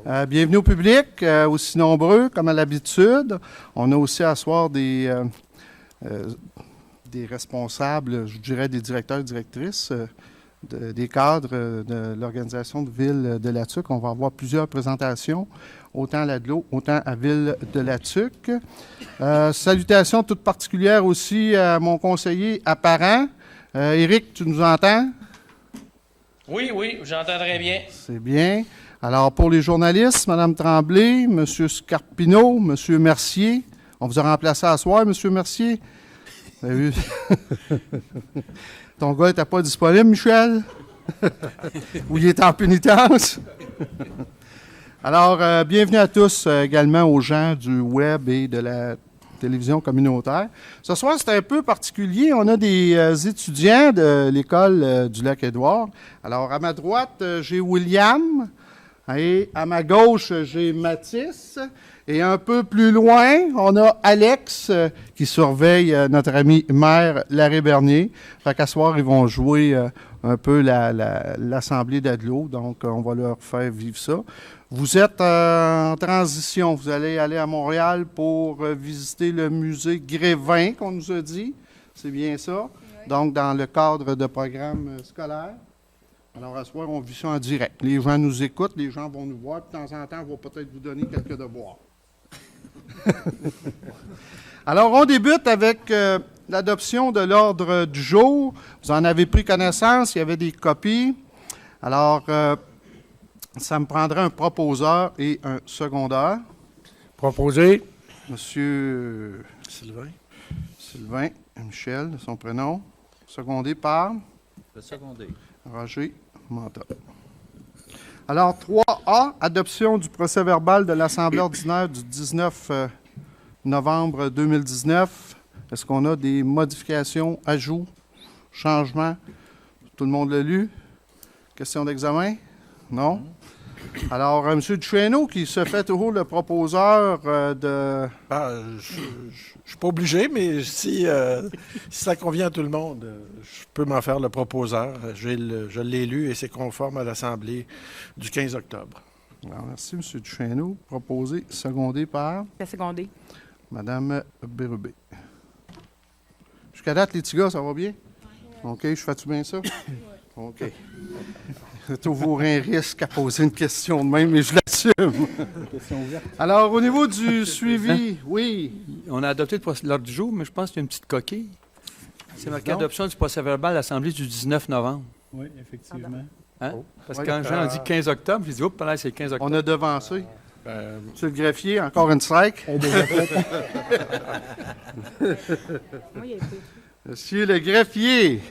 Bienvenue au public, aussi nombreux comme à l'habitude. On a aussi à soir des responsables, je dirais des directeurs et directrices, des cadres de l'organisation de Ville de la Tuque. On va avoir plusieurs présentations, autant à l'Adelot, autant à Ville de la Tuque. Salutations toutes particulières aussi à mon conseiller apparent. Éric, tu nous entends? Oui, j'entends très bien. C'est bien. Alors, pour les journalistes, Mme Tremblay, M. Scarpino, M. Mercier, on vous a remplacé à soir, M. Mercier. Vous avez vu? Ton gars n'était pas disponible, Michel? Ou il est en pénitence? Alors, bienvenue à tous, également aux gens du web et de la télévision communautaire. Ce soir, c'est un peu particulier. On a des étudiants de l'école du Lac-Édouard. Alors, à ma droite, j'ai William. Et à ma gauche, j'ai Mathis. Et un peu plus loin, on a Alex qui surveille notre ami maire Larry Bernier. Fait qu'à soir, ils vont jouer un peu l'Assemblée d'Adelot. Donc, on va leur faire vivre ça. Vous êtes en transition. Vous allez aller à Montréal pour visiter le musée Grévin, qu'on nous a dit. C'est bien ça? Oui. Donc, dans le cadre de programmes scolaires. Alors, à ce soir, on vit ça en direct. Les gens nous écoutent, les gens vont nous voir. De temps en temps, on va peut-être vous donner quelques devoirs. Alors, on débute avec l'adoption de l'ordre du jour. Vous en avez pris connaissance, il y avait des copies. Alors, ça me prendrait un proposeur et un secondeur. Proposé. Monsieur Sylvain Michel, son prénom. Secondé par? Le secondé. Roger Manta. Alors, 3A, adoption du procès-verbal de l'Assemblée ordinaire du 19 novembre 2019. Est-ce qu'on a des modifications, ajouts, changements? Tout le monde l'a lu? Question d'examen? Non? Alors, M. Duchesneau, qui se fait toujours le proposeur de... Je ne suis pas obligé, mais si ça convient à tout le monde, je peux m'en faire le proposeur. Je l'ai lu et c'est conforme à l'Assemblée du 15 octobre. Alors, merci, M. Duchesneau. Proposé, secondé par... C'est secondé. Mme Bérubé. Jusqu'à date, les petits gars, ça va bien? Oui. OK, je fais-tu bien ça? Oui. OK. C'est toujours un risque à poser une question de même, mais je l'assume. Question ouverte. Alors, au niveau du suivi, oui. On a adopté l'ordre du jour, mais je pense qu'il y a une petite coquille. C'est marqué adoption du procès-verbal à l'Assemblée du 19 novembre. Oui, effectivement. Hein? Parce que quand Jean a dit 15 octobre, j'ai dit, oups, là, c'est le 15 octobre. On a devancé. Monsieur le greffier, encore une strike. Monsieur le greffier.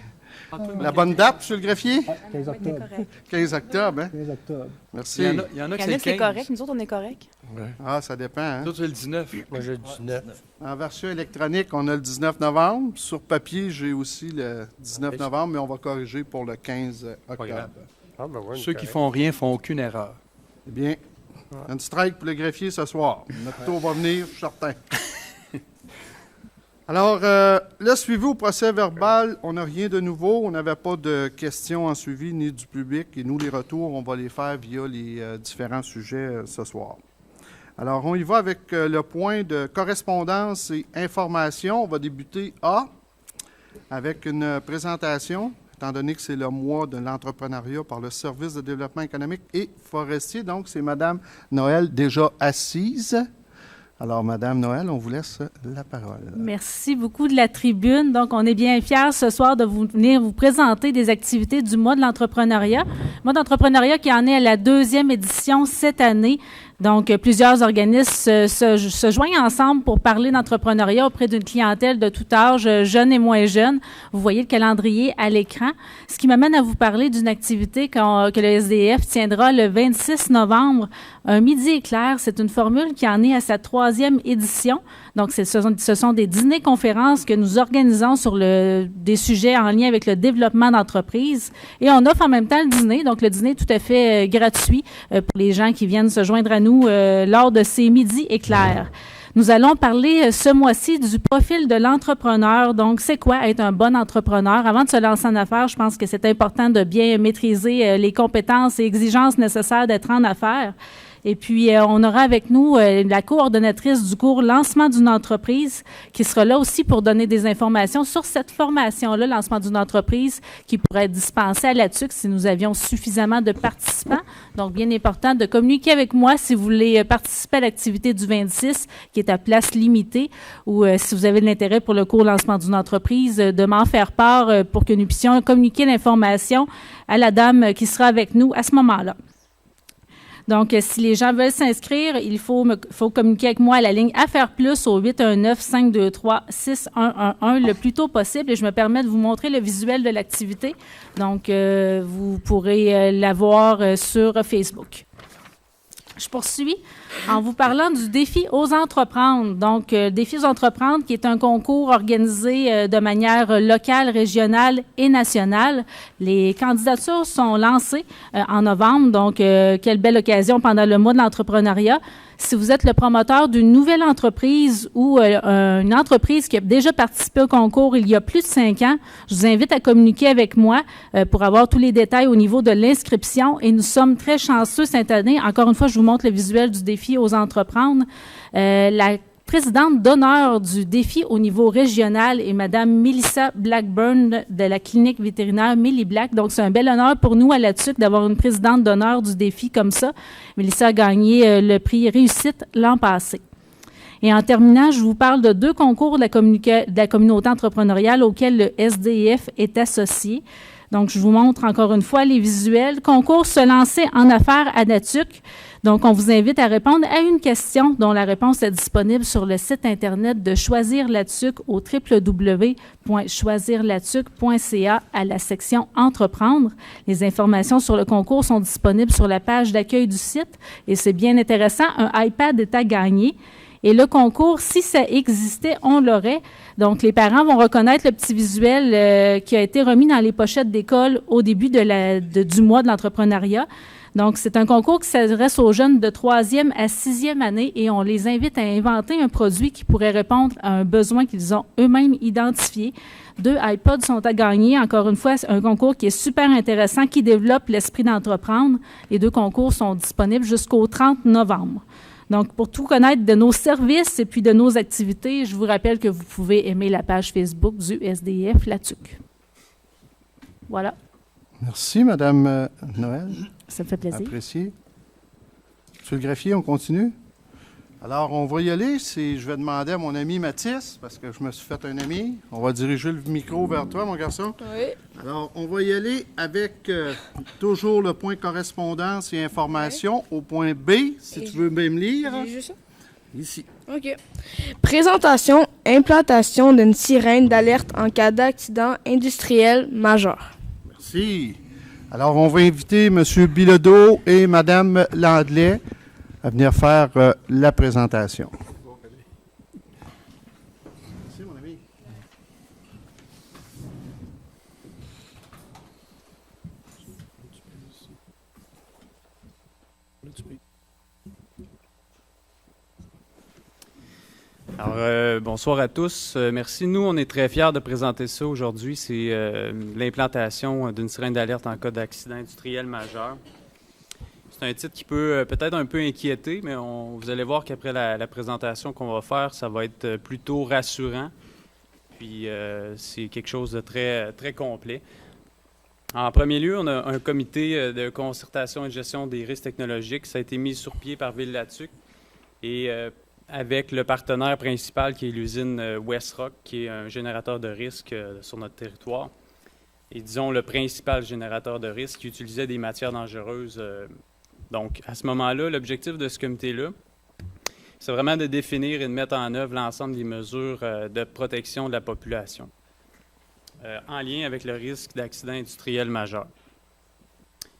La bonne date, monsieur le greffier? 15 octobre. 15 octobre, hein? 15 octobre. Merci. Il y en a qui c'est correct. Nous autres, on est correct. Ouais. Ah, ça dépend, hein? Nous autres, c'est le 19. Moi, j'ai le 19. En version électronique, on a le 19 novembre. Sur papier, j'ai aussi le 19 novembre, mais on va corriger pour le 15 octobre. Ceux qui font rien font aucune erreur. Eh bien, un strike pour le greffier ce soir. Notre tour va venir, je suis certain. Alors, là, suivi au procès-verbal, on n'a rien de nouveau. On n'avait pas de questions en suivi ni du public. Et nous, les retours, on va les faire via les différents sujets ce soir. Alors, on y va avec le point de correspondance et information. On va débuter A, avec une présentation, étant donné que c'est le mois de l'entrepreneuriat par le Service de développement économique et forestier. Donc, c'est Mme Noël, déjà assise. Alors, Madame Noël, on vous laisse la parole. Merci beaucoup de la tribune. Donc, on est bien fiers ce soir de venir vous présenter des activités du mois de l'entrepreneuriat. Mois d'entrepreneuriat qui en est à la 2e édition cette année. Donc, plusieurs organismes se joignent ensemble pour parler d'entrepreneuriat auprès d'une clientèle de tout âge, jeune et moins jeune. Vous voyez le calendrier à l'écran. Ce qui m'amène à vous parler d'une activité que le SDF tiendra le 26 novembre, un midi éclair. C'est une formule qui en est à sa 3e édition. Donc, ce sont des dîners-conférences que nous organisons sur des sujets en lien avec le développement d'entreprise. Et on offre en même temps le dîner. Donc, le dîner est tout à fait gratuit pour les gens qui viennent se joindre à nous lors de ces midis éclairs. Nous allons parler ce mois-ci du profil de l'entrepreneur. Donc, c'est quoi être un bon entrepreneur? Avant de se lancer en affaires, je pense que c'est important de bien maîtriser les compétences et exigences nécessaires d'être en affaires. Et puis, on aura avec nous la coordonnatrice du cours Lancement d'une entreprise qui sera là aussi pour donner des informations sur cette formation-là, Lancement d'une entreprise, qui pourrait être dispensée à la TUC si nous avions suffisamment de participants. Donc, bien important de communiquer avec moi si vous voulez participer à l'activité du 26, qui est à place limitée, ou si vous avez de l'intérêt pour le cours Lancement d'une entreprise, de m'en faire part pour que nous puissions communiquer l'information à la dame qui sera avec nous à ce moment-là. Donc, si les gens veulent s'inscrire, il faut communiquer avec moi à la ligne Affaires Plus au 819-523-6111 le plus tôt possible. Et je me permets de vous montrer le visuel de l'activité. Donc, vous pourrez la voir sur Facebook. Je poursuis en vous parlant du défi Ose entreprendre. Donc, défi Ose entreprendre, qui est un concours organisé de manière locale, régionale et nationale. Les candidatures sont lancées en novembre, donc quelle belle occasion pendant le mois de l'entrepreneuriat. Si vous êtes le promoteur d'une nouvelle entreprise ou une entreprise qui a déjà participé au concours il y a plus de 5 ans, je vous invite à communiquer avec moi pour avoir tous les détails au niveau de l'inscription. Et nous sommes très chanceux cette année. Encore une fois, je vous montre le visuel du défi Ose entreprendre. La présidente d'honneur du défi au niveau régional est Mme Melissa Blackburn de la clinique vétérinaire Millie Black. Donc, c'est un bel honneur pour nous à la TUC d'avoir une présidente d'honneur du défi comme ça. Melissa a gagné le prix Réussite l'an passé. Et en terminant, je vous parle de 2 concours de la communauté entrepreneuriale auxquels le SDF est associé. Donc, je vous montre encore une fois les visuels. Concours Se lancer en affaires à la TUC. Donc, on vous invite à répondre à une question dont la réponse est disponible sur le site Internet de Choisir la TUC au www.choisirlatuc.ca à la section Entreprendre. Les informations sur le concours sont disponibles sur la page d'accueil du site et c'est bien intéressant. Un iPad est à gagner. Et le concours, si ça existait, on l'aurait. Donc, les parents vont reconnaître le petit visuel qui a été remis dans les pochettes d'école au début du mois de l'entrepreneuriat. Donc, c'est un concours qui s'adresse aux jeunes de 3e à 6e année et on les invite à inventer un produit qui pourrait répondre à un besoin qu'ils ont eux-mêmes identifié. 2 iPods sont à gagner. Encore une fois, c'est un concours qui est super intéressant, qui développe l'esprit d'entreprendre. Les 2 concours sont disponibles jusqu'au 30 novembre. Donc, pour tout connaître de nos services et puis de nos activités, je vous rappelle que vous pouvez aimer la page Facebook du SDF La TUC. Voilà. Merci, Mme Noël. Ça me fait plaisir. Apprécié. Monsieur le greffier, on continue? Alors, on va y aller. Je vais demander à mon ami Mathis, parce que je me suis fait un ami. On va diriger le micro vers toi, mon garçon. Oui. Alors, on va y aller avec toujours le point correspondance et information au point B, si tu veux bien me lire. J'ai juste ça? Ici. OK. Présentation, implantation d'une sirène d'alerte en cas d'accident industriel majeur. Merci. Alors, on va inviter M. Bilodeau et Mme Landlet à venir faire la présentation. Merci, mon ami. Alors, bonsoir à tous. Merci. Nous, on est très fiers de présenter ça aujourd'hui. C'est l'implantation d'une sirène d'alerte en cas d'accident industriel majeur. C'est un titre qui peut peut-être un peu inquiéter, mais vous allez voir qu'après la présentation qu'on va faire, ça va être plutôt rassurant. Puis, c'est quelque chose de très, très complet. En premier lieu, on a un comité de concertation et de gestion des risques technologiques. Ça a été mis sur pied par Ville-la-Tuc et avec le partenaire principal qui est l'usine Westrock, qui est un générateur de risque sur notre territoire. Et disons le principal générateur de risque qui utilisait des matières dangereuses. Donc, à ce moment-là, l'objectif de ce comité-là, c'est vraiment de définir et de mettre en œuvre l'ensemble des mesures de protection de la population en lien avec le risque d'accident industriel majeur.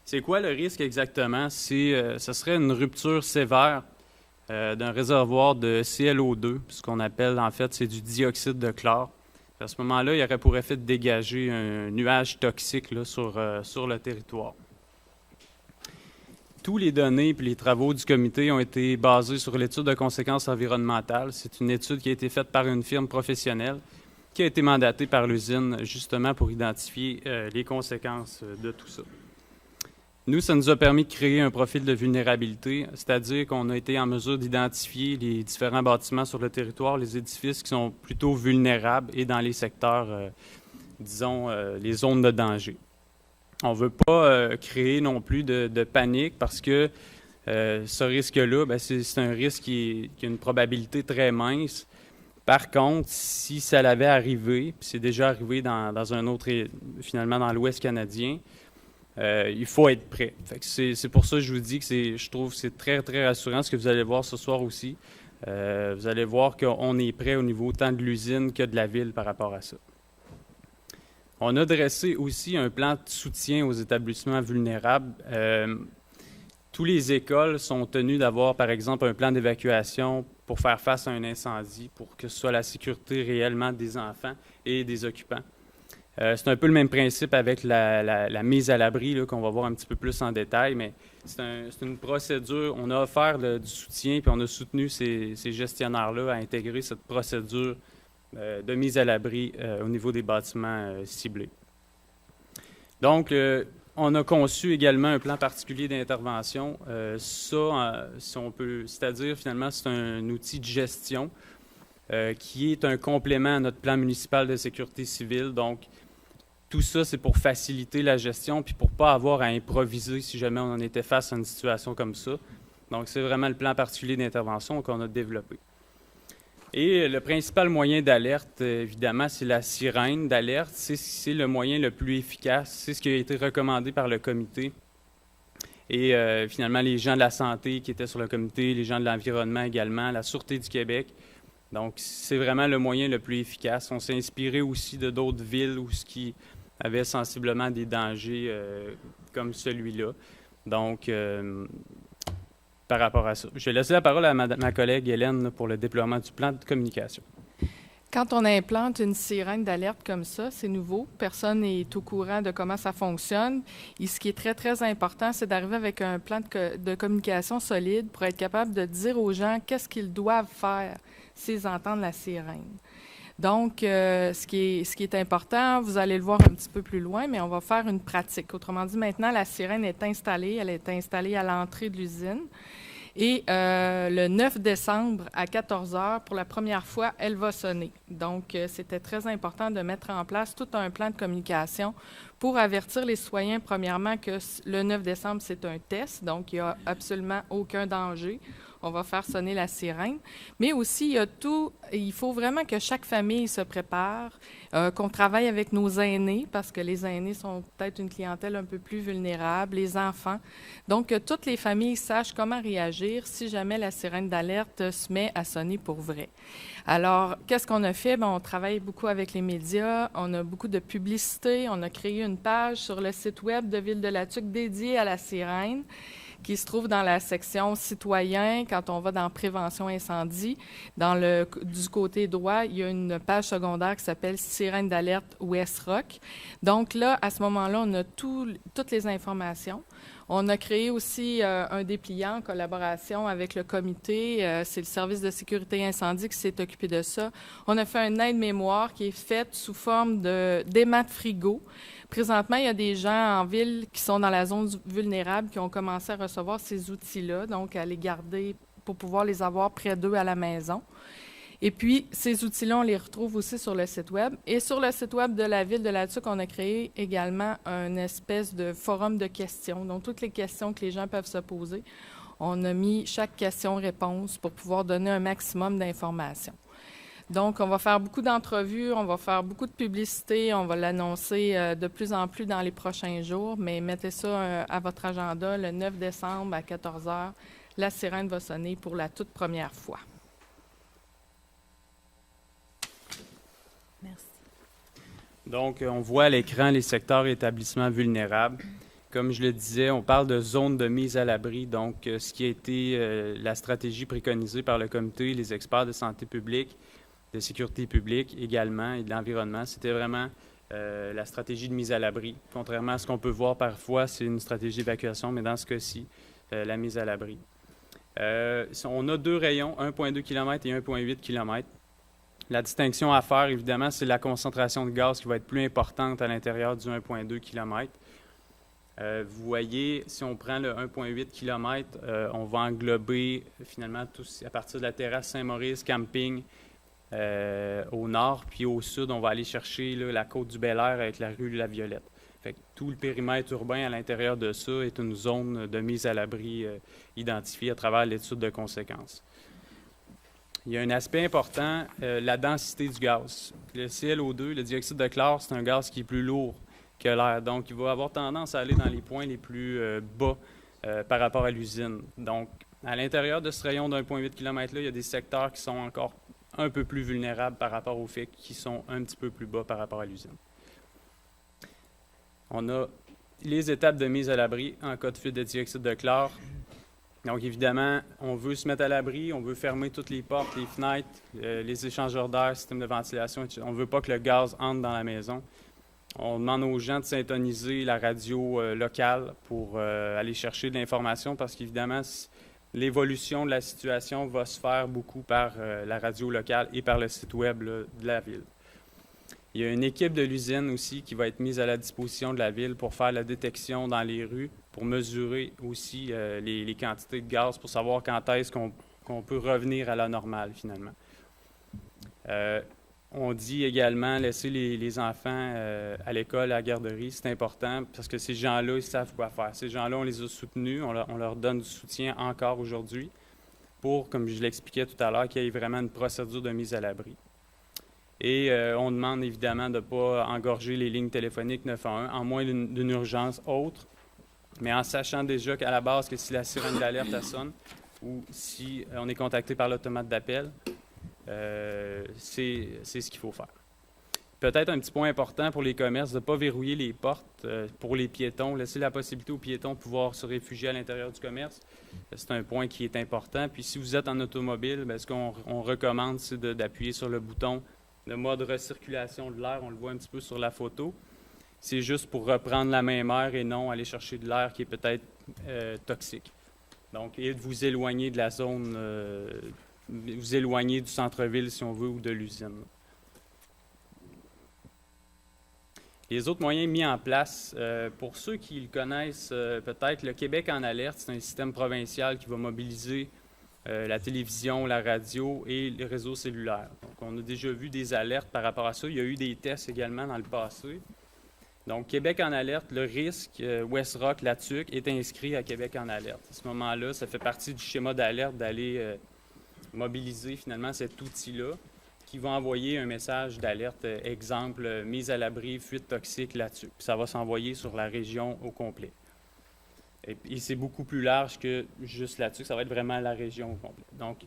C'est quoi le risque exactement? Ce serait une rupture sévère d'un réservoir de ClO2, ce qu'on appelle en fait, c'est du dioxyde de chlore. À ce moment-là, il y aurait pour effet de dégager un nuage toxique là, sur le territoire. Tous les données et les travaux du comité ont été basés sur l'étude de conséquences environnementales. C'est une étude qui a été faite par une firme professionnelle qui a été mandatée par l'usine justement pour identifier les conséquences de tout ça. Nous, ça nous a permis de créer un profil de vulnérabilité, c'est-à-dire qu'on a été en mesure d'identifier les différents bâtiments sur le territoire, les édifices qui sont plutôt vulnérables et dans les secteurs, disons, les zones de danger. On ne veut pas créer non plus de panique parce que ce risque-là, ben, c'est un risque qui a une probabilité très mince. Par contre, si ça l'avait arrivé, puis c'est déjà arrivé dans un autre, finalement dans l'Ouest canadien, il faut être prêt. Fait que c'est pour ça que je vous dis que je trouve que c'est très, très rassurant ce que vous allez voir ce soir aussi. Vous allez voir qu'on est prêt au niveau tant de l'usine que de la ville par rapport à ça. On a dressé aussi un plan de soutien aux établissements vulnérables. Tous les écoles sont tenues d'avoir, par exemple, un plan d'évacuation pour faire face à un incendie, pour que ce soit la sécurité réellement des enfants et des occupants. C'est un peu le même principe avec la mise à l'abri, qu'on va voir un petit peu plus en détail, mais c'est une procédure. On a offert du soutien, puis on a soutenu ces gestionnaires-là à intégrer cette procédure de mise à l'abri au niveau des bâtiments ciblés. Donc, on a conçu également un plan particulier d'intervention. Si on peut, c'est-à-dire finalement, c'est un outil de gestion qui est un complément à notre plan municipal de sécurité civile. Donc, tout ça, c'est pour faciliter la gestion puis pour ne pas avoir à improviser si jamais on en était face à une situation comme ça. Donc, c'est vraiment le plan particulier d'intervention qu'on a développé. Et le principal moyen d'alerte, évidemment, c'est la sirène d'alerte. C'est le moyen le plus efficace. C'est ce qui a été recommandé par le comité. Et finalement, les gens de la santé qui étaient sur le comité, les gens de l'environnement également, la Sûreté du Québec. Donc, c'est vraiment le moyen le plus efficace. On s'est inspiré aussi de d'autres villes où ce qui avait sensiblement des dangers comme celui-là. Donc, par rapport à ça. Je vais laisser la parole à ma collègue Hélène pour le déploiement du plan de communication. Quand on implante une sirène d'alerte comme ça, c'est nouveau. Personne n'est au courant de comment ça fonctionne. Et ce qui est très, très important, c'est d'arriver avec un plan de communication solide pour être capable de dire aux gens qu'est-ce qu'ils doivent faire s'ils entendent la sirène. Donc, ce qui est important, vous allez le voir un petit peu plus loin, mais on va faire une pratique. Autrement dit, maintenant, la sirène est installée. Elle est installée à l'entrée de l'usine. Et le 9 décembre, à 14 h, pour la première fois, elle va sonner. Donc, c'était très important de mettre en place tout un plan de communication pour avertir les citoyens, premièrement, que le 9 décembre, c'est un test, donc il n'y a absolument aucun danger. On va faire sonner la sirène. Mais aussi, il faut vraiment que chaque famille se prépare, qu'on travaille avec nos aînés, parce que les aînés sont peut-être une clientèle un peu plus vulnérable, les enfants. Donc, que toutes les familles sachent comment réagir si jamais la sirène d'alerte se met à sonner pour vrai. Alors, qu'est-ce qu'on a fait? Bien, on travaille beaucoup avec les médias, on a beaucoup de publicité, on a créé une page sur le site web de Ville-de-la-Tuque dédiée à la sirène, qui se trouve dans la section citoyen. Quand on va dans prévention incendie, du côté droit, il y a une page secondaire qui s'appelle Sirène d'alerte West Rock. Donc là, à ce moment-là, on a toutes les informations. On a créé aussi un dépliant en collaboration avec le comité. C'est le service de sécurité incendie qui s'est occupé de ça. On a fait un aide-mémoire qui est faite sous forme d'aimant de frigo. Présentement, il y a des gens en ville qui sont dans la zone vulnérable qui ont commencé à recevoir ces outils-là, donc à les garder pour pouvoir les avoir près d'eux à la maison. Et puis, ces outils-là, on les retrouve aussi sur le site web. Et sur le site web de la Ville-de-la-Tuque, on a créé également une espèce de forum de questions. Donc, toutes les questions que les gens peuvent se poser, on a mis chaque question-réponse pour pouvoir donner un maximum d'informations. Donc, on va faire beaucoup d'entrevues, on va faire beaucoup de publicité, on va l'annoncer de plus en plus dans les prochains jours, mais mettez ça à votre agenda. Le 9 décembre à 14 h, la sirène va sonner pour la toute première fois. Merci. Donc, on voit à l'écran les secteurs et établissements vulnérables. Comme je le disais, on parle de zones de mise à l'abri, donc ce qui a été la stratégie préconisée par le comité, les experts de santé publique, de sécurité publique également et de l'environnement. C'était vraiment la stratégie de mise à l'abri. Contrairement à ce qu'on peut voir parfois, c'est une stratégie d'évacuation, mais dans ce cas-ci, la mise à l'abri. On a deux rayons, 1,2 km et 1,8 km. La distinction à faire, évidemment, c'est la concentration de gaz qui va être plus importante à l'intérieur du 1,2 km. Vous voyez, si on prend le 1,8 km, on va englober finalement tout à partir de la terrasse Saint-Maurice, camping au nord, puis au sud, on va aller chercher là, la côte du Bel-Air avec la rue La Violette. Fait que tout le périmètre urbain à l'intérieur de ça est une zone de mise à l'abri identifiée à travers l'étude de conséquences. Il y a un aspect important, la densité du gaz. Le ClO2, le dioxyde de chlore, c'est un gaz qui est plus lourd que l'air. Donc, il va avoir tendance à aller dans les points les plus bas par rapport à l'usine. Donc, à l'intérieur de ce rayon d'1,8 km-là, il y a des secteurs qui sont encore un peu plus vulnérables par rapport aux faits qui sont un petit peu plus bas par rapport à l'usine. On a les étapes de mise à l'abri en cas de fuite de dioxyde de chlore. Donc, évidemment, on veut se mettre à l'abri, on veut fermer toutes les portes, les fenêtres, les échangeurs d'air, système de ventilation, etc. On ne veut pas que le gaz entre dans la maison. On demande aux gens de syntoniser la radio locale pour aller chercher de l'information parce qu'évidemment, l'évolution de la situation va se faire beaucoup par la radio locale et par le site web là, de la ville. Il y a une équipe de l'usine aussi qui va être mise à la disposition de la ville pour faire la détection dans les rues, pour mesurer aussi les quantités de gaz, pour savoir quand est-ce qu'on peut revenir à la normale finalement. On dit également laisser les enfants à l'école, à la garderie, c'est important parce que ces gens-là, ils savent quoi faire. Ces gens-là, on les a soutenus, on leur donne du soutien encore aujourd'hui pour, comme je l'expliquais tout à l'heure, qu'il y ait vraiment une procédure de mise à l'abri. Et on demande évidemment de ne pas engorger les lignes téléphoniques 911, en moins d'une urgence autre, mais en sachant déjà qu'à la base, que si la sirène d'alerte sonne ou si on est contacté par l'automate d'appel, c'est ce qu'il faut faire. Peut-être un petit point important pour les commerces, de ne pas verrouiller les portes pour les piétons, laisser la possibilité aux piétons de pouvoir se réfugier à l'intérieur du commerce. C'est un point qui est important. Puis si vous êtes en automobile, bien, ce qu'on recommande, c'est d'appuyer sur le bouton de mode recirculation de l'air. On le voit un petit peu sur la photo. C'est juste pour reprendre la même air et non aller chercher de l'air qui est peut-être toxique. Donc, et de vous éloigner de la zone, vous éloigner du centre-ville, si on veut, ou de l'usine. Les autres moyens mis en place, pour ceux qui le connaissent peut-être, le Québec en alerte, c'est un système provincial qui va mobiliser la télévision, la radio et les réseaux cellulaires. Donc, on a déjà vu des alertes par rapport à ça. Il y a eu des tests également dans le passé. Donc, Québec en alerte, le risque, Westrock, la TUC, est inscrit à Québec en alerte. À ce moment-là, ça fait partie du schéma d'alerte d'aller mobiliser finalement cet outil-là qui va envoyer un message d'alerte, exemple, mise à l'abri, fuite toxique, la TUC. Puis ça va s'envoyer sur la région au complet. Et c'est beaucoup plus large que juste là-dessus, ça va être vraiment la région au complet. Donc,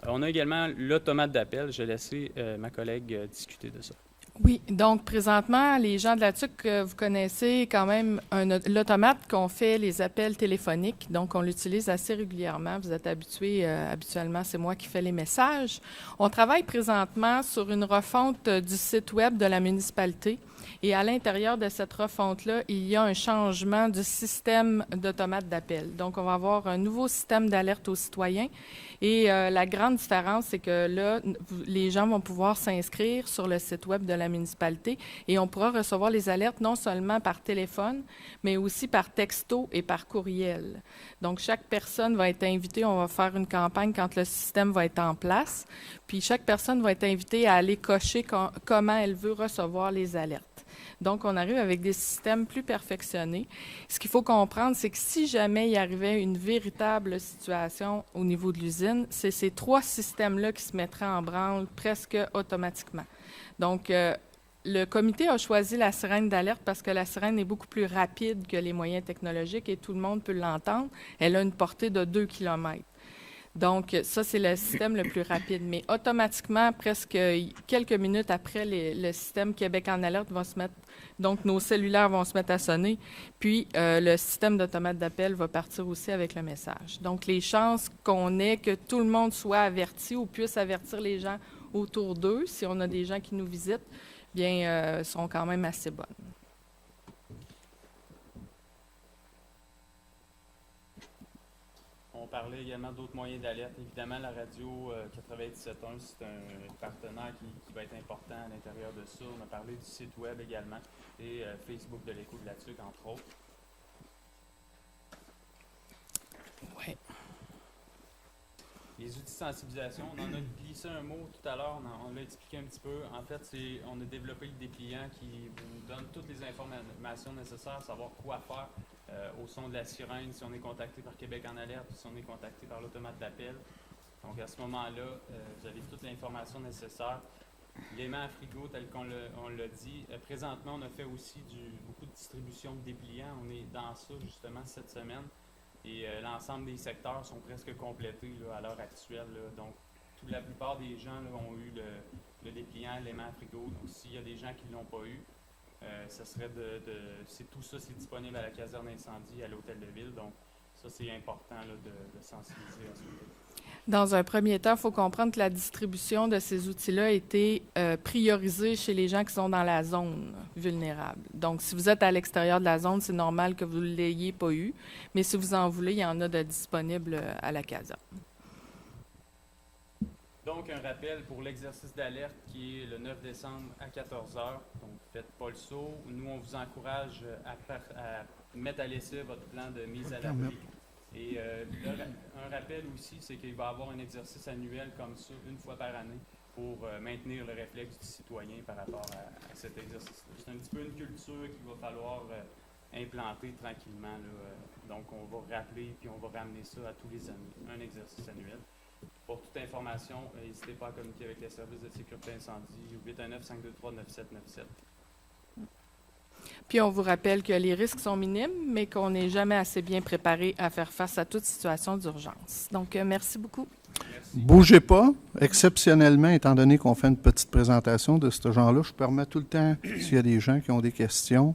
on a également l'automate d'appel. Je vais laisser ma collègue discuter de ça. Oui, donc présentement, les gens de la TUC, vous connaissez quand même l'automate qu'on fait les appels téléphoniques. Donc, on l'utilise assez régulièrement. Vous êtes habitués, habituellement, c'est moi qui fais les messages. On travaille présentement sur une refonte du site web de la municipalité. Et à l'intérieur de cette refonte-là, il y a un changement du système d'automate d'appel. Donc, on va avoir un nouveau système d'alerte aux citoyens. Et la grande différence, c'est que là, les gens vont pouvoir s'inscrire sur le site web de la municipalité et on pourra recevoir les alertes non seulement par téléphone, mais aussi par texto et par courriel. Donc, chaque personne va être invitée, on va faire une campagne quand le système va être en place, puis chaque personne va être invitée à aller cocher comment elle veut recevoir les alertes. Donc, on arrive avec des systèmes plus perfectionnés. Ce qu'il faut comprendre, c'est que si jamais il arrivait une véritable situation au niveau de l'usine, c'est ces trois systèmes-là qui se mettraient en branle presque automatiquement. Donc, le comité a choisi la sirène d'alerte parce que la sirène est beaucoup plus rapide que les moyens technologiques et tout le monde peut l'entendre. Elle a une portée de 2 km. Donc, ça, c'est le système le plus rapide. Mais automatiquement, presque quelques minutes après, le système Québec en alerte va se mettre, donc nos cellulaires vont se mettre à sonner, puis le système d'automate d'appel va partir aussi avec le message. Donc, les chances qu'on ait que tout le monde soit averti ou puisse avertir les gens autour d'eux, si on a des gens qui nous visitent, bien, sont quand même assez bonnes. On parlait également d'autres moyens d'alerte. Évidemment, la radio 97.1, c'est un partenaire qui va être important à l'intérieur de ça. On a parlé du site web également et Facebook de l'Écho de la TUC, entre autres. Oui. Les outils de sensibilisation, on en a glissé un mot tout à l'heure, on l'a expliqué un petit peu. En fait, on a développé le dépliant qui vous donne toutes les informations nécessaires, savoir quoi faire au son de la sirène, si on est contacté par Québec en alerte, si on est contacté par l'automate d'appel. Donc à ce moment-là, vous avez toute l'information nécessaire. L'aimant à frigo, tel qu'on l'a dit. Présentement, on a fait aussi beaucoup de distribution de dépliants. On est dans ça justement cette semaine. Et l'ensemble des secteurs sont presque complétés là, à l'heure actuelle. Là. Donc, la plupart des gens là, ont eu le dépliant, l'aimant à frigo. Donc, s'il y a des gens qui ne l'ont pas eu, ça serait tout ça, c'est disponible à la caserne d'incendie, à l'hôtel de ville. Donc, ça, c'est important là, de sensibiliser à ce niveau. Dans un premier temps, il faut comprendre que la distribution de ces outils-là a été priorisée chez les gens qui sont dans la zone vulnérable. Donc, si vous êtes à l'extérieur de la zone, c'est normal que vous ne l'ayez pas eu. Mais si vous en voulez, il y en a de disponibles à la caserne. Donc, un rappel pour l'exercice d'alerte qui est le 9 décembre à 14h. Donc, faites pas le saut. Nous, on vous encourage à mettre à l'essai votre plan de mise à l'abri. Et un rappel aussi, c'est qu'il va y avoir un exercice annuel comme ça, une fois par année, pour maintenir le réflexe du citoyen par rapport à cet exercice-là. C'est un petit peu une culture qu'il va falloir implanter tranquillement. Là. Donc, on va rappeler puis on va ramener ça à tous les années, un exercice annuel. Pour toute information, n'hésitez pas à communiquer avec les services de sécurité incendie au 819-523-9797. Puis on vous rappelle que les risques sont minimes, mais qu'on n'est jamais assez bien préparé à faire face à toute situation d'urgence. Donc, merci beaucoup. Merci. Bougez pas. Exceptionnellement, étant donné qu'on fait une petite présentation de ce genre-là, je permets tout le temps, s'il y a des gens qui ont des questions,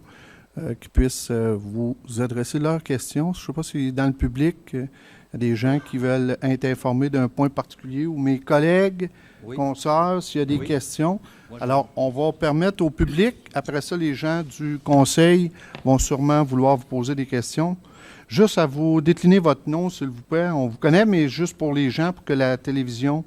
qui puissent vous adresser leurs questions. Je ne sais pas si dans le public, il y a des gens qui veulent être informés d'un point particulier ou mes collègues, consoeurs, s'il y a des questions. Alors, on va permettre au public, après ça, les gens du conseil vont sûrement vouloir vous poser des questions. Juste à vous décliner votre nom, s'il vous plaît. On vous connaît, mais juste pour les gens, pour que la télévision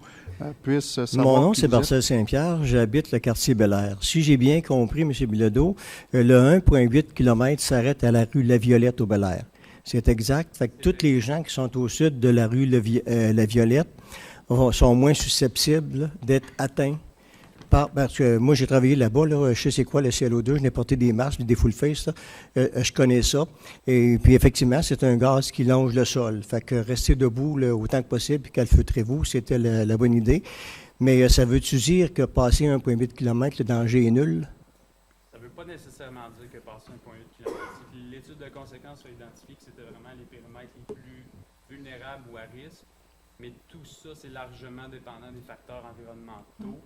puisse savoir. Mon nom, c'est Marcel Saint-Pierre. J'habite le quartier Bel-Air. Si j'ai bien compris, M. Bilodeau, le 1,8 km s'arrête à la rue La Violette au Bel-Air. C'est exact. Fait que tous les gens qui sont au sud de la rue La Violette sont moins susceptibles d'être atteints. Parce que moi, j'ai travaillé là-bas, là, je sais c'est quoi le CLO2, je n'ai porté des masques, des full face, là, je connais ça. Et puis effectivement, c'est un gaz qui longe le sol. Fait que rester debout là, autant que possible et calfeutrez-vous, c'était la bonne idée. Mais ça veut-tu dire que passer 1,8 km, le danger est nul? Ça ne veut pas nécessairement dire que passer 1,8 km. L'étude de conséquences a identifié que c'était vraiment les périmètres les plus vulnérables ou à risque. Mais tout ça, c'est largement dépendant des facteurs environnementaux.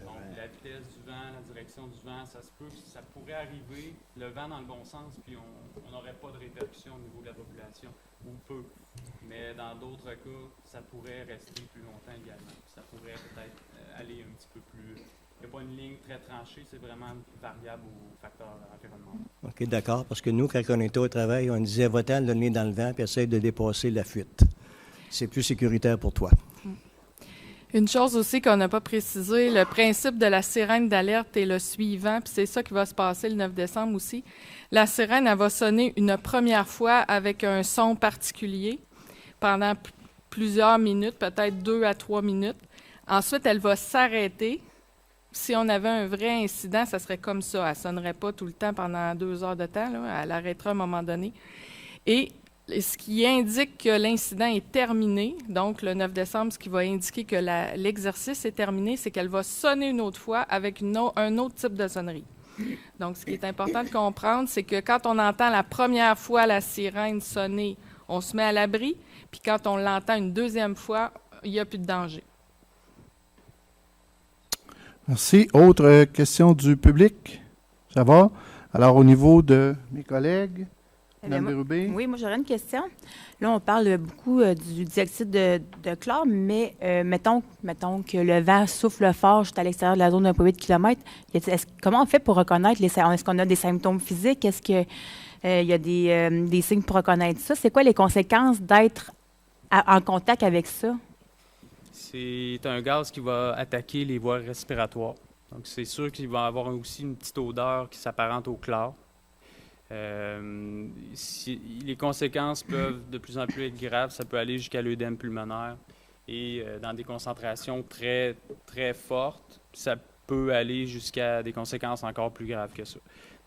Donc, la vitesse du vent, la direction du vent, ça pourrait arriver, le vent dans le bon sens, puis on n'aurait pas de répercussions au niveau de la population, ou peu. Mais dans d'autres cas, ça pourrait rester plus longtemps également. Ça pourrait peut-être aller un petit peu plus... Il n'y a pas une ligne très tranchée, c'est vraiment variable aux facteurs environnementaux. OK, d'accord, parce que nous, quand on était au travail, on disait « va-t'en le nez dans le vent, puis essaye de dépasser la fuite ». C'est plus sécuritaire pour toi. Une chose aussi qu'on n'a pas précisé, le principe de la sirène d'alerte est le suivant, puis c'est ça qui va se passer le 9 décembre aussi. La sirène, elle va sonner une première fois avec un son particulier pendant plusieurs minutes, peut-être 2 à 3 minutes. Ensuite, elle va s'arrêter. Si on avait un vrai incident, ça serait comme ça. Elle ne sonnerait pas tout le temps pendant 2 heures de temps. Là. Elle arrêtera à un moment donné. Et ce qui indique que l'incident est terminé, donc le 9 décembre, ce qui va indiquer que l'exercice est terminé, c'est qu'elle va sonner une autre fois avec un autre type de sonnerie. Donc, ce qui est important de comprendre, c'est que quand on entend la première fois la sirène sonner, on se met à l'abri, puis quand on l'entend une deuxième fois, il n'y a plus de danger. Merci. Autre question du public? Ça va? Alors, au niveau de mes collègues... Mme Bérubé? Oui, moi j'aurais une question. Là, on parle beaucoup du dioxyde de chlore, mais mettons que le vent souffle fort juste à l'extérieur de la zone d'1,8 km. Comment on fait pour reconnaître est-ce qu'on a des symptômes physiques? Est-ce qu'il y a des signes pour reconnaître ça? C'est quoi les conséquences d'être en contact avec ça? C'est un gaz qui va attaquer les voies respiratoires. Donc, c'est sûr qu'il va avoir aussi une petite odeur qui s'apparente au chlore. Les conséquences peuvent de plus en plus être graves. Ça peut aller jusqu'à l'œdème pulmonaire et dans des concentrations très, très fortes, ça peut aller jusqu'à des conséquences encore plus graves que ça.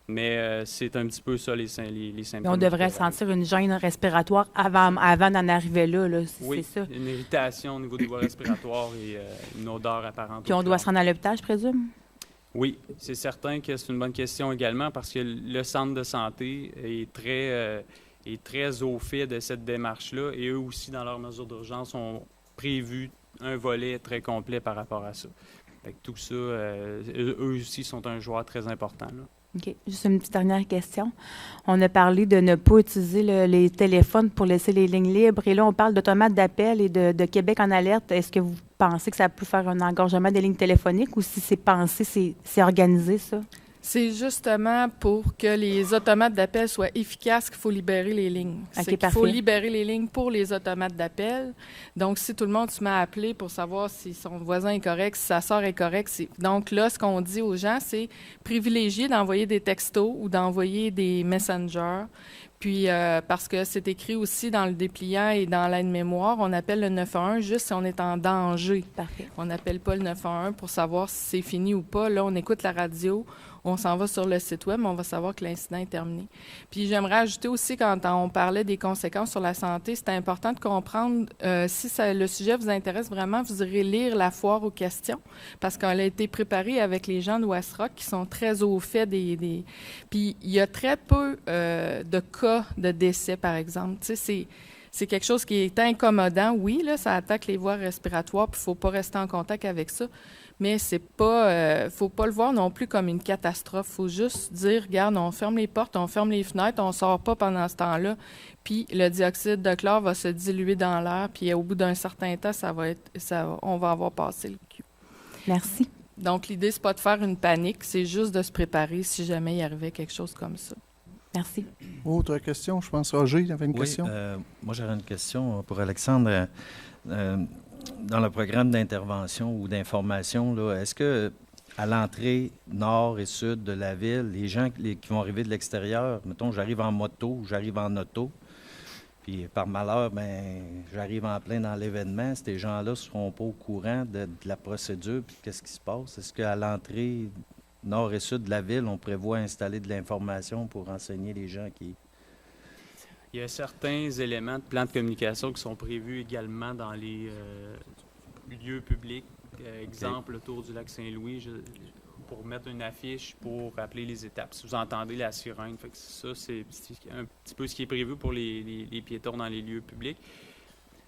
Mais c'est un petit peu ça, les symptômes. Mais on devrait sentir une gêne respiratoire avant d'en arriver là, oui, c'est ça? Une irritation au niveau des voies respiratoires et une odeur apparente. Puis on doit se rendre à l'hôpital, je présume? Oui, c'est certain que c'est une bonne question également parce que le centre de santé est très au fait de cette démarche-là et eux aussi, dans leurs mesures d'urgence, ont prévu un volet très complet par rapport à ça. Fait que tout ça, eux aussi sont un joueur très important, là. OK. Juste une petite dernière question. On a parlé de ne pas utiliser les téléphones pour laisser les lignes libres. Et là, on parle d'automates d'appel et de Québec en alerte. Est-ce que vous pensez que ça peut faire un engorgement des lignes téléphoniques ou si c'est pensé, c'est organisé, ça? C'est justement pour que les automates d'appel soient efficaces qu'il faut libérer les lignes. Okay, Il faut libérer les lignes pour les automates d'appel. Donc, si tout le monde se met à appeler pour savoir si son voisin est correct, si sa sœur est correcte, donc là, ce qu'on dit aux gens, c'est privilégier d'envoyer des textos ou d'envoyer des messengers. Puis, parce que c'est écrit aussi dans le dépliant et dans l'aide-mémoire, on appelle le 911 juste si on est en danger. Parfait. On n'appelle pas le 911 pour savoir si c'est fini ou pas. Là, on écoute la radio, on s'en va sur le site web, on va savoir que l'incident est terminé. Puis, j'aimerais ajouter aussi, quand on parlait des conséquences sur la santé, c'est important de comprendre, si le sujet vous intéresse vraiment, vous irez lire la foire aux questions, parce qu'elle a été préparée avec les gens de West-Rock qui sont très au fait des... Puis, il y a très peu de cas de décès, par exemple. Tu sais, c'est quelque chose qui est incommodant. Oui, là, ça attaque les voies respiratoires, puis il ne faut pas rester en contact avec ça. Mais c'est pas, faut pas le voir non plus comme une catastrophe. Il faut juste dire, regarde, on ferme les portes, on ferme les fenêtres, on ne sort pas pendant ce temps-là. Puis le dioxyde de chlore va se diluer dans l'air. Puis au bout d'un certain temps, on va avoir passé le cul. Merci. Donc l'idée, c'est pas de faire une panique, c'est juste de se préparer si jamais il arrivait quelque chose comme ça. Merci. Autre question, je pense Roger avait une question. Moi, j'aurais une question pour Alexandre. Dans le programme d'intervention ou d'information, là, est-ce que à l'entrée nord et sud de la ville, les gens qui vont arriver de l'extérieur, mettons, j'arrive en moto ou j'arrive en auto, puis par malheur, j'arrive en plein dans l'événement, ces gens-là ne seront pas au courant de la procédure, puis qu'est-ce qui se passe? Est-ce qu'à l'entrée nord et sud de la ville, on prévoit installer de l'information pour renseigner les gens qui... Il y a certains éléments de plan de communication qui sont prévus également dans les lieux publics. Exemple, autour du lac Saint-Louis, pour mettre une affiche pour rappeler les étapes. Si vous entendez la sirène, fait que ça, c'est un petit peu ce qui est prévu pour les piétons dans les lieux publics.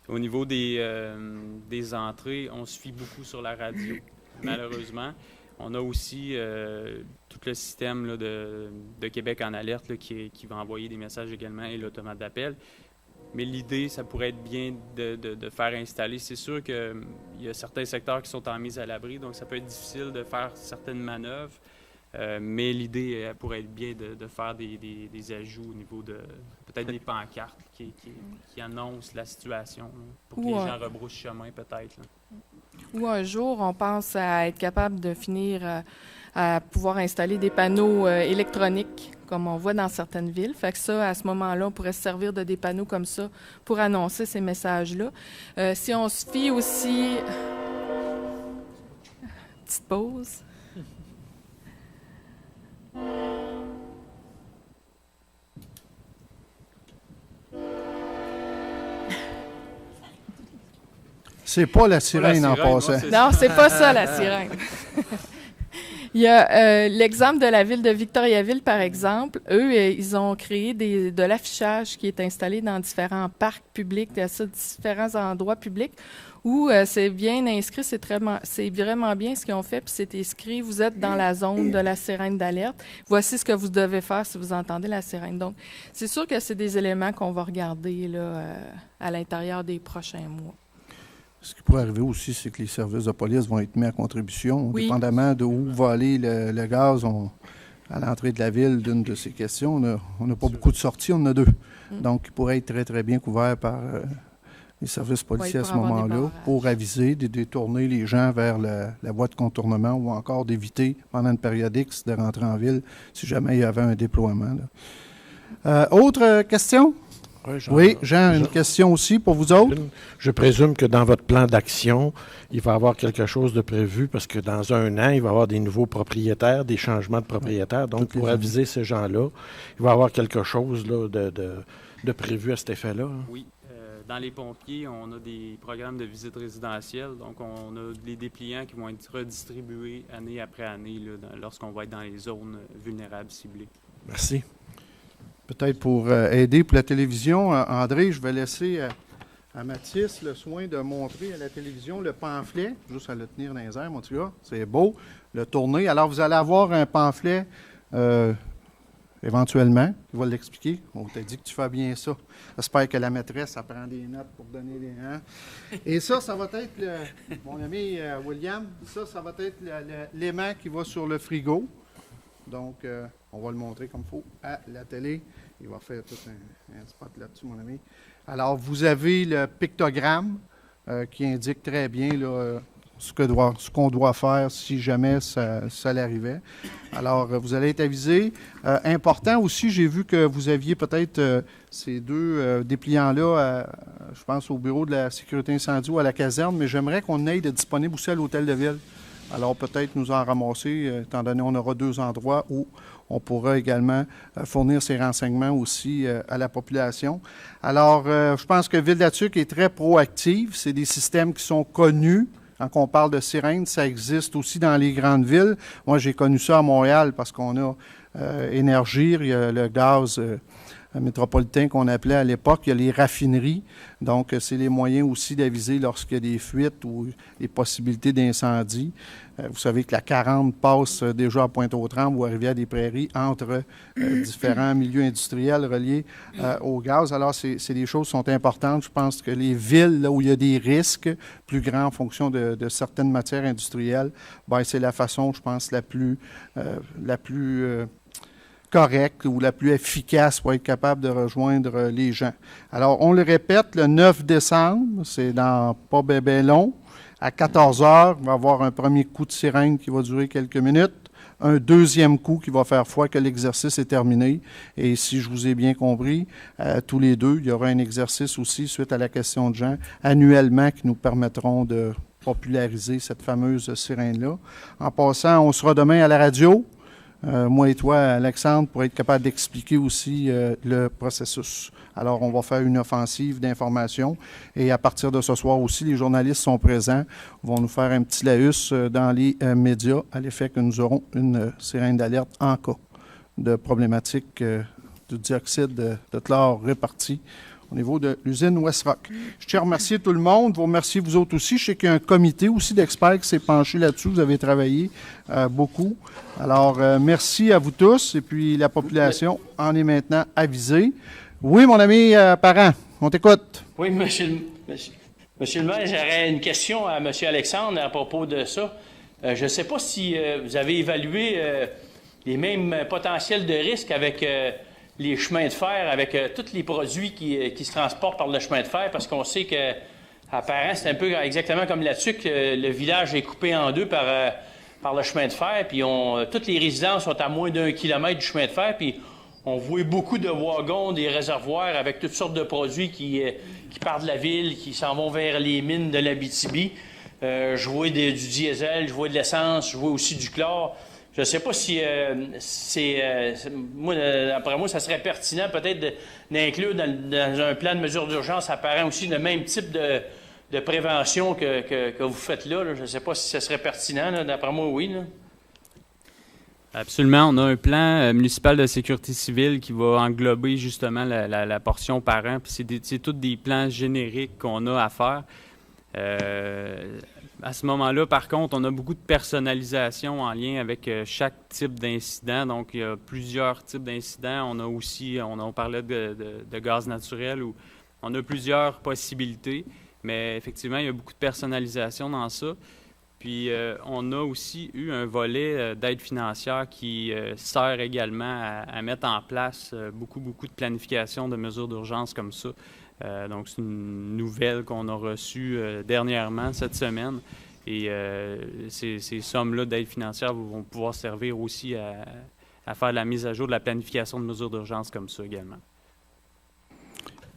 Au niveau des entrées, on se fie beaucoup sur la radio, malheureusement. On a aussi tout le système là, de Québec en alerte là, qui va envoyer des messages également et l'automate d'appel. Mais l'idée, ça pourrait être bien de faire installer. C'est sûr qu'il y a certains secteurs qui sont en mise à l'abri, donc ça peut être difficile de faire certaines manœuvres. Mais l'idée pourrait être bien de faire des ajouts au niveau de peut-être des pancartes qui annoncent la situation là, pour que les gens rebroussent chemin peut-être. Là. Ou un jour, on pense à être capable de finir à pouvoir installer des panneaux électroniques, comme on voit dans certaines villes. Fait que ça, à ce moment-là, on pourrait se servir de des panneaux comme ça pour annoncer ces messages-là. Si on se fie aussi... Petite pause. C'est pas la sirène en passant. Non, c'est pas ça, la sirène. Il y a l'exemple de la ville de Victoriaville, par exemple. Eux, ils ont créé de l'affichage qui est installé dans différents parcs publics, différents endroits publics où c'est bien inscrit, c'est vraiment bien ce qu'ils ont fait, puis c'est inscrit, vous êtes dans la zone de la sirène d'alerte. Voici ce que vous devez faire si vous entendez la sirène. Donc, c'est sûr que c'est des éléments qu'on va regarder là, à l'intérieur des prochains mois. Ce qui pourrait arriver aussi, c'est que les services de police vont être mis à contribution, dépendamment de où va aller le gaz. À l'entrée de la ville, d'une de ces questions, on n'a pas beaucoup de sorties, on en a 2. Donc, il pourrait être très, très bien couvert par les services policiers à ce moment-là pour aviser, de détourner les gens vers la voie de contournement ou encore d'éviter, pendant une période X, de rentrer en ville si jamais il y avait un déploiement. Là. Autre question? Oui, Jean, une Jean. question aussi pour vous autres. Je présume que dans votre plan d'action, il va y avoir quelque chose de prévu parce que dans un an, il va y avoir des nouveaux propriétaires, des changements de propriétaires. Donc, pour aviser ces gens-là, il va y avoir quelque chose là, de prévu à cet effet-là. Hein. Oui. Dans les pompiers, on a des programmes de visite résidentielle. Donc, on a des dépliants qui vont être redistribués année après année là, lorsqu'on va être dans les zones vulnérables ciblées. Merci. Peut-être pour aider pour la télévision, André, je vais laisser à Mathis le soin de montrer à la télévision le pamphlet, juste à le tenir dans les airs, mon petit gars, c'est beau, le tourner. Alors, vous allez avoir un pamphlet éventuellement, il va l'expliquer. On t'a dit que tu fais bien ça. J'espère que la maîtresse, elle prend des notes pour donner des... Hein? Et ça va être, mon ami William, ça va être l'aimant qui va sur le frigo. Donc, on va le montrer comme il faut à la télé. Il va faire tout un spot là-dessus, mon ami. Alors, vous avez le pictogramme qui indique très bien là, ce qu'on doit faire si jamais ça l'arrivait. Alors, vous allez être avisé. Important aussi, j'ai vu que vous aviez peut-être ces deux dépliants-là, je pense, au bureau de la sécurité incendie ou à la caserne, mais j'aimerais qu'on aille de disponible aussi à l'hôtel de ville. Alors, peut-être nous en ramasser, étant donné qu'on aura 2 endroits où on pourra également fournir ces renseignements aussi à la population. Alors, je pense que Ville-de-la-Tuque est très proactive. C'est des systèmes qui sont connus. Quand on parle de sirènes, ça existe aussi dans les grandes villes. Moi, j'ai connu ça à Montréal parce qu'on a Énergir, il y a le gaz métropolitain qu'on appelait à l'époque, il y a les raffineries. Donc, c'est les moyens aussi d'aviser lorsqu'il y a des fuites ou des possibilités d'incendie. Vous savez que la 40 passe déjà à Pointe-aux-Trembles ou à Rivière-des-Prairies entre différents milieux industriels reliés au gaz. Alors, c'est des choses qui sont importantes. Je pense que les villes là où il y a des risques plus grands en fonction de certaines matières industrielles, bien, c'est la façon, je pense, la plus correcte ou la plus efficace pour être capable de rejoindre les gens. Alors, on le répète, le 9 décembre, c'est dans pas bien long, à 14 heures, on va avoir un premier coup de sirène qui va durer quelques minutes, un deuxième coup qui va faire foi que l'exercice est terminé. Et si je vous ai bien compris, tous les deux, il y aura un exercice aussi, suite à la question de Jean, annuellement qui nous permettront de populariser cette fameuse sirène-là. En passant, on sera demain à la radio. Moi et toi, Alexandre, pour être capable d'expliquer aussi le processus. Alors, on va faire une offensive d'information et à partir de ce soir aussi, les journalistes sont présents, vont nous faire un petit laïus dans les médias à l'effet que nous aurons une sirène d'alerte en cas de problématique de dioxyde de chlore réparti au niveau de l'usine Westrock. Je tiens à remercier tout le monde, vous remercier vous autres aussi. Je sais qu'il y a un comité aussi d'experts qui s'est penché là-dessus. Vous avez travaillé beaucoup. Alors, merci à vous tous. Et puis, la population en est maintenant avisée. Oui, mon ami Parent, on t'écoute. Oui, monsieur le maire, j'aurais une question à M. Alexandre à propos de ça. Je ne sais pas si vous avez évalué les mêmes potentiels de risque avec les chemins de fer, avec tous les produits qui se transportent par le chemin de fer, parce qu'on sait que à Parent, c'est un peu exactement comme là-dessus que le village est coupé en deux par le chemin de fer, puis toutes les résidences sont à moins d'1 kilomètre du chemin de fer, puis on voit beaucoup de wagons, des réservoirs avec toutes sortes de produits qui partent de la ville, qui s'en vont vers les mines de l'Abitibi. Je vois du diesel, je vois de l'essence, je vois aussi du chlore. Je ne sais pas si moi, après moi, ça serait pertinent peut-être d'inclure dans un plan de mesure d'urgence apparent aussi le même type de prévention que vous faites là. Je ne sais pas si ça serait pertinent. Là. D'après moi, oui. Là. Absolument. On a un plan municipal de sécurité civile qui va englober justement la portion parent. Puis c'est tous des plans génériques qu'on a à faire. À ce moment-là, par contre, on a beaucoup de personnalisation en lien avec chaque type d'incident. Donc, il y a plusieurs types d'incidents. On a aussi, on parlait de gaz naturel, où on a plusieurs possibilités. Mais effectivement, il y a beaucoup de personnalisation dans ça. Puis, on a aussi eu un volet d'aide financière qui sert également à mettre en place beaucoup de planification de mesures d'urgence comme ça. Donc, c'est une nouvelle qu'on a reçue dernièrement, cette semaine. Et ces sommes-là d'aide financière vont pouvoir servir aussi à à faire de la mise à jour de la planification de mesures d'urgence comme ça également.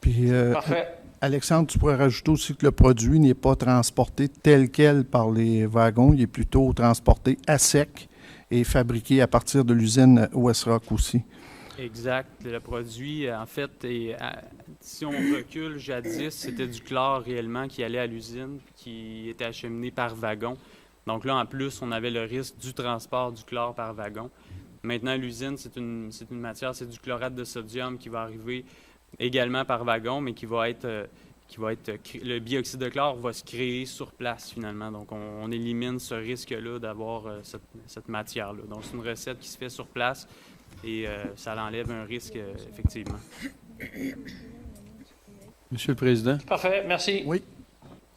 Puis, Parfait. Alexandre, tu pourrais rajouter aussi que le produit n'est pas transporté tel quel par les wagons, il est plutôt transporté à sec et fabriqué à partir de l'usine Westrock aussi. Exact. Le produit, en fait, si on recule, jadis, c'était du chlore réellement qui allait à l'usine, qui était acheminé par wagon. Donc là, en plus, on avait le risque du transport du chlore par wagon. Maintenant, l'usine, c'est une matière, c'est du chlorate de sodium qui va arriver également par wagon, mais le bioxyde de chlore va se créer sur place finalement. Donc, on élimine ce risque-là d'avoir cette matière-là. Donc, c'est une recette qui se fait sur place et ça enlève un risque, effectivement. Monsieur le Président. Parfait, merci. Oui.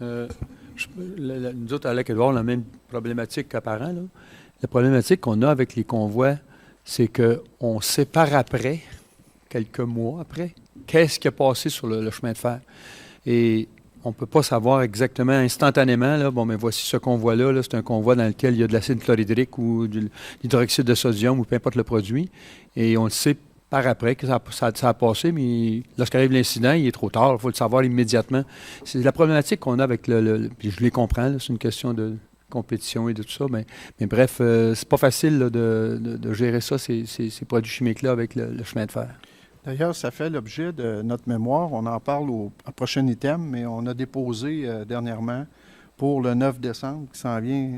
Nous autres, à Lac-Édouard, la même problématique qu'apparent. La problématique qu'on a avec les convois, c'est qu'on sait par après, quelques mois après, qu'est-ce qui a passé sur le chemin de fer. Et on ne peut pas savoir exactement instantanément, là, bon, mais voici ce convoi-là, c'est un convoi dans lequel il y a de l'acide chlorhydrique ou de l'hydroxyde de sodium ou peu importe le produit. Et on le sait par après que ça a passé, mais lorsqu'arrive l'incident, il est trop tard, il faut le savoir immédiatement. C'est la problématique qu'on a avec puis je les comprends, là, c'est une question de compétition et de tout ça, mais bref, c'est pas facile là, de gérer ça, ces produits chimiques-là avec le chemin de fer. D'ailleurs, ça fait l'objet de notre mémoire. On en parle au prochain item, mais on a déposé dernièrement pour le 9 décembre, qui s'en vient,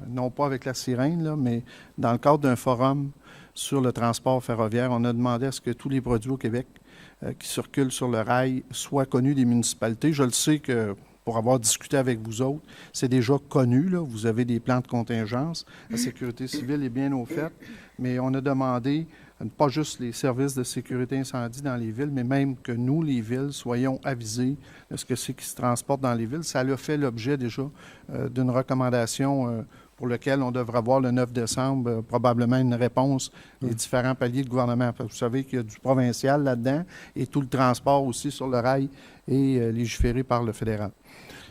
non pas avec la sirène, là, mais dans le cadre d'un forum sur le transport ferroviaire. On a demandé à ce que tous les produits au Québec qui circulent sur le rail soient connus des municipalités. Je le sais que pour avoir discuté avec vous autres, c'est déjà connu, là. Vous avez des plans de contingence. La sécurité civile est bien au fait, mais on a demandé pas juste les services de sécurité incendie dans les villes, mais même que nous, les villes, soyons avisés de ce que c'est qui se transporte dans les villes. Ça a fait l'objet déjà d'une recommandation pour laquelle on devrait avoir le 9 décembre probablement une réponse des différents paliers de gouvernement. Vous savez qu'il y a du provincial là-dedans et tout le transport aussi sur le rail est légiféré par le fédéral.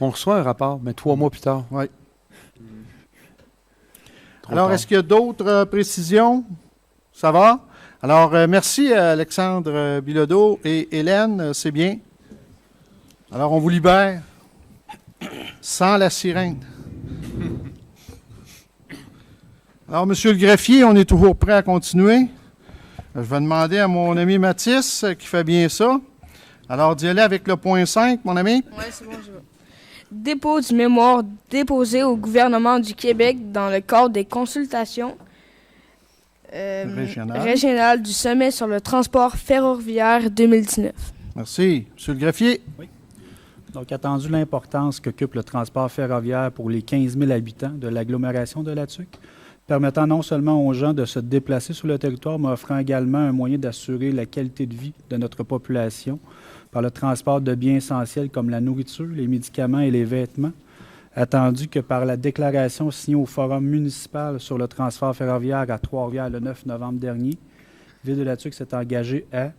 On reçoit un rapport, mais 3 mois plus tard. Oui. Alors, est-ce qu'il y a d'autres précisions? Ça va? Alors, merci Alexandre Bilodeau et Hélène, c'est bien. Alors, on vous libère sans la sirène. Alors, monsieur le greffier, on est toujours prêt à continuer. Je vais demander à mon ami Mathis, qui fait bien ça. Alors, d'y aller avec le point 5, mon ami. Oui, c'est bon, je vais. Dépôt du mémoire déposé au gouvernement du Québec dans le cadre des consultations régionales du sommet sur le transport ferroviaire 2019. Merci. Monsieur le greffier. Oui. Donc, attendu l'importance qu'occupe le transport ferroviaire pour les 15 000 habitants de l'agglomération de Latuc, permettant non seulement aux gens de se déplacer sur le territoire, mais offrant également un moyen d'assurer la qualité de vie de notre population par le transport de biens essentiels comme la nourriture, les médicaments et les vêtements, attendu que par la déclaration signée au Forum municipal sur le transport ferroviaire à Trois-Rivières le 9 novembre dernier, la Ville de Latuc s'est engagée à,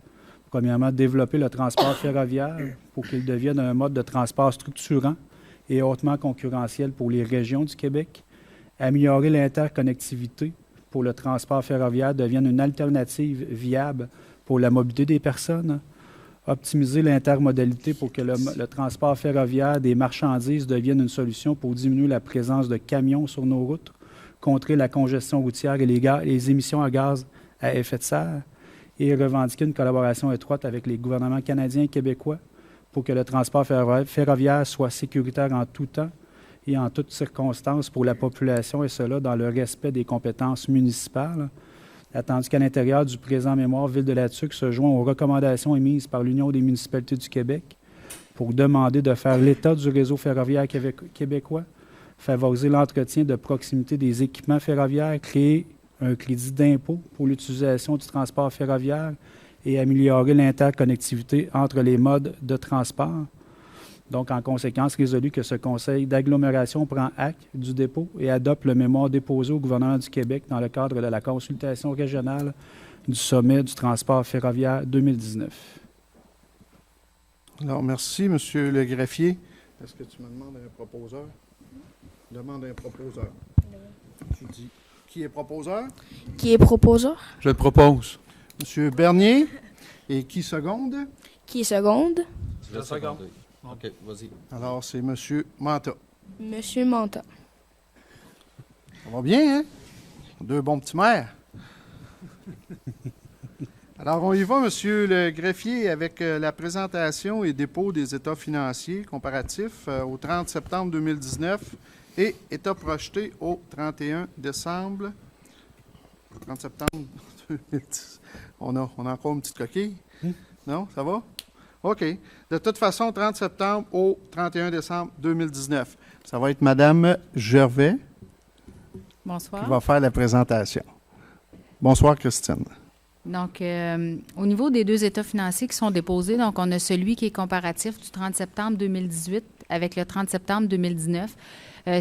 premièrement, développer le transport ferroviaire pour qu'il devienne un mode de transport structurant et hautement concurrentiel pour les régions du Québec, améliorer l'interconnectivité pour le transport ferroviaire devienne une alternative viable pour la mobilité des personnes, optimiser l'intermodalité pour que le transport ferroviaire des marchandises devienne une solution pour diminuer la présence de camions sur nos routes, contrer la congestion routière et les émissions à gaz à effet de serre, et revendiquer une collaboration étroite avec les gouvernements canadiens et québécois pour que le transport ferroviaire soit sécuritaire en tout temps et en toutes circonstances pour la population, et cela dans le respect des compétences municipales. Attendu qu'à l'intérieur du présent mémoire, Ville de Latuc se joint aux recommandations émises par l'Union des municipalités du Québec pour demander de faire l'état du réseau ferroviaire québécois, favoriser l'entretien de proximité des équipements ferroviaires, créer un crédit d'impôt pour l'utilisation du transport ferroviaire et améliorer l'interconnectivité entre les modes de transport. Donc, en conséquence, résolu que ce conseil d'agglomération prend acte du dépôt et adopte le mémoire déposé au gouvernement du Québec dans le cadre de la consultation régionale du sommet du transport ferroviaire 2019. Alors, merci, monsieur le greffier. Est-ce que tu me demandes un proposeur? Demande un proposeur. Tu dis. Qui est proposeur? Qui est proposeur? Je le propose. Monsieur Bernier. Et qui seconde? Qui est seconde? Je seconde. OK, vas-y. Alors, c'est Monsieur Manta. Monsieur Manta. Ça va bien, hein? Deux bons petits maires. Alors, on y va, Monsieur le greffier, avec la présentation et dépôt des états financiers comparatifs au 30 septembre 2019 et états projetés au 31 décembre. 30 septembre 2010. On a encore une petite coquille? Non? Ça va? OK. De toute façon, 30 septembre au 31 décembre 2019. Ça va être Mme Gervais Bonsoir. qui va faire la présentation. Bonsoir, Christine. Donc, au niveau des deux états financiers qui sont déposés, donc on a celui qui est comparatif du 30 septembre 2018 avec le 30 septembre 2019.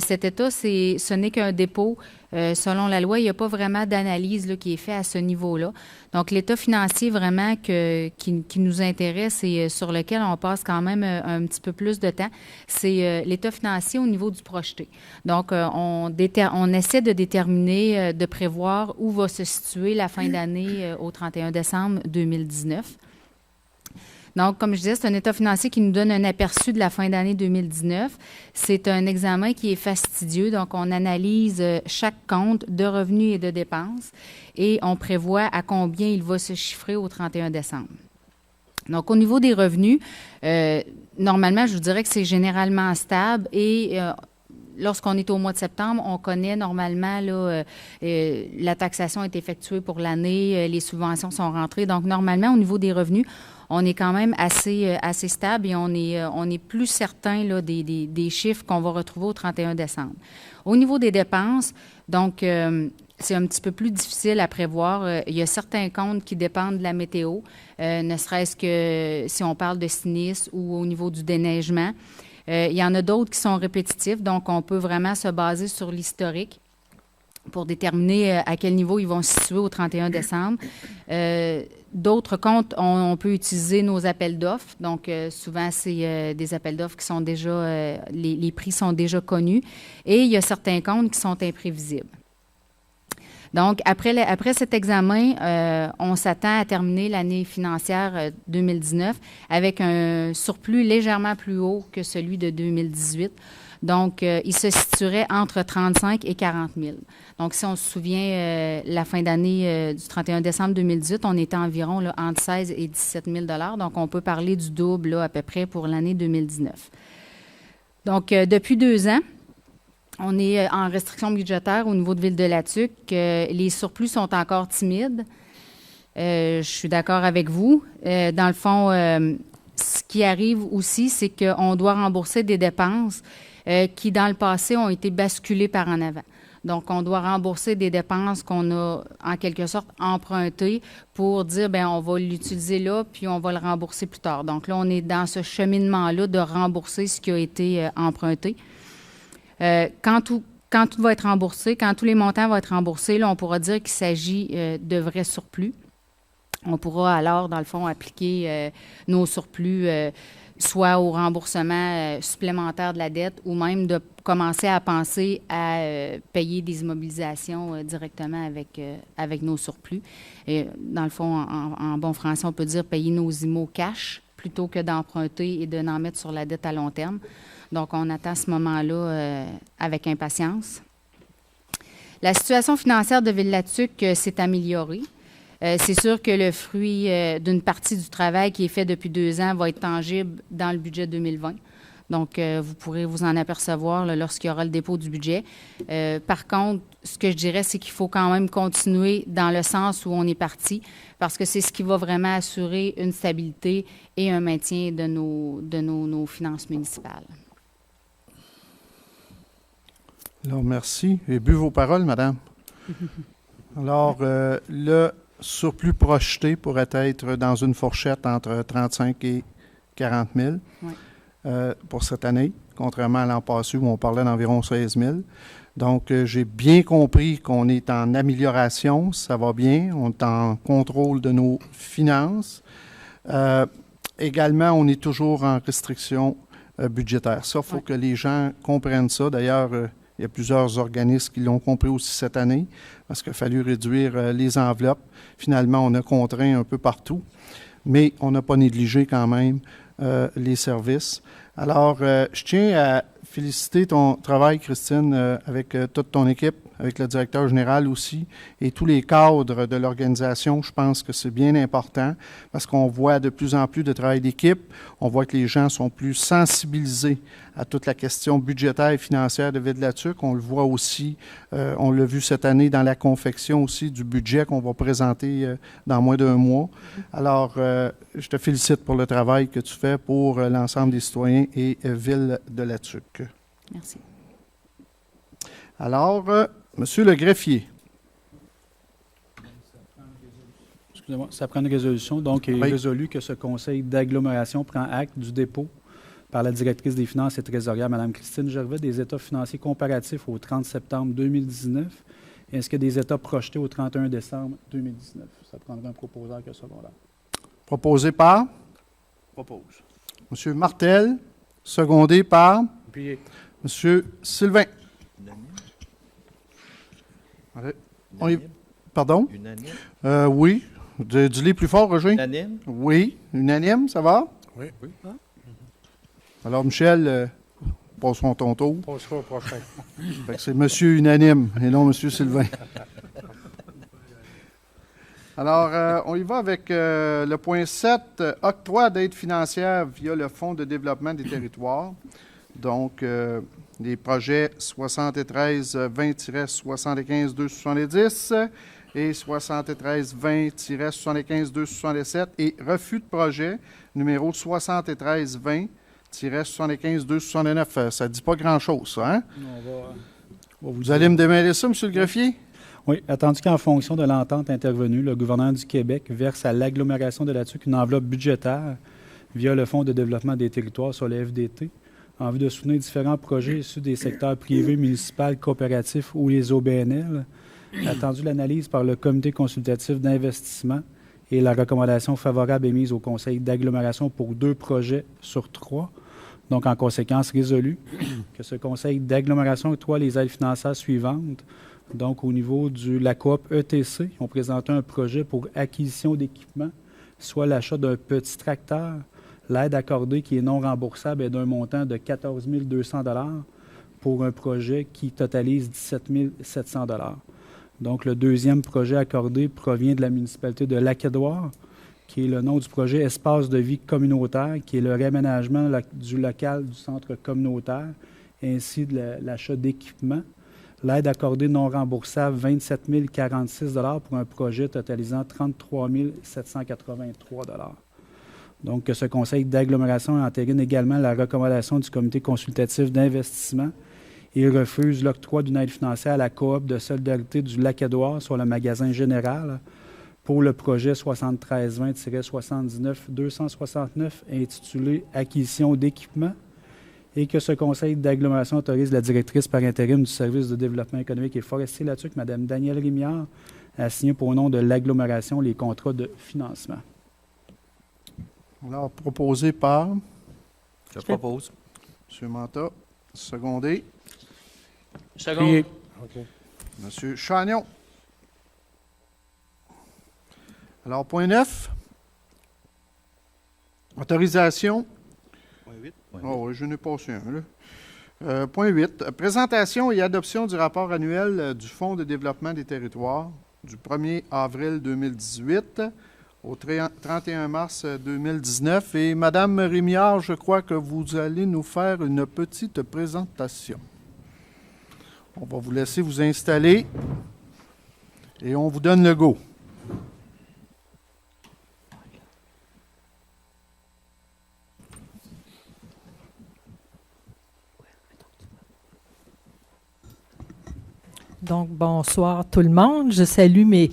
Cet état, ce n'est qu'un dépôt. Selon la loi, il n'y a pas vraiment d'analyse là, qui est faite à ce niveau-là. Donc, l'état financier vraiment qui nous intéresse et sur lequel on passe quand même un petit peu plus de temps, c'est l'état financier au niveau du projeté. Donc, on essaie de déterminer, de prévoir où va se situer la fin d'année au 31 décembre 2019. Donc, comme je disais, c'est un état financier qui nous donne un aperçu de la fin d'année 2019. C'est un examen qui est fastidieux. Donc, on analyse chaque compte de revenus et de dépenses et on prévoit à combien il va se chiffrer au 31 décembre. Donc, au niveau des revenus, normalement, je vous dirais que c'est généralement stable et lorsqu'on est au mois de septembre, on connaît normalement là, la taxation est effectuée pour l'année, les subventions sont rentrées. Donc, normalement, au niveau des revenus, on est quand même assez stable et on est plus certain là, des chiffres qu'on va retrouver au 31 décembre. Au niveau des dépenses, donc, c'est un petit peu plus difficile à prévoir. Il y a certains comptes qui dépendent de la météo, ne serait-ce que si on parle de sinistre ou au niveau du déneigement. Il y en a d'autres qui sont répétitifs, donc on peut vraiment se baser sur l'historique pour déterminer à quel niveau ils vont se situer au 31 décembre. D'autres comptes, on peut utiliser nos appels d'offres. Donc, souvent, c'est des appels d'offres qui sont déjà, les prix sont déjà connus. Et il y a certains comptes qui sont imprévisibles. Donc, après cet examen, on s'attend à terminer l'année financière 2019 avec un surplus légèrement plus haut que celui de 2018. Donc, il se situerait entre 35 et 40 000. Donc, si on se souvient, la fin d'année du 31 décembre 2018, on était environ là, entre 16 et 17 000 $. Donc, on peut parler du double là, à peu près pour l'année 2019. Donc, depuis 2 ans, on est en restriction budgétaire au niveau de Ville-de-la-Tuque. Les surplus sont encore timides. Je suis d'accord avec vous. Dans le fond, ce qui arrive aussi, c'est qu'on doit rembourser des dépenses qui, dans le passé, ont été basculées par en avant. Donc, on doit rembourser des dépenses qu'on a, en quelque sorte, empruntées pour dire, bien, on va l'utiliser là, puis on va le rembourser plus tard. Donc, là, on est dans ce cheminement-là de rembourser ce qui a été emprunté. Quand tout va être remboursé, quand tous les montants vont être remboursés, là, on pourra dire qu'il s'agit de vrais surplus. On pourra alors, dans le fond, appliquer nos surplus soit au remboursement supplémentaire de la dette ou même de commencer à penser à payer des immobilisations directement avec nos surplus. Et dans le fond, en bon français, on peut dire payer nos IMO cash plutôt que d'emprunter et de n'en mettre sur la dette à long terme. Donc, on attend ce moment-là avec impatience. La situation financière de Ville-la-Tuque s'est améliorée. C'est sûr que le fruit d'une partie du travail qui est fait depuis 2 ans va être tangible dans le budget 2020. Donc, vous pourrez vous en apercevoir là, lorsqu'il y aura le dépôt du budget. Par contre, ce que je dirais, c'est qu'il faut quand même continuer dans le sens où on est parti, parce que c'est ce qui va vraiment assurer une stabilité et un maintien de nos finances municipales. Alors, merci. J'ai bu vos paroles, madame. Alors, le surplus projeté pourrait être dans une fourchette entre 35 et 40 000 oui. Pour cette année, contrairement à l'an passé où on parlait d'environ 16 000. Donc, j'ai bien compris qu'on est en amélioration, ça va bien, on est en contrôle de nos finances. Également, on est toujours en restriction budgétaire. Ça, il faut que les gens comprennent ça. D'ailleurs, Il y a plusieurs organismes qui l'ont compris aussi cette année, parce qu'il a fallu réduire les enveloppes. Finalement, on a contraint un peu partout, mais on n'a pas négligé quand même les services. Alors, je tiens à féliciter ton travail, Christine, avec toute ton équipe, avec le directeur général aussi, et tous les cadres de l'organisation. Je pense que c'est bien important parce qu'on voit de plus en plus de travail d'équipe. On voit que les gens sont plus sensibilisés à toute la question budgétaire et financière de Ville-de-la-Tuque. On le voit aussi, on l'a vu cette année dans la confection aussi du budget qu'on va présenter dans moins d'un mois. Alors, je te félicite pour le travail que tu fais pour l'ensemble des citoyens et Ville-de-la-Tuque. Merci. Alors, Monsieur le greffier. Excusez-moi, ça prend une résolution. Donc, il est résolu que ce conseil d'agglomération prend acte du dépôt par la directrice des finances et trésorière, Mme Christine Gervais, des états financiers comparatifs au 30 septembre 2019 ainsi que des états projetés au 31 décembre 2019. Ça prendra un proposeur que secondaire. Proposé par? Propose. Monsieur Martel, secondé par? Puis, Monsieur Sylvain. Pardon? Unanime? Oui. Dis-les plus fort, Roger. Unanime? Oui. Unanime, ça va? Oui. Alors, Michel, passons ton tour. Passera au prochain. Fait que c'est Monsieur Unanime et non Monsieur Sylvain. Alors, on y va avec le point 7, octroi d'aide financière via le Fonds de développement des territoires. Donc, les projets 73-20-75-270 et 73-20-75-267 et refus de projet numéro 73-20-75-269. Ça ne dit pas grand-chose, ça, hein? Vous allez me démêler ça, M. le greffier? Oui, attendu qu'en fonction de l'entente intervenue, le gouvernement du Québec verse à l'agglomération de la Tuque une enveloppe budgétaire via le Fonds de développement des territoires sur le FDT en vue de soutenir différents projets issus des secteurs privés, municipaux, coopératifs ou les OBNL. Attendu l'analyse par le Comité consultatif d'investissement et la recommandation favorable émise au Conseil d'agglomération pour 2 projets sur 3. Donc, en conséquence, résolu que ce Conseil d'agglomération octroie les aides financières suivantes. Donc, au niveau de la coop ETC, on présentait un projet pour acquisition d'équipements, soit l'achat d'un petit tracteur. L'aide accordée qui est non remboursable est d'un montant de 14 200 $ pour un projet qui totalise 17 700 $. Donc, le deuxième projet accordé provient de la municipalité de Lac-Édouard, qui est le nom du projet Espace de vie communautaire, qui est le réaménagement du local du centre communautaire, ainsi de l'achat d'équipements. L'aide accordée non remboursable, 27 046 $ pour un projet totalisant 33 783 $. Donc, que ce conseil d'agglomération entérine également la recommandation du comité consultatif d'investissement et refuse l'octroi d'une aide financière à la coop de solidarité du Lac-Édouard sur le magasin général pour le projet 7320-79-269 intitulé « Acquisition d'équipements » et que ce conseil d'agglomération autorise la directrice par intérim du service de développement économique et forestier là-dessus, Mme Danielle Rémillard, à signer pour nom de l'agglomération les contrats de financement. Alors, proposé par? Je propose. M. Manta, secondé. Second. OK. M. Chagnon. Alors, point 9. Autorisation. Point 8. Oh, oui, je n'ai passé un, là. Point 8. Présentation et adoption du rapport annuel du Fonds de développement des territoires du 1er avril 2018 au 31 mars 2019. Et Mme Rémillard, je crois que vous allez nous faire une petite présentation. On va vous laisser vous installer et on vous donne le go. Donc, bonsoir tout le monde. Je salue mes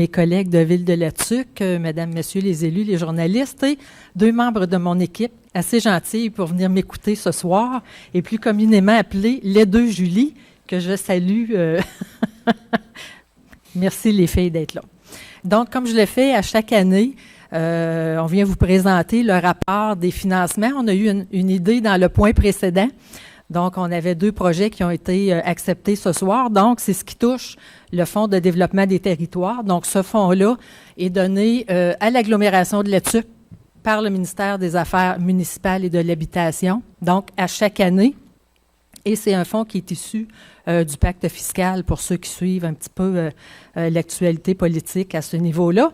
collègues de Ville-de-la-Tuque, mesdames, messieurs les élus, les journalistes et 2 membres de mon équipe assez gentils pour venir m'écouter ce soir et plus communément appelés les 2 Julie, que je salue. Merci les filles d'être là. Donc, comme je le fais à chaque année, on vient vous présenter le rapport des financements. On a eu une idée dans le point précédent. Donc, on avait 2 projets qui ont été acceptés ce soir. Donc, c'est ce qui touche le Fonds de développement des territoires. Donc, ce fonds-là est donné à l'agglomération de Letuc par le ministère des Affaires municipales et de l'Habitation, donc à chaque année. Et c'est un fonds qui est issu du pacte fiscal pour ceux qui suivent un petit peu l'actualité politique à ce niveau-là.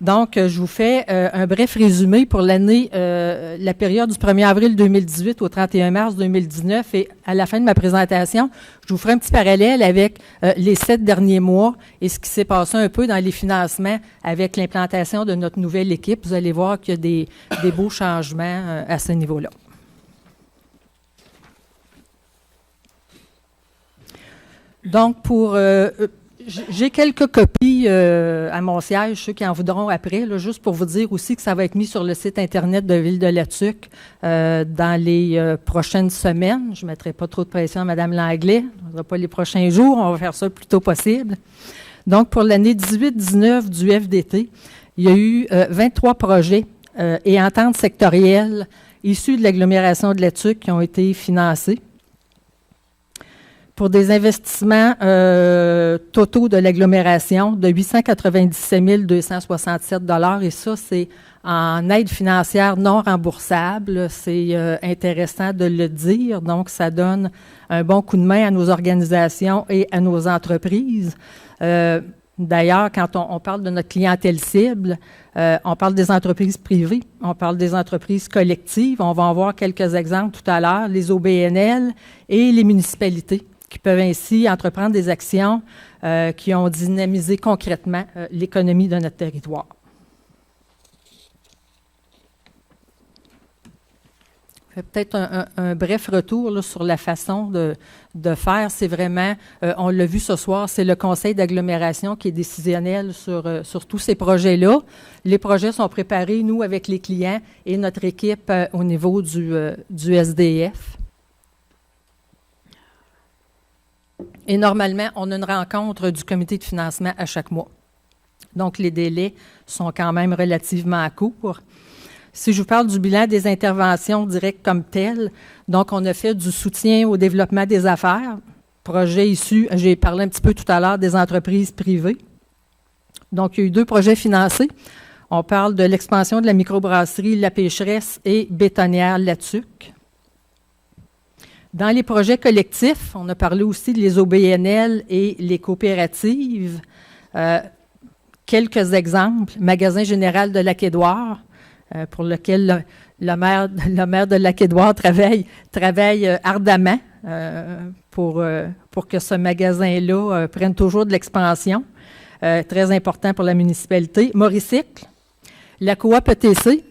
Donc, je vous fais un bref résumé pour l'année, la période du 1er avril 2018 au 31 mars 2019. Et à la fin de ma présentation, je vous ferai un petit parallèle avec les 7 derniers mois et ce qui s'est passé un peu dans les financements avec l'implantation de notre nouvelle équipe. Vous allez voir qu'il y a des beaux changements à ce niveau-là. Donc, j'ai quelques copies à mon siège, ceux qui en voudront après, là, juste pour vous dire aussi que ça va être mis sur le site Internet de Ville de Letuc dans les prochaines semaines. Je ne mettrai pas trop de pression à Mme Langlais. Ce ne sera pas les prochains jours. On va faire ça le plus tôt possible. Donc, pour l'année 18-19 du FDT, il y a eu 23 projets et ententes sectorielles issus de l'agglomération de Letuc qui ont été financés pour des investissements totaux de l'agglomération de 897 267 $. Et ça, c'est en aide financière non remboursable. C'est intéressant de le dire. Donc, ça donne un bon coup de main à nos organisations et à nos entreprises. D'ailleurs, quand on parle de notre clientèle cible, on parle des entreprises privées, on parle des entreprises collectives. On va en voir quelques exemples tout à l'heure, les OBNL et les municipalités, qui peuvent ainsi entreprendre des actions qui ont dynamisé concrètement l'économie de notre territoire. Je fais peut-être un bref retour là, sur la façon de faire. C'est vraiment, on l'a vu ce soir, c'est le conseil d'agglomération qui est décisionnel sur tous ces projets-là. Les projets sont préparés, nous, avec les clients et notre équipe au niveau du SDF. Et normalement, on a une rencontre du comité de financement à chaque mois. Donc, les délais sont quand même relativement courts. Si je vous parle du bilan des interventions directes comme telles, donc on a fait du soutien au développement des affaires, projet issu, j'ai parlé un petit peu tout à l'heure, des entreprises privées. Donc, il y a eu 2 projets financés. On parle de l'expansion de la microbrasserie La Pécheresse et Bétonnière Letuc. Dans les projets collectifs, on a parlé aussi des OBNL et les coopératives. Quelques exemples. Magasin général de Lac-Édouard, pour lequel le maire de Lac-Édouard travaille ardemment pour que ce magasin-là prenne toujours de l'expansion. Très important pour la municipalité. Mauricycle, la coop ETC.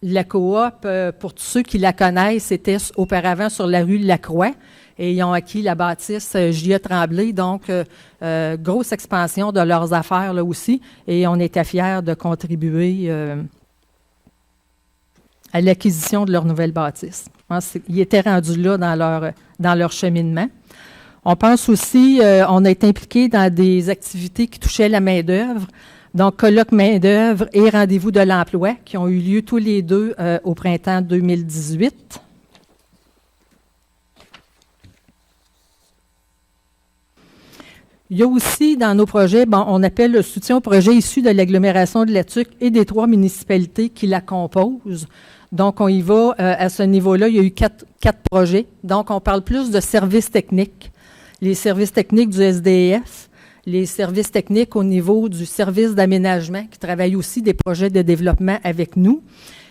La coop, pour tous ceux qui la connaissent, était auparavant sur la rue Lacroix et ils ont acquis la bâtisse J.A. Tremblay. Donc, grosse expansion de leurs affaires là aussi et on était fiers de contribuer à l'acquisition de leur nouvelle bâtisse. Ils étaient rendus là dans leur cheminement. On pense aussi, on a été impliqués dans des activités qui touchaient la main-d'œuvre. Donc, colloque main-d'œuvre et rendez-vous de l'emploi qui ont eu lieu tous les 2 au printemps 2018. Il y a aussi dans nos projets, on appelle le soutien aux projets issus de l'agglomération de Letuc et des 3 municipalités qui la composent. Donc, on y va à ce niveau-là. Il y a eu 4 projets. Donc, on parle plus de services techniques. Les services techniques du SDF, les services techniques au niveau du service d'aménagement qui travaille aussi des projets de développement avec nous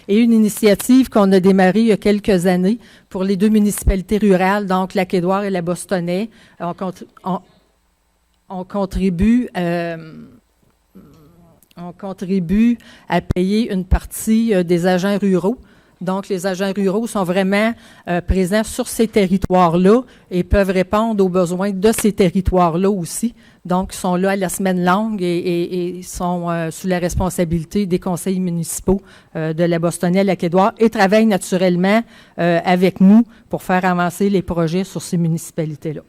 et une initiative qu'on a démarrée il y a quelques années pour les 2 municipalités rurales, donc Lac-Édouard et la Bostonnais. On contribue à payer une partie des agents ruraux. Donc, les agents ruraux sont vraiment présents sur ces territoires-là et peuvent répondre aux besoins de ces territoires-là aussi. Donc, ils sont là à la semaine longue et sont sous la responsabilité des conseils municipaux de la Bostonnais, Lac-Édouard et travaillent naturellement avec nous pour faire avancer les projets sur ces municipalités-là.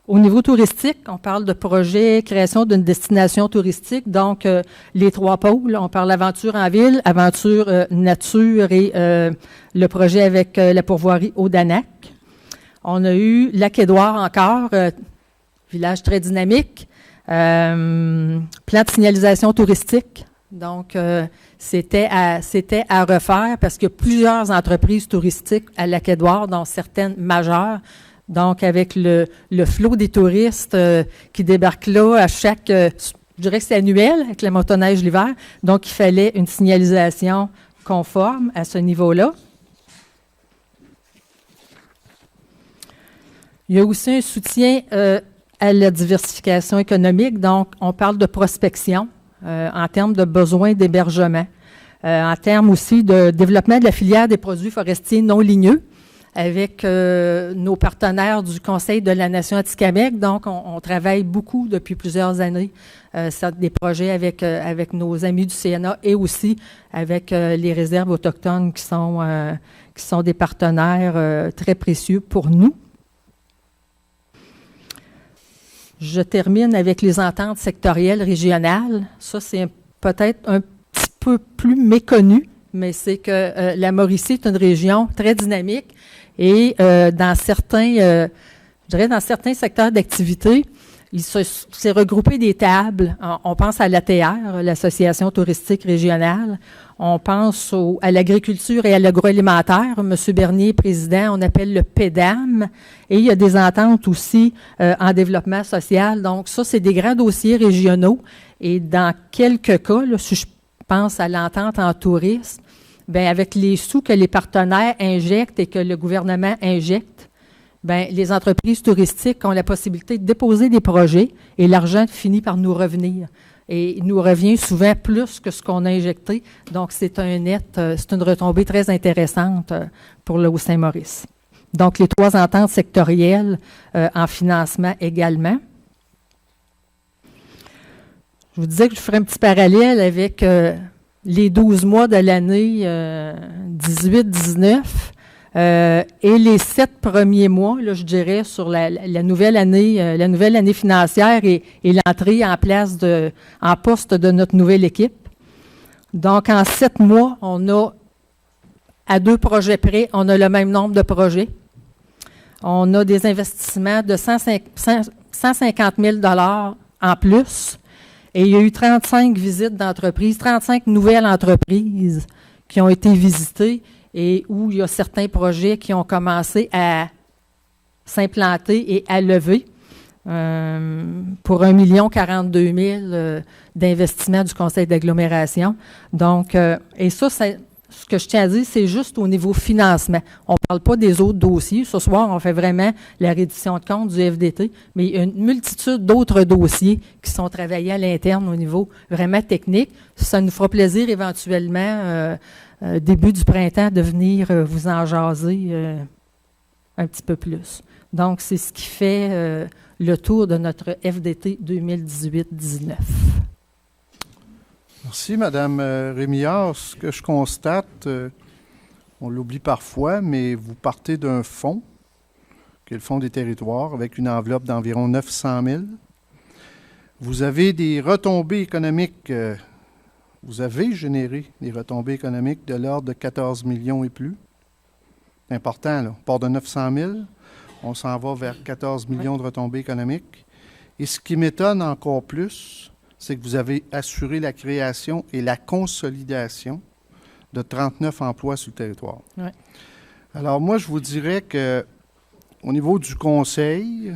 Au niveau touristique, on parle de projet création d'une destination touristique, donc les 3 pôles. On parle aventure en ville, aventure nature et le projet avec la pourvoirie Audanac. On a eu Lac-Édouard encore, village très dynamique, plan de signalisation touristique. Donc, c'était à refaire parce qu'il y a plusieurs entreprises touristiques à Lac-Édouard, dont certaines majeures. Donc, avec le flot des touristes qui débarquent là à chaque, je dirais que c'est annuel avec la motoneige l'hiver. Donc, il fallait une signalisation conforme à ce niveau-là. Il y a aussi un soutien à la diversification économique. Donc, on parle de prospection en termes de besoins d'hébergement, en termes aussi de développement de la filière des produits forestiers non ligneux avec nos partenaires du Conseil de la Nation Atikamekw. Donc, on travaille beaucoup depuis plusieurs années des projets avec nos amis du CNA et aussi avec les réserves autochtones qui sont des partenaires très précieux pour nous. Je termine avec les ententes sectorielles régionales. Ça, c'est peut-être un petit peu plus méconnu, mais c'est que la Mauricie est une région très dynamique et dans certains secteurs d'activité, il s'est regroupé des tables. On pense à l'ATR, l'Association touristique régionale. On pense à l'agriculture et à l'agroalimentaire. M. Bernier, président, on appelle le PEDAM. Et il y a des ententes aussi en développement social. Donc, ça, c'est des grands dossiers régionaux. Et dans quelques cas, là, si je pense à l'entente en tourisme, bien, avec les sous que les partenaires injectent et que le gouvernement injecte, bien, les entreprises touristiques ont la possibilité de déposer des projets et l'argent finit par nous revenir. Et il nous revient souvent plus que ce qu'on a injecté. Donc, c'est une retombée très intéressante pour le Haut-Saint-Maurice. Donc, les 3 ententes sectorielles en financement également. Je vous disais que je ferais un petit parallèle avec les 12 mois de l'année 18-19 et les 7 premiers mois, là, je dirais, sur la nouvelle année financière et l'entrée en place en poste de notre nouvelle équipe. Donc, en 7 mois, on a, à 2 projets près, on a le même nombre de projets. On a des investissements de 150 000 $ en plus. Et il y a eu 35 visites d'entreprises, 35 nouvelles entreprises qui ont été visitées et où il y a certains projets qui ont commencé à s'implanter et à lever pour 1 042 000 d'investissement du Conseil d'agglomération. Donc, et ça, ce que je tiens à dire, c'est juste au niveau financement. On ne parle pas des autres dossiers. Ce soir, on fait vraiment la reddition de compte du FDT, mais il y a une multitude d'autres dossiers qui sont travaillés à l'interne au niveau vraiment technique. Ça nous fera plaisir éventuellement, début du printemps, de venir vous en jaser un petit peu plus. Donc, c'est ce qui fait le tour de notre FDT 2018-19. Merci, Mme Rémillard. Ce que je constate, on l'oublie parfois, mais vous partez d'un fonds, qui est le Fonds des territoires, avec une enveloppe d'environ 900 000. Vous avez des retombées économiques, vous avez généré des retombées économiques de l'ordre de 14 millions et plus. C'est important, là. On part de 900 000, on s'en va vers 14 millions de retombées économiques. Et ce qui m'étonne encore plus, c'est que vous avez assuré la création et la consolidation de 39 emplois sur le territoire. Oui. Alors moi, je vous dirais qu'au niveau du conseil,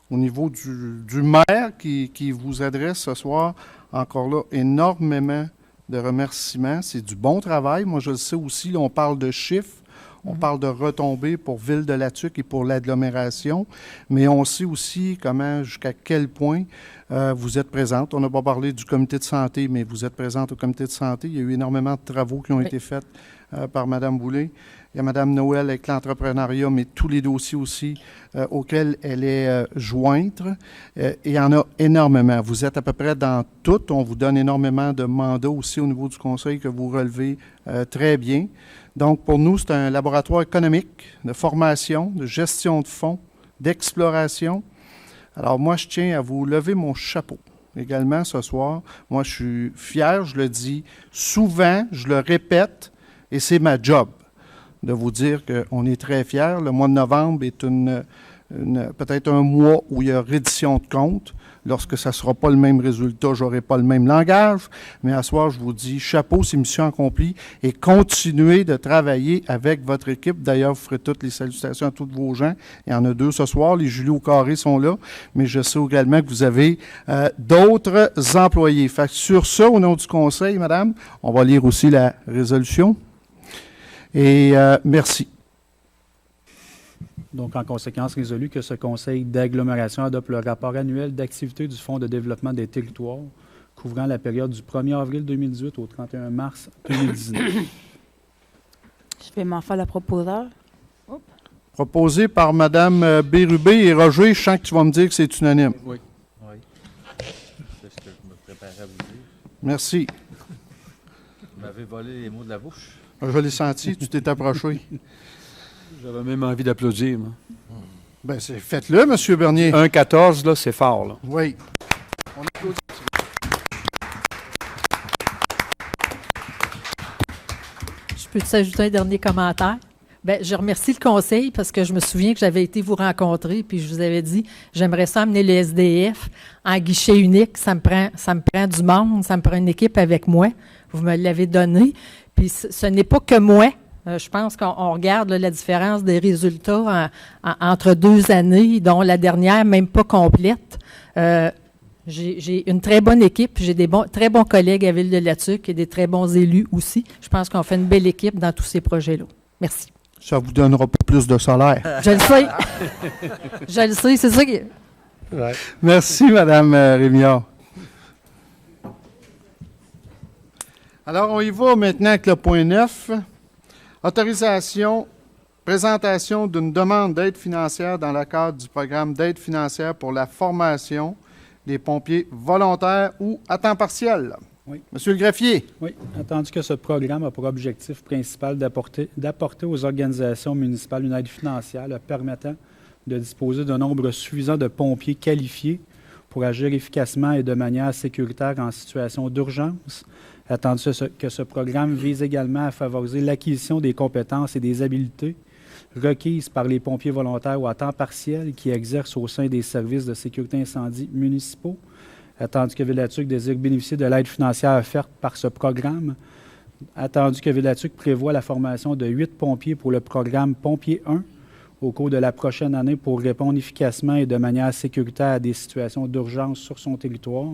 au niveau du maire qui vous adresse ce soir, encore là, énormément de remerciements. C'est du bon travail. Moi, je le sais aussi, là, on parle de chiffres. On parle de retombées pour Ville-de-la-Tuque et pour l'agglomération, mais on sait aussi jusqu'à quel point vous êtes présente. On n'a pas parlé du comité de santé, mais vous êtes présente au comité de santé. Il y a eu énormément de travaux qui ont été faits par Mme Boulay. Il y a Mme Noël avec l'entrepreneuriat, mais tous les dossiers aussi auxquels elle est jointe. Il y en a énormément. Vous êtes à peu près dans tout. On vous donne énormément de mandats aussi au niveau du conseil que vous relevez très bien. Donc, pour nous, c'est un laboratoire économique, de formation, de gestion de fonds, d'exploration. Alors moi, je tiens à vous lever mon chapeau également ce soir. Moi, je suis fier, je le dis souvent, je le répète, et c'est ma job de vous dire qu'on est très fiers. Le mois de novembre est peut-être un mois où il y a reddition de comptes. Lorsque ça ne sera pas le même résultat, je n'aurai pas le même langage. Mais à ce soir, je vous dis chapeau, c'est mission accomplie et continuez de travailler avec votre équipe. D'ailleurs, vous ferez toutes les salutations à tous vos gens. Il y en a 2 ce soir. Les Julie au carré sont là. Mais je sais également que vous avez d'autres employés. Fait que sur ça, au nom du conseil, madame, on va lire aussi la résolution. Et merci. Donc, en conséquence, résolu que ce conseil d'agglomération adopte le rapport annuel d'activité du Fonds de développement des territoires couvrant la période du 1er avril 2018 au 31 mars 2019. Je vais m'en faire le proposeur. Proposé par Mme Bérubé et Roger. Je sens que tu vas me dire que c'est unanime. Oui. Oui. C'est ce que je me préparais à vous dire. Merci. Vous m'avez volé les mots de la bouche. Je l'ai senti, tu t'es approché. J'avais même envie d'applaudir, moi. Bien, faites-le, M. Bernier. 1,14, là, c'est fort, là. Oui. On applaudit. Je peux t'ajouter un dernier commentaire? Bien, je remercie le conseil parce que je me souviens que j'avais été vous rencontrer puis je vous avais dit, j'aimerais ça amener le SDF en guichet unique. Ça me prend du monde, ça me prend une équipe avec moi. Vous me l'avez donné. Puis ce n'est pas que moi. Je pense qu'on regarde là, la différence des résultats entre 2 années, dont la dernière même pas complète. J'ai une très bonne équipe, j'ai des très bons collègues à Ville-de-la-Tuque et des très bons élus aussi. Je pense qu'on fait une belle équipe dans tous ces projets-là. Merci. Ça ne vous donnera pas plus de salaire. Je le sais. Je le sais, c'est ça qui... Ouais. Merci, Mme Rémillard. Alors, on y va maintenant avec le point 9. Présentation d'une demande d'aide financière dans le cadre du programme d'aide financière pour la formation des pompiers volontaires ou à temps partiel. Oui. Monsieur le greffier. Oui, attendu que ce programme a pour objectif principal d'apporter aux organisations municipales une aide financière leur permettant de disposer d'un nombre suffisant de pompiers qualifiés pour agir efficacement et de manière sécuritaire en situation d'urgence. Attendu que ce programme vise également à favoriser l'acquisition des compétences et des habiletés requises par les pompiers volontaires ou à temps partiel qui exercent au sein des services de sécurité incendie municipaux. Attendu que Ville-de-la-Tuque désire bénéficier de l'aide financière offerte par ce programme. Attendu que Ville-de-la-Tuque prévoit la formation de 8 pompiers pour le programme Pompier 1 au cours de la prochaine année pour répondre efficacement et de manière sécuritaire à des situations d'urgence sur son territoire.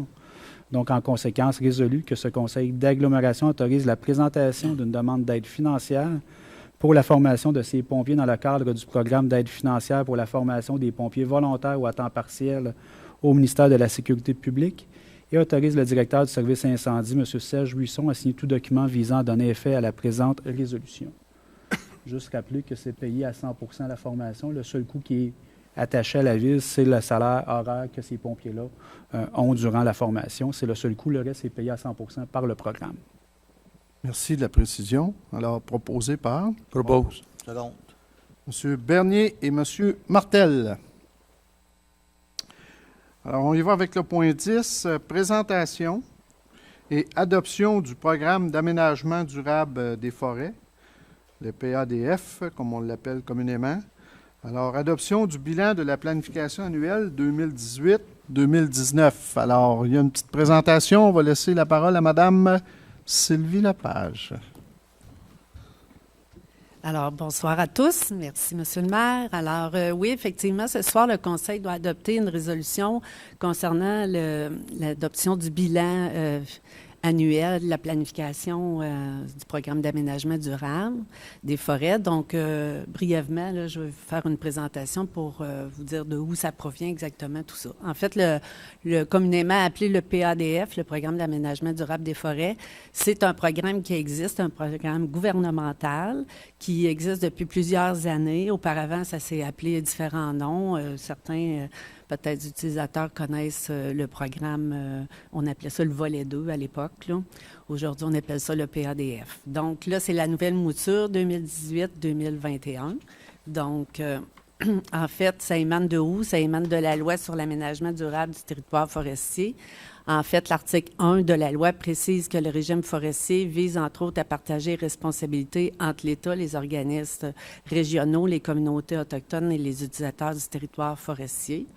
Donc, en conséquence, résolu que ce conseil d'agglomération autorise la présentation d'une demande d'aide financière pour la formation de ces pompiers dans le cadre du programme d'aide financière pour la formation des pompiers volontaires ou à temps partiel au ministère de la Sécurité publique et autorise le directeur du service incendie, M. Serge Buisson, à signer tout document visant à donner effet à la présente résolution. Juste rappeler que c'est payé à 100% la formation. Le seul coût qui est attaché à la ville, c'est le salaire horaire que ces pompiers-là ont durant la formation. C'est le seul coût. Le reste est payé à 100% par le programme. Merci de la précision. Alors, proposé par? Propose. Second. M. Bernier et M. Martel. Alors, on y va avec le point 10, présentation et adoption du programme d'aménagement durable des forêts, le PADF, comme on l'appelle communément. Alors, adoption du bilan de la planification annuelle 2018-2019. Alors, il y a une petite présentation. On va laisser la parole à Mme Sylvie Lepage. Alors, bonsoir à tous. Merci, Monsieur le maire. Alors, oui, effectivement, ce soir, le Conseil doit adopter une résolution concernant l'adoption du bilan annuel de la planification du programme d'aménagement durable des forêts. Donc, brièvement, là, je vais vous faire une présentation pour vous dire de où ça provient exactement tout ça. En fait, le communément appelé le PADF, le programme d'aménagement durable des forêts, c'est un programme qui existe, un programme gouvernemental qui existe depuis plusieurs années. Auparavant, ça s'est appelé différents noms. Certains peut-être les utilisateurs connaissent le programme, on appelait ça le volet 2 à l'époque. Aujourd'hui, on appelle ça le PADF. Donc là, c'est la nouvelle mouture 2018-2021. Donc, en fait, ça émane de où? Ça émane de la loi sur l'aménagement durable du territoire forestier. En fait, l'article 1 de la loi précise que le régime forestier vise, entre autres, à partager les responsabilités entre l'État, les organismes régionaux, les communautés autochtones et les utilisateurs du territoire forestier.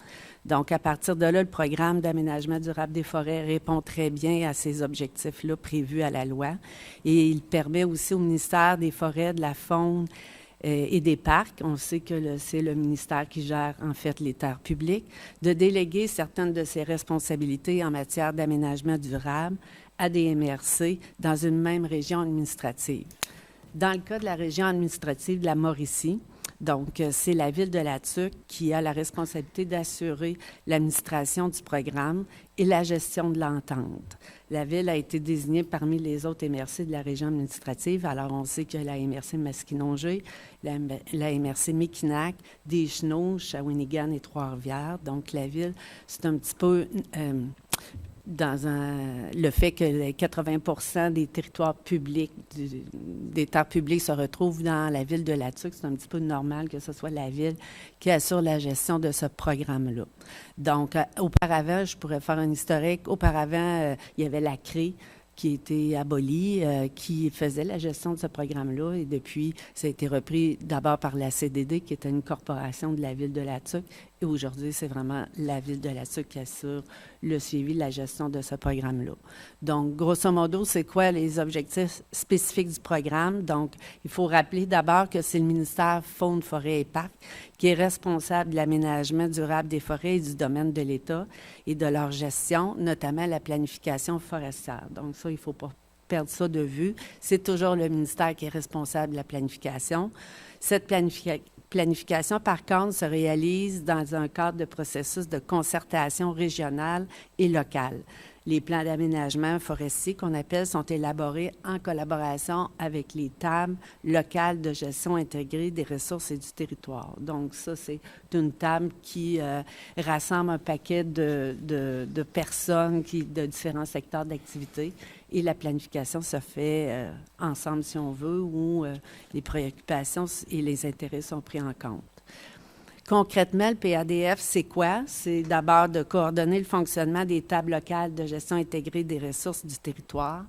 Donc, à partir de là, le programme d'aménagement durable des forêts répond très bien à ces objectifs-là prévus à la loi. Et il permet aussi au ministère des Forêts, de la Faune et des Parcs, on sait que c'est le ministère qui gère en fait les terres publiques, de déléguer certaines de ses responsabilités en matière d'aménagement durable à des MRC dans une même région administrative. Dans le cas de la région administrative de la Mauricie, donc, c'est la Ville de La Tuque qui a la responsabilité d'assurer l'administration du programme et la gestion de l'entente. La Ville a été désignée parmi les autres MRC de la région administrative. Alors, on sait que la MRC Masquinongé, la MRC Mekinac, Deschenaux, Shawinigan et Trois-Rivières. Donc, la Ville, c'est un petit peu... le fait que 80 des territoires publics, des terres publiques se retrouvent dans la Ville de La Tuque, c'est un petit peu normal que ce soit la Ville qui assure la gestion de ce programme-là. Donc, auparavant, je pourrais faire un historique, auparavant, il y avait la CRE qui a été abolie, qui faisait la gestion de ce programme-là. Et depuis, ça a été repris d'abord par la CDD, qui était une corporation de la Ville de La Tuque. Et aujourd'hui, c'est vraiment la Ville de La Tuque qui assure le suivi de la gestion de ce programme-là. Donc, grosso modo, c'est quoi les objectifs spécifiques du programme? Donc, il faut rappeler d'abord que c'est le ministère Faune, Forêt et Parcs qui est responsable de l'aménagement durable des forêts et du domaine de l'État et de leur gestion, notamment la planification forestière. Donc, ça, il ne faut pas perdre ça de vue. C'est toujours le ministère qui est responsable de la planification. Cette planification, par contre, se réalise dans un cadre de processus de concertation régionale et locale. Les plans d'aménagement forestier qu'on appelle sont élaborés en collaboration avec les tables locales de gestion intégrée des ressources et du territoire. Donc, ça, c'est une table qui rassemble un paquet de personnes de différents secteurs d'activité. Et la planification se fait ensemble, si on veut, où les préoccupations et les intérêts sont pris en compte. Concrètement, le PADF, c'est quoi? C'est d'abord de coordonner le fonctionnement des tables locales de gestion intégrée des ressources du territoire,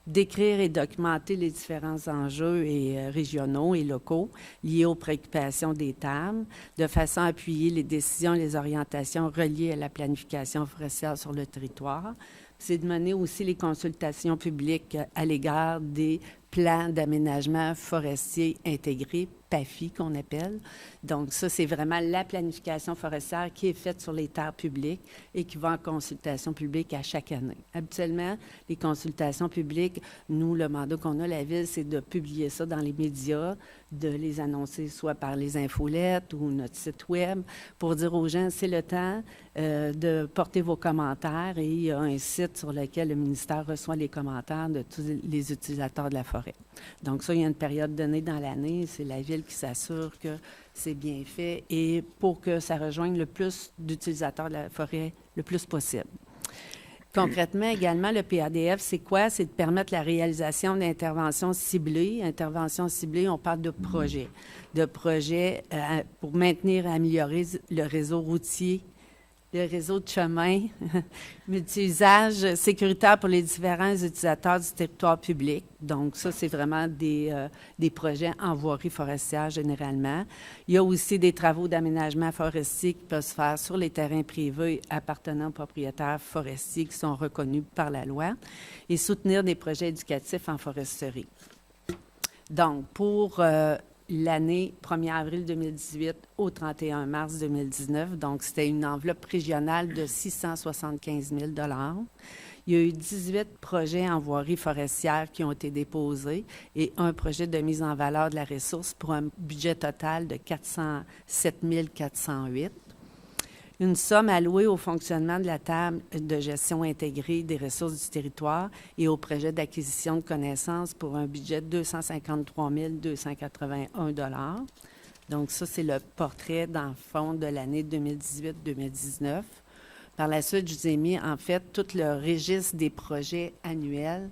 d'écrire et documenter les différents enjeux régionaux et locaux liés aux préoccupations des tables, de façon à appuyer les décisions et les orientations reliées à la planification forestière sur le territoire. C'est de mener aussi les consultations publiques à l'égard des plans d'aménagement forestier intégré, PAFI qu'on appelle. Donc ça, c'est vraiment la planification forestière qui est faite sur les terres publiques et qui va en consultation publique à chaque année. Habituellement, les consultations publiques, nous, le mandat qu'on a, la Ville, c'est de publier ça dans les médias, de les annoncer soit par les infolettes ou notre site web pour dire aux gens, c'est le temps de porter vos commentaires et il y a un site sur lequel le ministère reçoit les commentaires de tous les utilisateurs de la forêt. Donc ça, il y a une période donnée dans l'année, c'est la Ville qui s'assure que c'est bien fait et pour que ça rejoigne le plus d'utilisateurs de la forêt le plus possible. Concrètement, également, le PADF, c'est quoi? C'est de permettre la réalisation d'interventions ciblées. Interventions ciblées, on parle de projets. De projets pour maintenir et améliorer le réseau routier, le réseau de chemins, multi-usage sécuritaire pour les différents utilisateurs du territoire public. Donc, ça, c'est vraiment des projets en voirie forestière généralement. Il y a aussi des travaux d'aménagement forestier qui peuvent se faire sur les terrains privés appartenant aux propriétaires forestiers qui sont reconnus par la loi et soutenir des projets éducatifs en foresterie. Donc, pour l'année 1er avril 2018 au 31 mars 2019. Donc, c'était une enveloppe régionale de 675 000 $. Il y a eu 18 projets en voirie forestière qui ont été déposés et un projet de mise en valeur de la ressource pour un budget total de 407 408. Une somme allouée au fonctionnement de la table de gestion intégrée des ressources du territoire et au projet d'acquisition de connaissances pour un budget de 253 281 $. Donc, ça, c'est le portrait, dans le fond, de l'année 2018-2019. Par la suite, je vous ai mis, en fait, tout le registre des projets annuels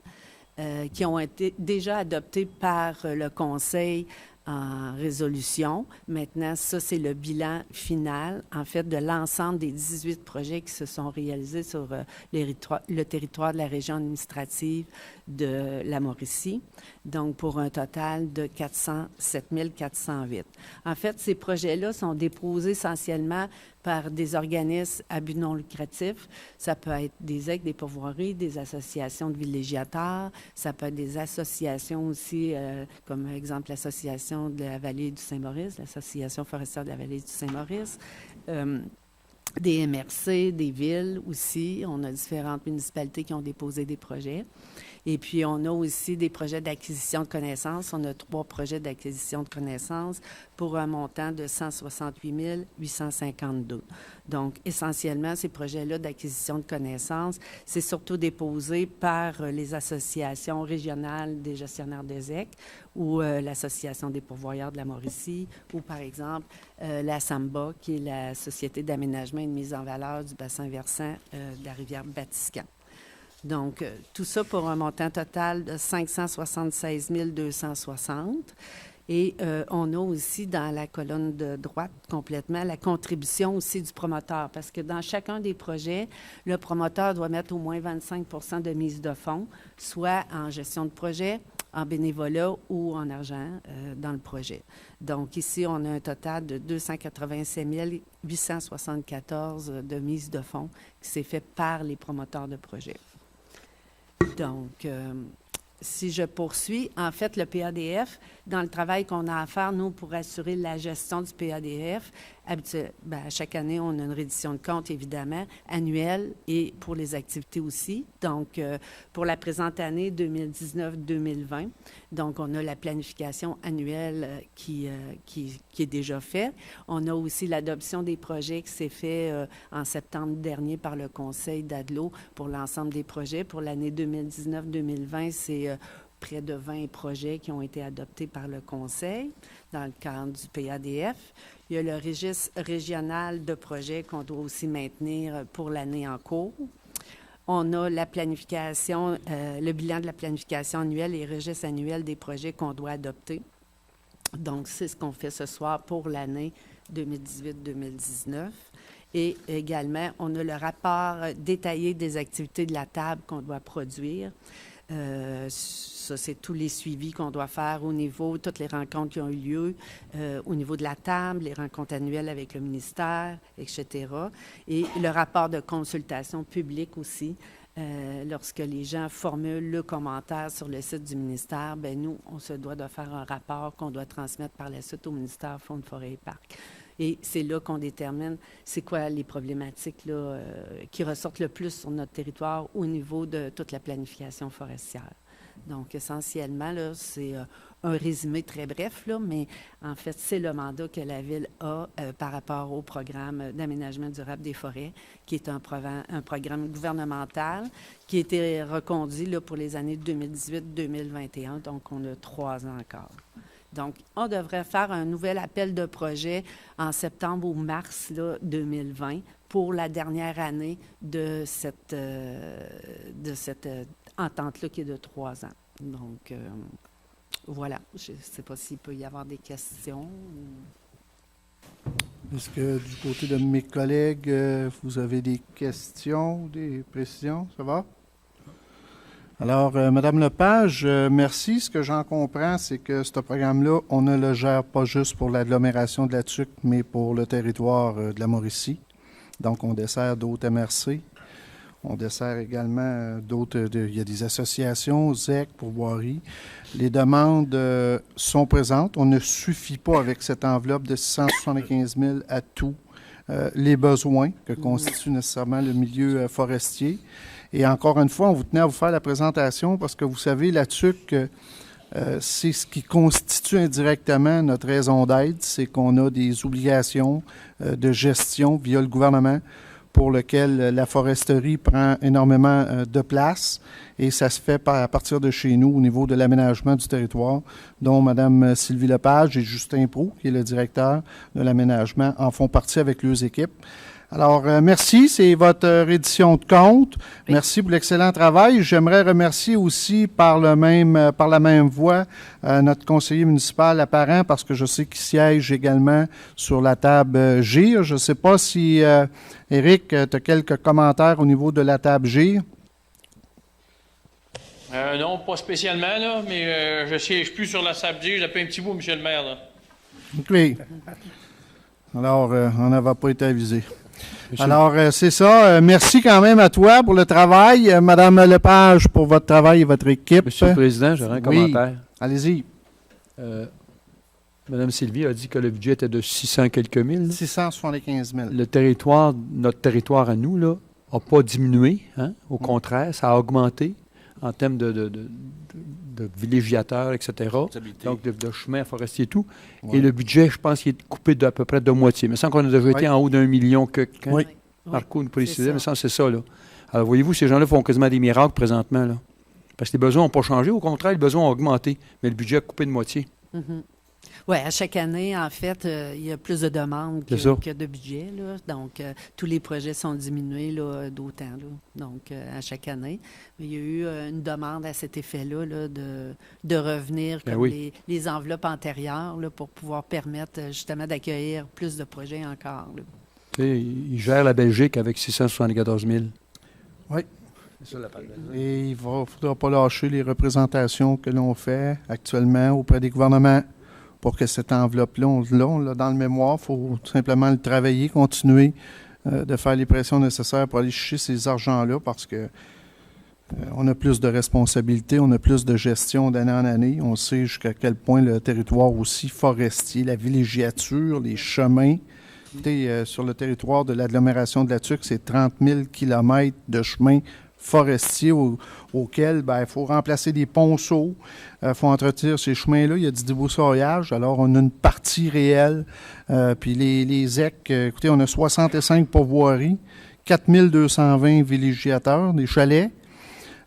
qui ont été déjà adoptés par le Conseil en résolution. Maintenant, ça, c'est le bilan final, en fait, de l'ensemble des 18 projets qui se sont réalisés sur le territoire de la région administrative de la Mauricie, donc pour un total de 407 408. En fait, ces projets-là sont déposés essentiellement par des organismes à but non lucratif. Ça peut être des aigues, des pourvoiries, des associations de villégiateurs, ça peut être des associations aussi, comme exemple l'Association de la vallée du Saint-Maurice, l'Association forestière de la vallée du Saint-Maurice, des MRC, des villes aussi. On a différentes municipalités qui ont déposé des projets. Et puis, on a aussi des projets d'acquisition de connaissances. On a 3 projets d'acquisition de connaissances pour un montant de 168 852. Donc, essentiellement, ces projets-là d'acquisition de connaissances, c'est surtout déposé par les associations régionales des gestionnaires de ZEC ou l'Association des pourvoyeurs de la Mauricie ou, par exemple, la SAMBA, qui est la Société d'aménagement et de mise en valeur du bassin versant de la rivière Batiscan. Donc, tout ça pour un montant total de 576 260. Et on a aussi dans la colonne de droite complètement la contribution aussi du promoteur, parce que dans chacun des projets, le promoteur doit mettre au moins 25 de mise de fonds, soit en gestion de projet, en bénévolat ou en argent dans le projet. Donc, ici, on a un total de 287 874 de mise de fonds qui s'est fait par les promoteurs de projets. Donc, si je poursuis, en fait, le PADF, dans le travail qu'on a à faire, nous, pour assurer la gestion du PADF, chaque année, on a une reddition de compte, évidemment, annuelle et pour les activités aussi. Donc, pour la présente année 2019-2020, donc, on a la planification annuelle qui est déjà faite. On a aussi l'adoption des projets qui s'est fait en septembre dernier par le Conseil d'Adlo pour l'ensemble des projets. Pour l'année 2019-2020, c'est près de 20 projets qui ont été adoptés par le Conseil dans le cadre du PADF. Il y a le registre régional de projets qu'on doit aussi maintenir pour l'année en cours. On a la planification, le bilan de la planification annuelle et registre annuel des projets qu'on doit adopter. Donc, c'est ce qu'on fait ce soir pour l'année 2018-2019. Et également, on a le rapport détaillé des activités de la table qu'on doit produire. Ça, c'est tous les suivis qu'on doit faire au niveau, toutes les rencontres qui ont eu lieu, au niveau de la table, les rencontres annuelles avec le ministère, etc. Et le rapport de consultation publique aussi. Lorsque les gens formulent le commentaire sur le site du ministère, bien, nous, on se doit de faire un rapport qu'on doit transmettre par la suite au ministère Faune, Forêt et Parcs. Et c'est là qu'on détermine c'est quoi les problématiques là, qui ressortent le plus sur notre territoire au niveau de toute la planification forestière. Donc, essentiellement, là, c'est un résumé très bref, là, mais en fait, c'est le mandat que la Ville a par rapport au programme d'aménagement durable des forêts, qui est un programme gouvernemental qui a été reconduit là, pour les années 2018-2021. Donc, on a 3 ans encore. Donc, on devrait faire un nouvel appel de projet en septembre ou mars là, 2020 pour la dernière année de cette entente-là qui est de 3 ans. Donc, voilà. Je ne sais pas s'il peut y avoir des questions. Est-ce que du côté de mes collègues, vous avez des questions, des précisions? Ça va? Alors, Mme Lepage, merci. Ce que j'en comprends, c'est que ce programme-là, on ne le gère pas juste pour l'agglomération de la Tuque, mais pour le territoire de la Mauricie. Donc, on dessert d'autres MRC. On dessert également d'autres, il y a des associations, ZEC, pourvoirie. Les demandes sont présentes. On ne suffit pas avec cette enveloppe de 675 000 à tous les besoins que constitue nécessairement le milieu forestier. Et encore une fois, on vous tenait à vous faire la présentation parce que vous savez, la TUC, c'est ce qui constitue indirectement notre raison d'être, c'est qu'on a des obligations de gestion via le gouvernement pour lequel la foresterie prend énormément de place et ça se fait à partir de chez nous au niveau de l'aménagement du territoire, dont Mme Sylvie Lepage et Justin Proulx, qui est le directeur de l'aménagement, en font partie avec leurs équipes. Alors, merci, c'est votre reddition de compte. Merci pour l'excellent travail. J'aimerais remercier aussi par la même voie notre conseiller municipal apparent, parce que je sais qu'il siège également sur la table GIR. Je ne sais pas si, Éric, tu as quelques commentaires au niveau de la table GIR. Non, pas spécialement, là, mais je ne siège plus sur la table GIR. J'ai fait un petit bout, monsieur le maire. Là. OK. Alors, on n'avait pas été avisé. Alors, c'est ça. Merci quand même à toi pour le travail. Madame Lepage, pour votre travail et votre équipe. Monsieur le Président, j'aurais un commentaire. Allez-y. Madame Sylvie a dit que le budget était de 600 quelques mille. 675 000. Notre territoire à nous, là, n'a pas diminué. Hein? Au contraire, ça a augmenté en termes de villégiateurs, etc. Donc, de chemins forestiers et tout. Ouais. Et le budget, je pense qu'il est coupé d'à peu près de moitié. Mais sans qu'on a déjà été en haut d'1 million que Marco nous précisait, mais c'est ça, là. Alors, voyez-vous, ces gens-là font quasiment des miracles présentement, là. Parce que les besoins n'ont pas changé. Au contraire, les besoins ont augmenté. Mais le budget a coupé de moitié. Mm-hmm. Oui, à chaque année, en fait, il y a plus de demandes que de budget. Là. Donc, tous les projets sont diminués d'autant. Donc, à chaque année. Mais il y a eu une demande à cet effet-là de revenir comme les enveloppes antérieures là, pour pouvoir permettre justement d'accueillir plus de projets encore. Ils gèrent la Belgique avec 674 000. Oui. C'est ça, et il ne faudra pas lâcher les représentations que l'on fait actuellement auprès des gouvernements. Pour que cette enveloppe-là, on l'a dans le mémoire, il faut tout simplement le travailler, continuer de faire les pressions nécessaires pour aller chercher ces argents-là, parce que on a plus de responsabilités, on a plus de gestion d'année en année. On sait jusqu'à quel point le territoire aussi forestier, la villégiature, les chemins. Écoutez, sur le territoire de l'agglomération de la Tuque, c'est 30 000 kilomètres de chemins forestiers auxquels il faut remplacer des ponceaux, il faut entretenir ces chemins-là, il y a du débroussaillage, alors on a une partie réelle, puis les EC, écoutez, on a 65 pourvoiries, 4220 villégiateurs, des chalets,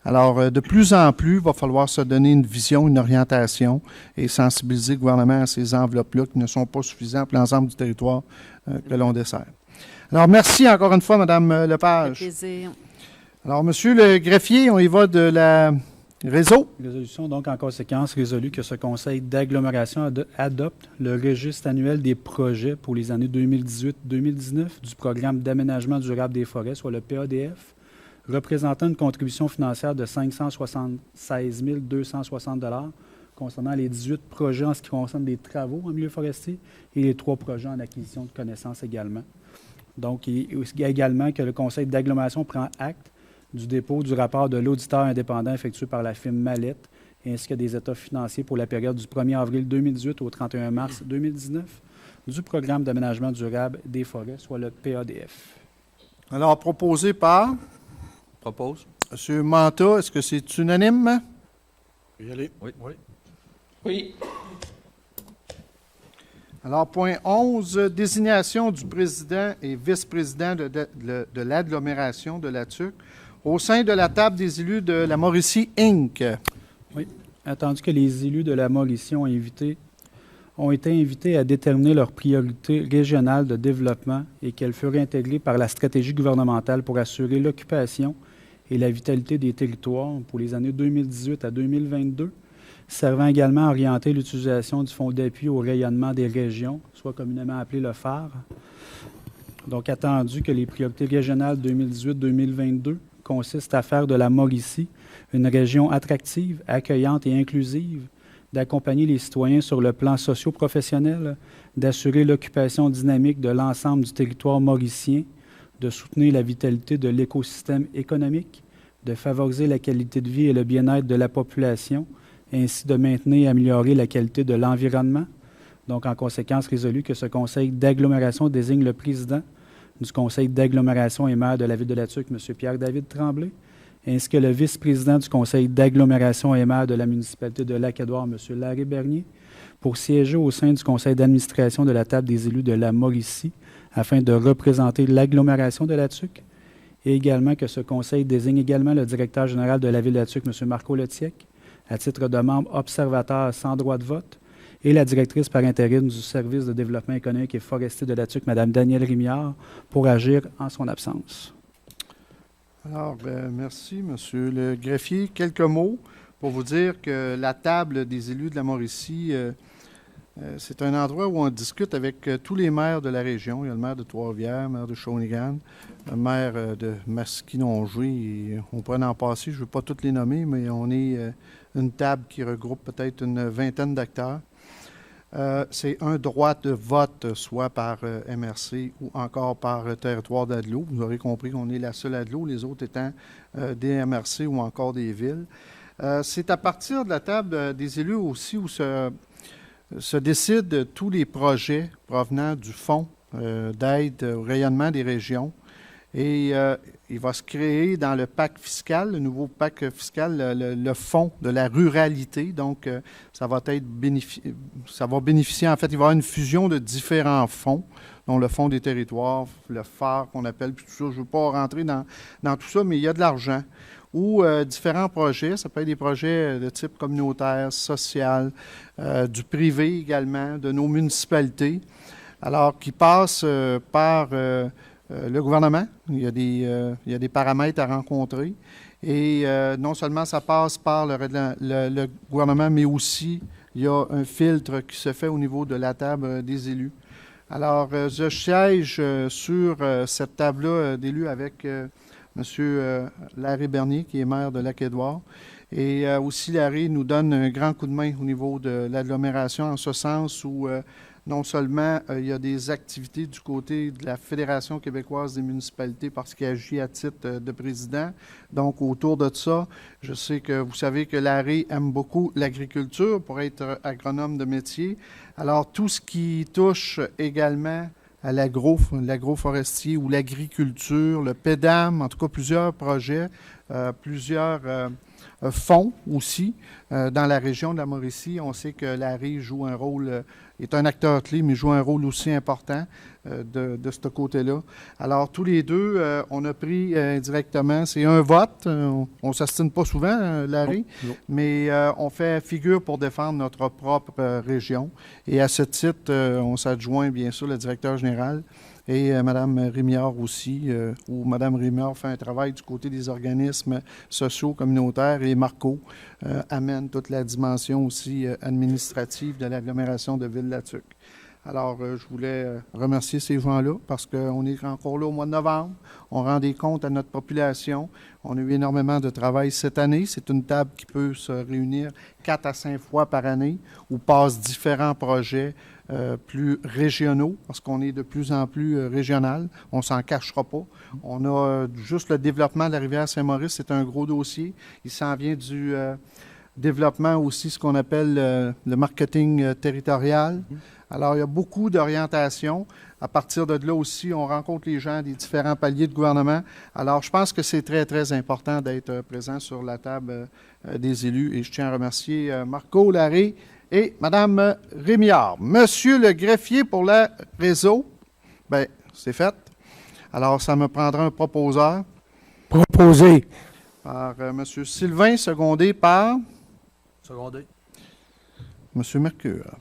alors de plus en plus, il va falloir se donner une vision, une orientation et sensibiliser le gouvernement à ces enveloppes-là qui ne sont pas suffisantes pour l'ensemble du territoire que l'on dessert. Alors merci encore une fois, Mme Lepage. Ça fait plaisir. Alors, Monsieur le greffier, on y va de la réseau. Résolution, donc, en conséquence, résolue que ce conseil d'agglomération adopte le registre annuel des projets pour les années 2018-2019 du programme d'aménagement durable des forêts, soit le PADF, représentant une contribution financière de 576 260 $ concernant les 18 projets en ce qui concerne les travaux en milieu forestier et les 3 projets en acquisition de connaissances également. Donc, il y a également que le conseil d'agglomération prend acte du dépôt du rapport de l'auditeur indépendant effectué par la firme Mallette, ainsi que des états financiers pour la période du 1er avril 2018 au 31 mars 2019 du programme d'aménagement durable des forêts, soit le PADF. Alors, proposé par? Propose. M. Manta, est-ce que c'est unanime? Y aller. Oui. Oui. Alors, point 11, désignation du président et vice-président de l'agglomération de la Tuque au sein de la table des élus de la Mauricie, Inc. Oui, attendu que les élus de la Mauricie ont été invités à déterminer leurs priorités régionales de développement et qu'elles furent intégrées par la stratégie gouvernementale pour assurer l'occupation et la vitalité des territoires pour les années 2018 à 2022, servant également à orienter l'utilisation du fonds d'appui au rayonnement des régions, soit communément appelé le phare. Donc, attendu que les priorités régionales 2018-2022 consistent à faire de la Mauricie une région attractive, accueillante et inclusive, d'accompagner les citoyens sur le plan socio-professionnel, d'assurer l'occupation dynamique de l'ensemble du territoire mauricien, de soutenir la vitalité de l'écosystème économique, de favoriser la qualité de vie et le bien-être de la population, ainsi de maintenir et améliorer la qualité de l'environnement. Donc, en conséquence, résolu que ce conseil d'agglomération désigne le président du conseil d'agglomération et maire de la ville de la Tuque, M. Pierre-David Tremblay, ainsi que le vice-président du conseil d'agglomération et maire de la municipalité de Lac-Édouard, M. Larry Bernier, pour siéger au sein du conseil d'administration de la table des élus de la Mauricie, afin de représenter l'agglomération de la Tuque, et également que ce conseil désigne également le directeur général de la ville de la Tuque, M. Marco Letiec, à titre de membre observateur sans droit de vote, et la directrice par intérim du service de développement économique et forestier de la TUC, Mme Danielle Rémillard, pour agir en son absence. Alors, merci, Monsieur le greffier. Quelques mots pour vous dire que la table des élus de la Mauricie, c'est un endroit où on discute avec tous les maires de la région. Il y a le maire de Trois-Rivières, le maire de Shawinigan, le maire de Masquinongé, et on pourrait en passer, je ne veux pas toutes les nommer, mais on est une table qui regroupe peut-être une vingtaine d'acteurs. C'est un droit de vote, soit par MRC ou encore par territoire d'Adelot. Vous aurez compris qu'on est la seule Adelot, les autres étant des MRC ou encore des villes. C'est à partir de la table des élus aussi où se décident tous les projets provenant du fonds d'aide au rayonnement des régions. Et il va se créer dans le pacte fiscal, le nouveau pacte fiscal, le fonds de la ruralité. Donc, ça va bénéficier, en fait, il va y avoir une fusion de différents fonds, dont le fonds des territoires, le phare qu'on appelle, puis tout ça. Je ne veux pas rentrer dans tout ça, mais il y a de l'argent. Ou différents projets, ça peut être des projets de type communautaire, social, du privé également, de nos municipalités, alors qui passent par le gouvernement. Il y a des paramètres à rencontrer. Et non seulement ça passe par le gouvernement, mais aussi il y a un filtre qui se fait au niveau de la table des élus. Alors, je siège sur cette table-là d'élus avec M. Larry Bernier, qui est maire de Lac-Édouard. Et aussi, Larry nous donne un grand coup de main au niveau de l'agglomération, en ce sens où non seulement il y a des activités du côté de la Fédération québécoise des municipalités parce qu'il agit à titre de président. Donc, autour de ça, je sais que vous savez que Larry aime beaucoup l'agriculture pour être agronome de métier. Alors, tout ce qui touche également à l'agroforestier ou l'agriculture, le PEDAM, en tout cas plusieurs projets, plusieurs fonds aussi dans la région de la Mauricie. On sait que Larry joue un rôle, est un acteur clé, mais joue un rôle aussi important de ce côté-là. Alors, tous les deux, on a pris indirectement, c'est un vote, on ne s'astine pas souvent, Larry, mais on fait figure pour défendre notre propre région. Et à ce titre, on s'adjoint bien sûr le directeur général et Mme Rémillard aussi, où Mme Rémillard fait un travail du côté des organismes sociaux, communautaires, et Marco amène toute la dimension aussi administrative de l'agglomération de Ville-la-Tuque. Alors, je voulais remercier ces gens-là parce qu'on est encore là au mois de novembre. On rend des comptes à notre population. On a eu énormément de travail cette année. C'est une table qui peut se réunir 4 à 5 fois par année où passent différents projets plus régionaux parce qu'on est de plus en plus régional. On ne s'en cachera pas. On a juste le développement de la rivière Saint-Maurice. C'est un gros dossier. Il s'en vient du développement aussi, ce qu'on appelle le marketing territorial. Alors, il y a beaucoup d'orientation. À partir de là aussi, on rencontre les gens des différents paliers de gouvernement. Alors, je pense que c'est très, très important d'être présent sur la table des élus. Et je tiens à remercier Marco, Larry et Mme Rémillard. Monsieur le greffier pour le réseau, bien, c'est fait. Alors, ça me prendra un proposeur. Proposé. Par M. Sylvain, secondé par... Secondé. M. Mercure.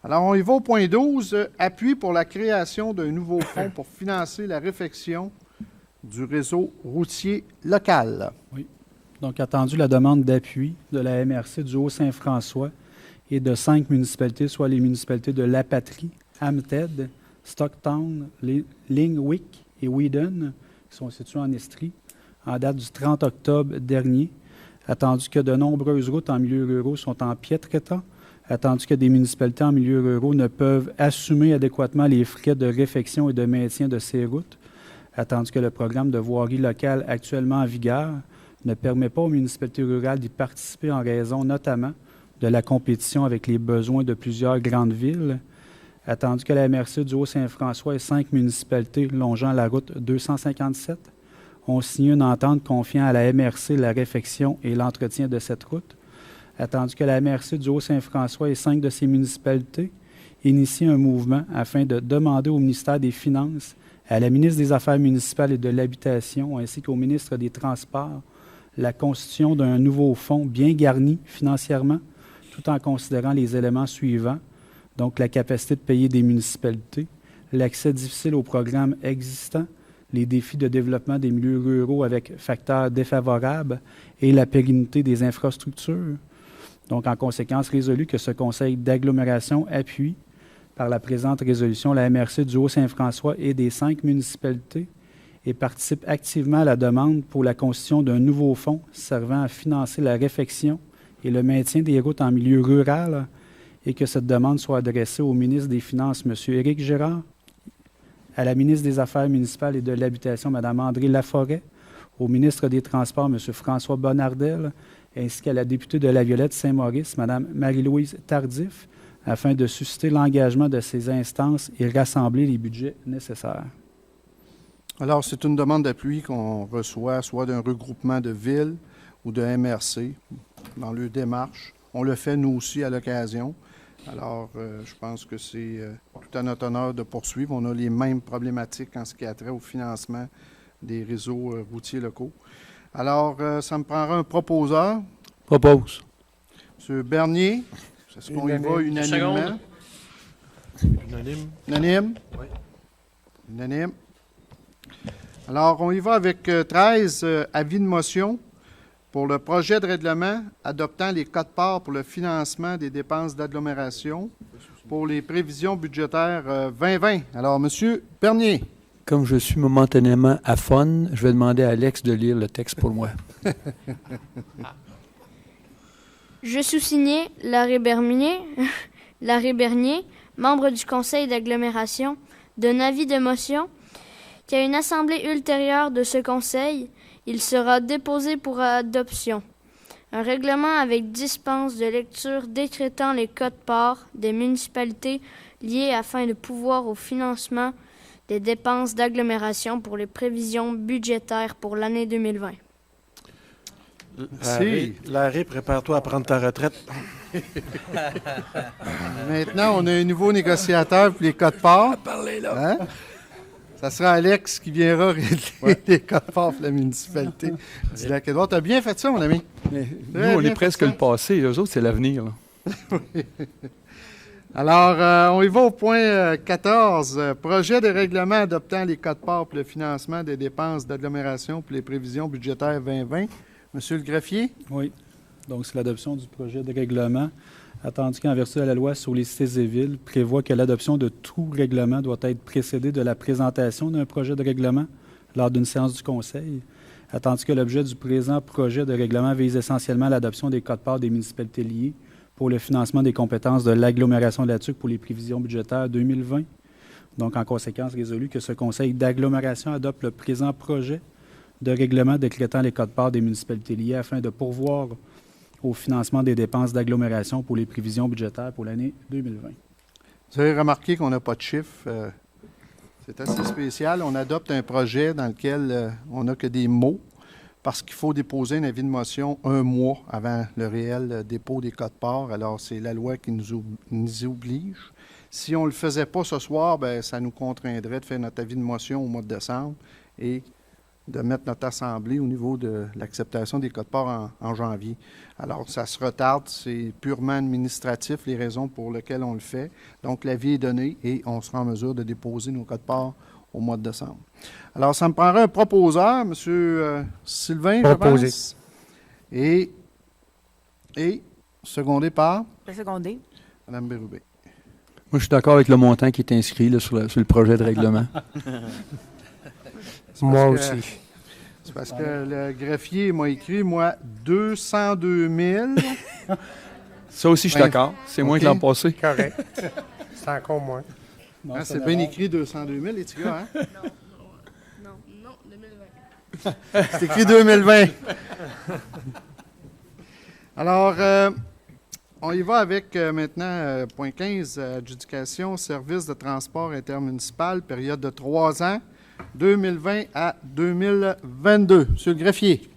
Alors, on y va au point 12, appui pour la création d'un nouveau fonds pour financer la réfection du réseau routier local. Oui. Donc, attendu la demande d'appui de la MRC du Haut-Saint-François et de 5 municipalités, soit les municipalités de La Patrie, Amted, Stockton, Lingwick et Whedon, qui sont situées en Estrie, en date du 30 octobre dernier, attendu que de nombreuses routes en milieu ruraux sont en piètre état, attendu que des municipalités en milieu ruraux ne peuvent assumer adéquatement les frais de réfection et de maintien de ces routes, attendu que le programme de voirie locale actuellement en vigueur ne permet pas aux municipalités rurales d'y participer en raison notamment de la compétition avec les besoins de plusieurs grandes villes, attendu que la MRC du Haut-Saint-François et 5 municipalités longeant la route 257 ont signé une entente confiant à la MRC la réfection et l'entretien de cette route, attendu que la MRC du Haut-Saint-François et 5 de ces municipalités initient un mouvement afin de demander au ministère des Finances, à la ministre des Affaires municipales et de l'Habitation, ainsi qu'au ministre des Transports, la constitution d'un nouveau fonds bien garni financièrement tout en considérant les éléments suivants, donc la capacité de payer des municipalités, l'accès difficile aux programmes existants, les défis de développement des milieux ruraux avec facteurs défavorables et la pérennité des infrastructures. Donc, en conséquence, résolu que ce conseil d'agglomération appuie, par la présente résolution, la MRC du Haut-Saint-François et des 5 municipalités et participe activement à la demande pour la constitution d'un nouveau fonds servant à financer la réfection et le maintien des routes en milieu rural et que cette demande soit adressée au ministre des Finances, M. Éric Girard, à la ministre des Affaires municipales et de l'Habitation, Mme André Laforêt, au ministre des Transports, M. François Bonnardel, ainsi qu'à la députée de La Violette-Saint-Maurice, Mme Marie-Louise Tardif, afin de susciter l'engagement de ces instances et rassembler les budgets nécessaires. Alors, c'est une demande d'appui qu'on reçoit soit d'un regroupement de villes ou de MRC dans leur démarche. On le fait, nous aussi, à l'occasion. Alors, je pense que c'est tout à notre honneur de poursuivre. On a les mêmes problématiques en ce qui a trait au financement des réseaux routiers locaux. Alors, ça me prendra un proposeur. Propose. M. Bernier, est-ce qu'on y va unanimement? Unanime. Unanime? Oui. Unanime. Alors, on y va avec 13 avis de motion pour le projet de règlement adoptant les quotes-parts pour le financement des dépenses d'agglomération pour les prévisions budgétaires 2020. Alors, M. Bernier. Comme je suis momentanément à fun, je vais demander à Alex de lire le texte pour moi. Je sous-signais Larry Bernier, membre du conseil d'agglomération, d'un avis de motion qu'à une assemblée ultérieure de ce conseil, il sera déposé pour adoption un règlement avec dispense de lecture décrétant les quotes-parts des municipalités liées afin de pouvoir au financement des dépenses d'agglomération pour les prévisions budgétaires pour l'année 2020. Larry, prépare-toi à prendre ta retraite. Maintenant, on a un nouveau négociateur pour les quotes-parts. Hein? Ça sera Alex qui viendra régler les quotes-parts pour la municipalité du Lac-Édouard. Tu as bien fait ça, mon ami. Nous, on est presque le passé. Eux autres, c'est l'avenir. Oui. Alors, on y va au point 14. Projet de règlement adoptant les quotes-parts pour le financement des dépenses d'agglomération pour les prévisions budgétaires 2020. Monsieur le greffier? Oui. Donc, c'est l'adoption du projet de règlement, attendu qu'en vertu de la loi sur les cités et villes, prévoit que l'adoption de tout règlement doit être précédée de la présentation d'un projet de règlement lors d'une séance du Conseil, attendu que l'objet du présent projet de règlement vise essentiellement l'adoption des quotes-parts des municipalités liées pour le financement des compétences de l'agglomération de la Tuque pour les prévisions budgétaires 2020. Donc, en conséquence, résolu que ce conseil d'agglomération adopte le présent projet de règlement décrétant les quotes-parts des municipalités liées afin de pourvoir au financement des dépenses d'agglomération pour les prévisions budgétaires pour l'année 2020. Vous avez remarqué qu'on n'a pas de chiffres. C'est assez spécial. On adopte un projet dans lequel on n'a que des mots parce qu'il faut déposer un avis de motion un mois avant le réel dépôt des quotes-parts. Alors, c'est la loi qui nous oblige. Si on ne le faisait pas ce soir, bien, ça nous contraindrait de faire notre avis de motion au mois de décembre et de mettre notre assemblée au niveau de l'acceptation des quotes-parts en janvier. Alors, ça se retarde, c'est purement administratif, les raisons pour lesquelles on le fait. Donc, l'avis est donné et on sera en mesure de déposer nos quotes-parts au mois de décembre. Alors, ça me prendrait un proposeur, M. Sylvain, Proposé. je pense. Et secondé par? Secondé. Mme Bérubé. Moi, je suis d'accord avec le montant qui est inscrit là, sur le projet de règlement. Moi aussi. C'est parce que le greffier m'a écrit, moi, 202 000. Ça aussi, je suis d'accord. C'est moins que l'an passé. Correct. C'est encore moins. Hein, c'est bien écrit 202 000, les petits gars, hein? Non, 2020. C'est écrit 2020. Alors, on y va avec maintenant point 15, adjudication, service de transport intermunicipal, période de 3 ans. 2020 à 2022. Monsieur le greffier.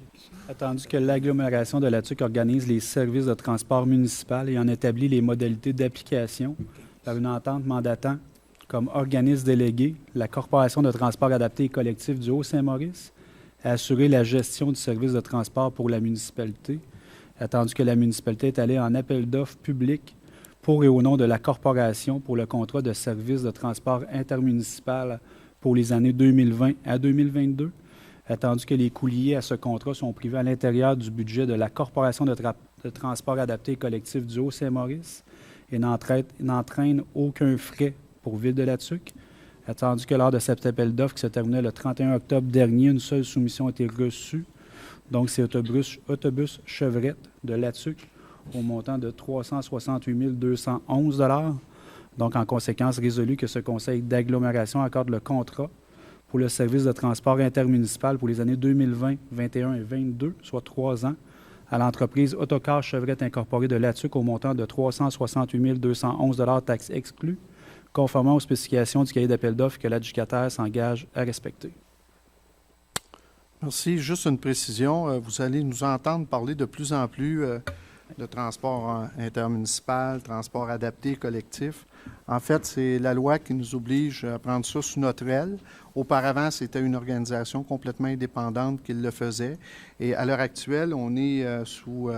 Attendu que l'agglomération de la Tuque organise les services de transport municipal et en établit les modalités d'application par une entente mandatant comme organisme délégué la Corporation de transport adapté et collectif du Haut-Saint-Maurice à assurer la gestion du service de transport pour la municipalité attendu que la municipalité est allée en appel d'offres public pour et au nom de la corporation pour le contrat de service de transport intermunicipal pour les années 2020 à 2022, attendu que les coûts liés à ce contrat sont privés à l'intérieur du budget de la Corporation de transport adapté et collectif du Haut-Saint-Maurice et n'entraîne aucun frais pour Ville-de-la-Tuque, attendu que lors de cet appel d'offres qui se terminait le 31 octobre dernier, une seule soumission a été reçue. Donc, c'est Autobus Chevrette de Latuc au montant de 368 211 $. Donc, en conséquence, résolu que ce conseil d'agglomération accorde le contrat pour le service de transport intermunicipal pour les années 2020, 2021 et 2022, soit 3 ans, à l'entreprise Autocar Chevrette Incorporée de Latuc au montant de 368 211 $ taxes exclues, conformément aux spécifications du cahier d'appel d'offres que l'adjudicataire s'engage à respecter. Merci. Juste une précision. Vous allez nous entendre parler de plus en plus de transport intermunicipal, transport adapté, collectif. En fait, c'est la loi qui nous oblige à prendre ça sous notre aile. Auparavant, c'était une organisation complètement indépendante qui le faisait. Et à l'heure actuelle, on est sous...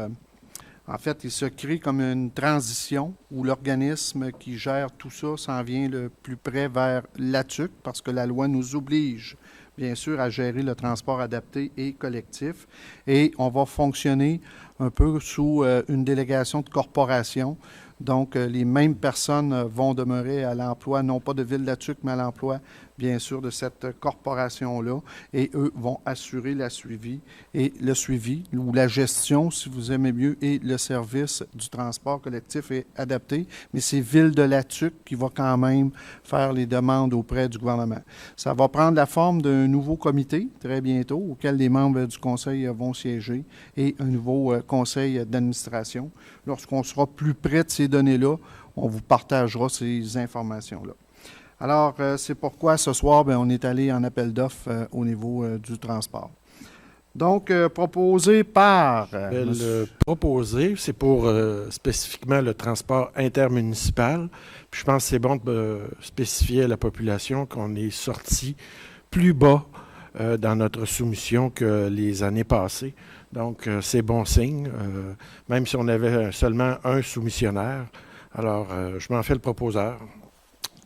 en fait, il se crée comme une transition où l'organisme qui gère tout ça s'en vient le plus près vers l'ATUC parce que la loi nous oblige, bien sûr, à gérer le transport adapté et collectif. Et on va fonctionner un peu sous une délégation de corporation. Donc, les mêmes personnes vont demeurer à l'emploi, non pas de Ville-de-la-Tuque, mais à l'emploi, bien sûr, de cette corporation-là. Et eux vont assurer le suivi, ou la gestion, si vous aimez mieux, et le service du transport collectif et adapté. Mais c'est Ville-de-la-Tuque qui va quand même faire les demandes auprès du gouvernement. Ça va prendre la forme d'un nouveau comité, très bientôt, auquel les membres du conseil vont siéger, et un nouveau conseil d'administration. Lorsqu'on sera plus près de ces données-là, on vous partagera ces informations-là. Alors, c'est pourquoi ce soir, on est allé en appel d'offres au niveau du transport. Donc, proposé par... proposé, c'est pour spécifiquement le transport intermunicipal. Puis je pense que c'est bon de spécifier à la population qu'on est sorti plus bas dans notre soumission que les années passées. Donc, c'est bon signe, même si on avait seulement un soumissionnaire. Alors, je m'en fais le proposeur.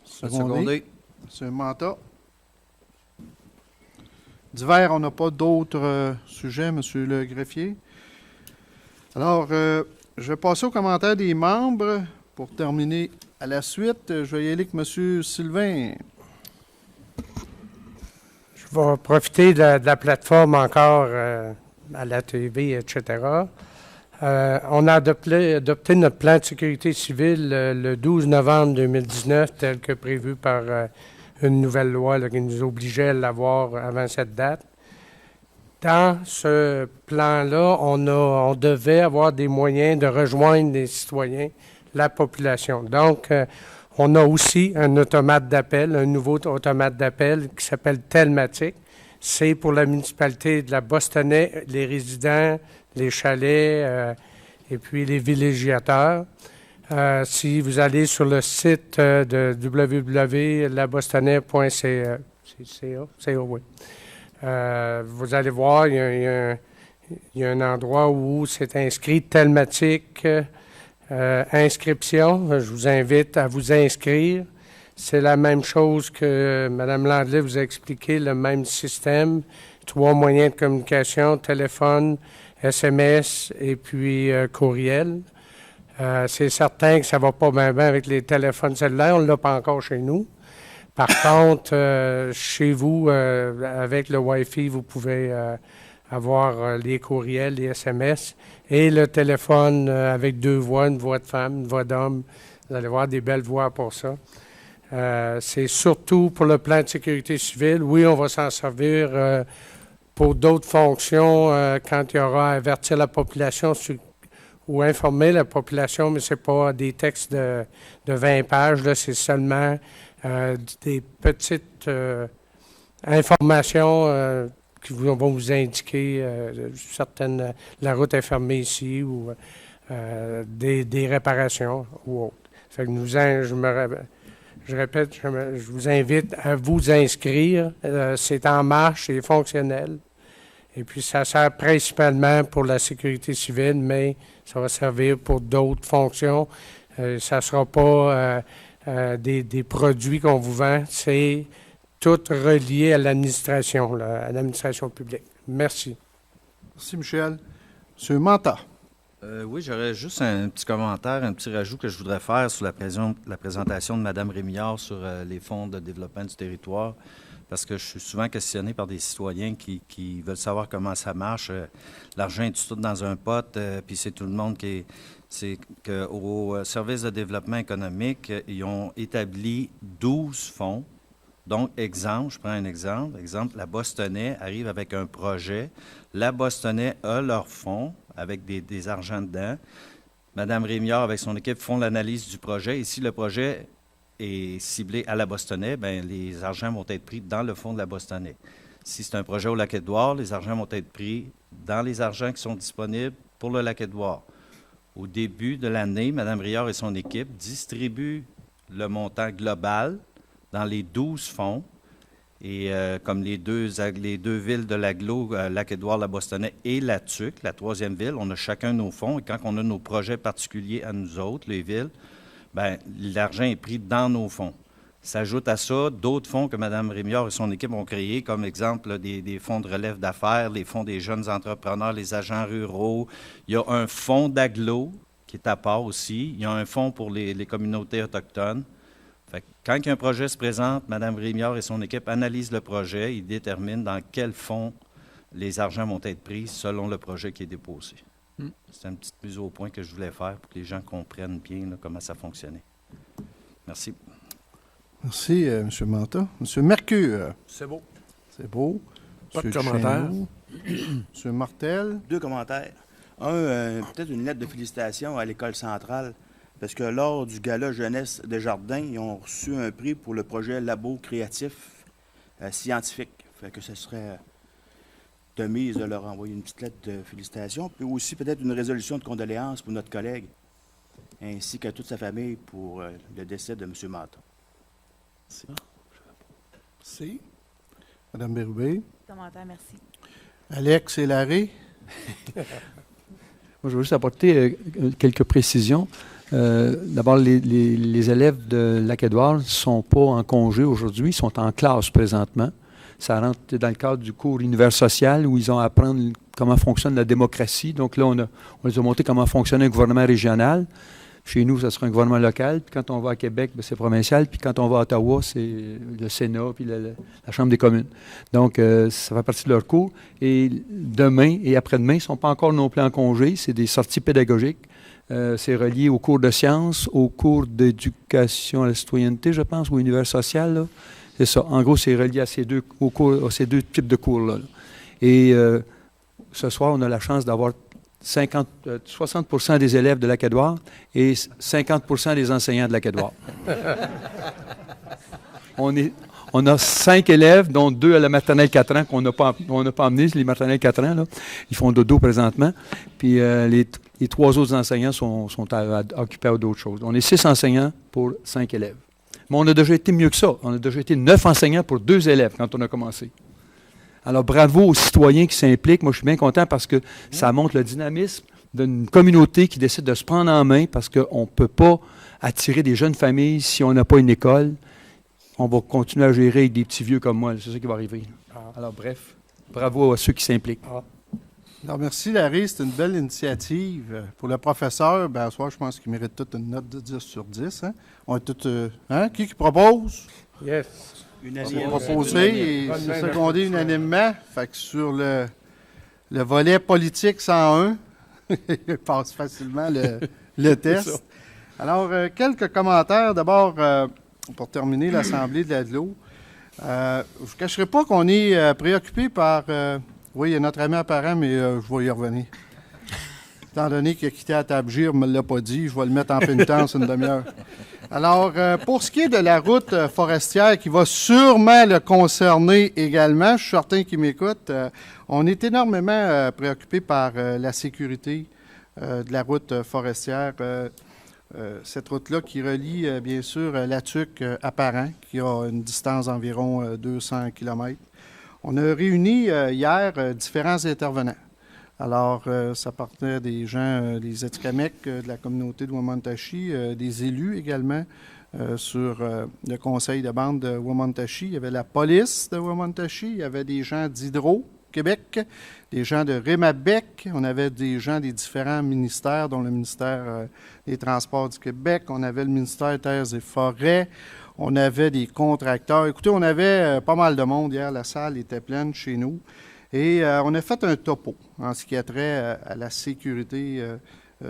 Secondé. M. Manta. Divers, on n'a pas d'autres sujets, M. le greffier. Alors, je vais passer aux commentaires des membres pour terminer à la suite. Je vais y aller avec M. Sylvain. Je vais profiter de la plateforme encore à la TV, etc. On a adopté notre plan de sécurité civile le 12 novembre 2019, tel que prévu par une nouvelle loi là, qui nous obligeait à l'avoir avant cette date. Dans ce plan-là, on devait avoir des moyens de rejoindre les citoyens, la population. Donc, on a aussi un automate d'appel, un nouveau automate d'appel qui s'appelle Telmatic. C'est pour la municipalité de la Bostonnais, les résidents, les chalets et puis les villégiateurs. Si vous allez sur le site de www.labostonnais.ca, oui. Vous allez voir, il y a un endroit où c'est inscrit Telmatic inscription. Je vous invite à vous inscrire. C'est la même chose que Mme Landley vous a expliqué, le même système. 3 moyens de communication, téléphone, SMS et puis courriel. C'est certain que ça ne va pas bien avec les téléphones cellulaires. On ne l'a pas encore chez nous. Par contre, chez vous, avec le Wi-Fi, vous pouvez avoir les courriels, les SMS et le téléphone avec 2 voix, une voix de femme, une voix d'homme. Vous allez voir des belles voix pour ça. C'est surtout pour le plan de sécurité civile. Oui, on va s'en servir pour d'autres fonctions quand il y aura à avertir la population ou informer la population, mais ce n'est pas des textes de 20 pages. Là, c'est seulement des petites informations qui vont vous indiquer certaines, la route est fermée ici ou des réparations ou autres. Fait que je répète, je vous invite à vous inscrire. C'est en marche, c'est fonctionnel. Et puis, ça sert principalement pour la sécurité civile, mais ça va servir pour d'autres fonctions. Ça ne sera pas des produits qu'on vous vend, c'est tout relié à l'administration, à l'administration publique. Merci. Merci, Michel. M. Manta. Oui, j'aurais juste un petit commentaire, un petit rajout que je voudrais faire sur la présentation de Mme Rémillard sur les fonds de développement du territoire, parce que je suis souvent questionné par des citoyens qui veulent savoir comment ça marche. L'argent est tout dans un pot, puis c'est tout le monde qui est... C'est qu'au service de développement économique, ils ont établi 12 fonds. Donc, exemple, je prends un exemple. Exemple, la Bostonnais arrive avec un projet. La Bostonnais a leur fonds avec des argents dedans. Mme Rémillard, avec son équipe, font l'analyse du projet. Et si le projet est ciblé à la Bostonnais, bien, les argents vont être pris dans le fonds de la Bostonnais. Si c'est un projet au Lac-Édouard, les argents vont être pris dans les argents qui sont disponibles pour le Lac-Édouard. Au début de l'année, Mme Rémillard et son équipe distribuent le montant global dans les 12 fonds. Et comme les deux villes de l'Aglo, Lac-Édouard, la Bostonnais et la TUC, la troisième ville, on a chacun nos fonds. Et quand on a nos projets particuliers à nous autres, les villes, bien, l'argent est pris dans nos fonds. S'ajoute à ça d'autres fonds que Mme Rémillard et son équipe ont créés, comme exemple des fonds de relève d'affaires, les fonds des jeunes entrepreneurs, les agents ruraux. Il y a un fonds d'Aglo qui est à part aussi. Il y a un fonds pour les communautés autochtones. Fait que quand un projet se présente, Mme Rémillard et son équipe analysent le projet, ils déterminent dans quel fonds les argents vont être pris selon le projet qui est déposé. C'est une petite mise au point que je voulais faire pour que les gens comprennent bien là, comment ça fonctionnait. Merci. Merci, M. Manta. M. Mercure. C'est beau. C'est beau. Pas de commentaire. M. Martel. 2 commentaires. Un, peut-être une lettre de félicitations à l'École centrale, parce que lors du gala jeunesse des Jardins, ils ont reçu un prix pour le projet Labo créatif scientifique. Fait que ce serait de mise de leur envoyer une petite lettre de félicitations, puis aussi peut-être une résolution de condoléances pour notre collègue, ainsi qu'à toute sa famille pour le décès de M. Mata. Merci. Mme Bérubé. Commentaire, merci. Alex et Larry. Moi, je veux juste apporter quelques précisions. D'abord, les élèves de Lac-Édouard ne sont pas en congé aujourd'hui, ils sont en classe présentement. Ça rentre dans le cadre du cours Univers social où ils ont à apprendre comment fonctionne la démocratie. Donc là, on les a montré comment fonctionne un gouvernement régional. Chez nous, ça sera un gouvernement local. Puis quand on va à Québec, bien, c'est provincial. Puis quand on va à Ottawa, c'est le Sénat puis la Chambre des communes. Donc, ça fait partie de leur cours. Et demain et après-demain, ils ne sont pas encore non plus en congé. C'est des sorties pédagogiques. C'est relié aux cours de sciences, aux cours d'éducation à la citoyenneté, je pense, ou univers social. Là. C'est ça. En gros, c'est relié à ces deux types de cours-là. Et ce soir, on a la chance d'avoir 60% des élèves de Lac-Édouard et 50% des enseignants de Lac-Édouard. On a 5 élèves, dont 2 à la maternelle 4 ans qu'on n'a pas emmenés, les maternelles 4 ans. Là. Ils font dodo présentement. Puis les 3 autres enseignants sont occupés à d'autres choses. On est 6 enseignants pour 5 élèves. Mais on a déjà été mieux que ça. On a déjà été 9 enseignants pour 2 élèves quand on a commencé. Alors, bravo aux citoyens qui s'impliquent. Moi, je suis bien content parce que ça montre le dynamisme d'une communauté qui décide de se prendre en main parce qu'on ne peut pas attirer des jeunes familles si on n'a pas une école. On va continuer à gérer avec des petits vieux comme moi. C'est ça qui va arriver. Alors, bref, bravo à ceux qui s'impliquent. Alors, merci, Larry. C'est une belle initiative. Pour le professeur, bien, ce soir, je pense qu'il mérite toute une note de 10 sur 10. Hein? On est tous... Qui propose? Yes. C'est proposé et c'est secondé unanimement. Fait que sur le volet politique 101, il passe facilement le test. Alors, quelques commentaires. D'abord, pour terminer l'Assemblée de l'Aglo, je ne cacherai pas qu'on est préoccupé par... oui, il y a notre ami apparent, mais je vais y revenir. Étant donné qu'il a quitté la table gire, ne me l'a pas dit, je vais le mettre en pénitence une demi-heure. Alors, pour ce qui est de la route forestière, qui va sûrement le concerner également, je suis certain qu'il m'écoute, on est énormément préoccupé par la sécurité de la route forestière. Cette route-là qui relie, bien sûr, la TUC à Parent, qui a une distance d'environ 200 km. On a réuni hier différents intervenants. Alors, ça partait des gens, des Atikamekw, de la communauté de Wamantashi, des élus également sur le conseil de bande de Wamantashi. Il y avait la police de Wamantashi, il y avait des gens d'Hydro-Québec, des gens de Rémabec, on avait des gens des différents ministères, dont le ministère des Transports du Québec, on avait le ministère des Terres et Forêts, on avait des contracteurs. Écoutez, on avait pas mal de monde hier, la salle était pleine chez nous. Et on a fait un topo en ce qui a trait à la sécurité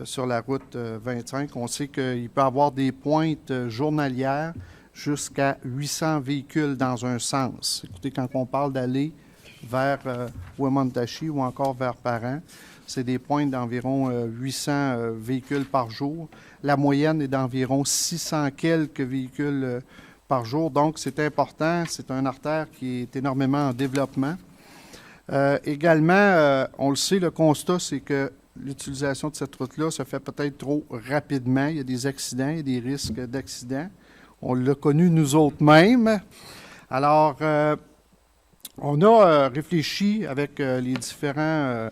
sur la route 25. On sait qu'il peut y avoir des pointes journalières jusqu'à 800 véhicules dans un sens. Écoutez, quand on parle d'aller vers Wamantashi ou encore vers Parent, c'est des pointes d'environ 800 véhicules par jour. La moyenne est d'environ 600 quelques véhicules par jour. Donc, c'est important. C'est un artère qui est énormément en développement. Également, on le sait, le constat, c'est que l'utilisation de cette route-là se fait peut-être trop rapidement. Il y a des accidents, il y a des risques d'accidents. On l'a connu nous autres mêmes. Alors, on a réfléchi avec les différents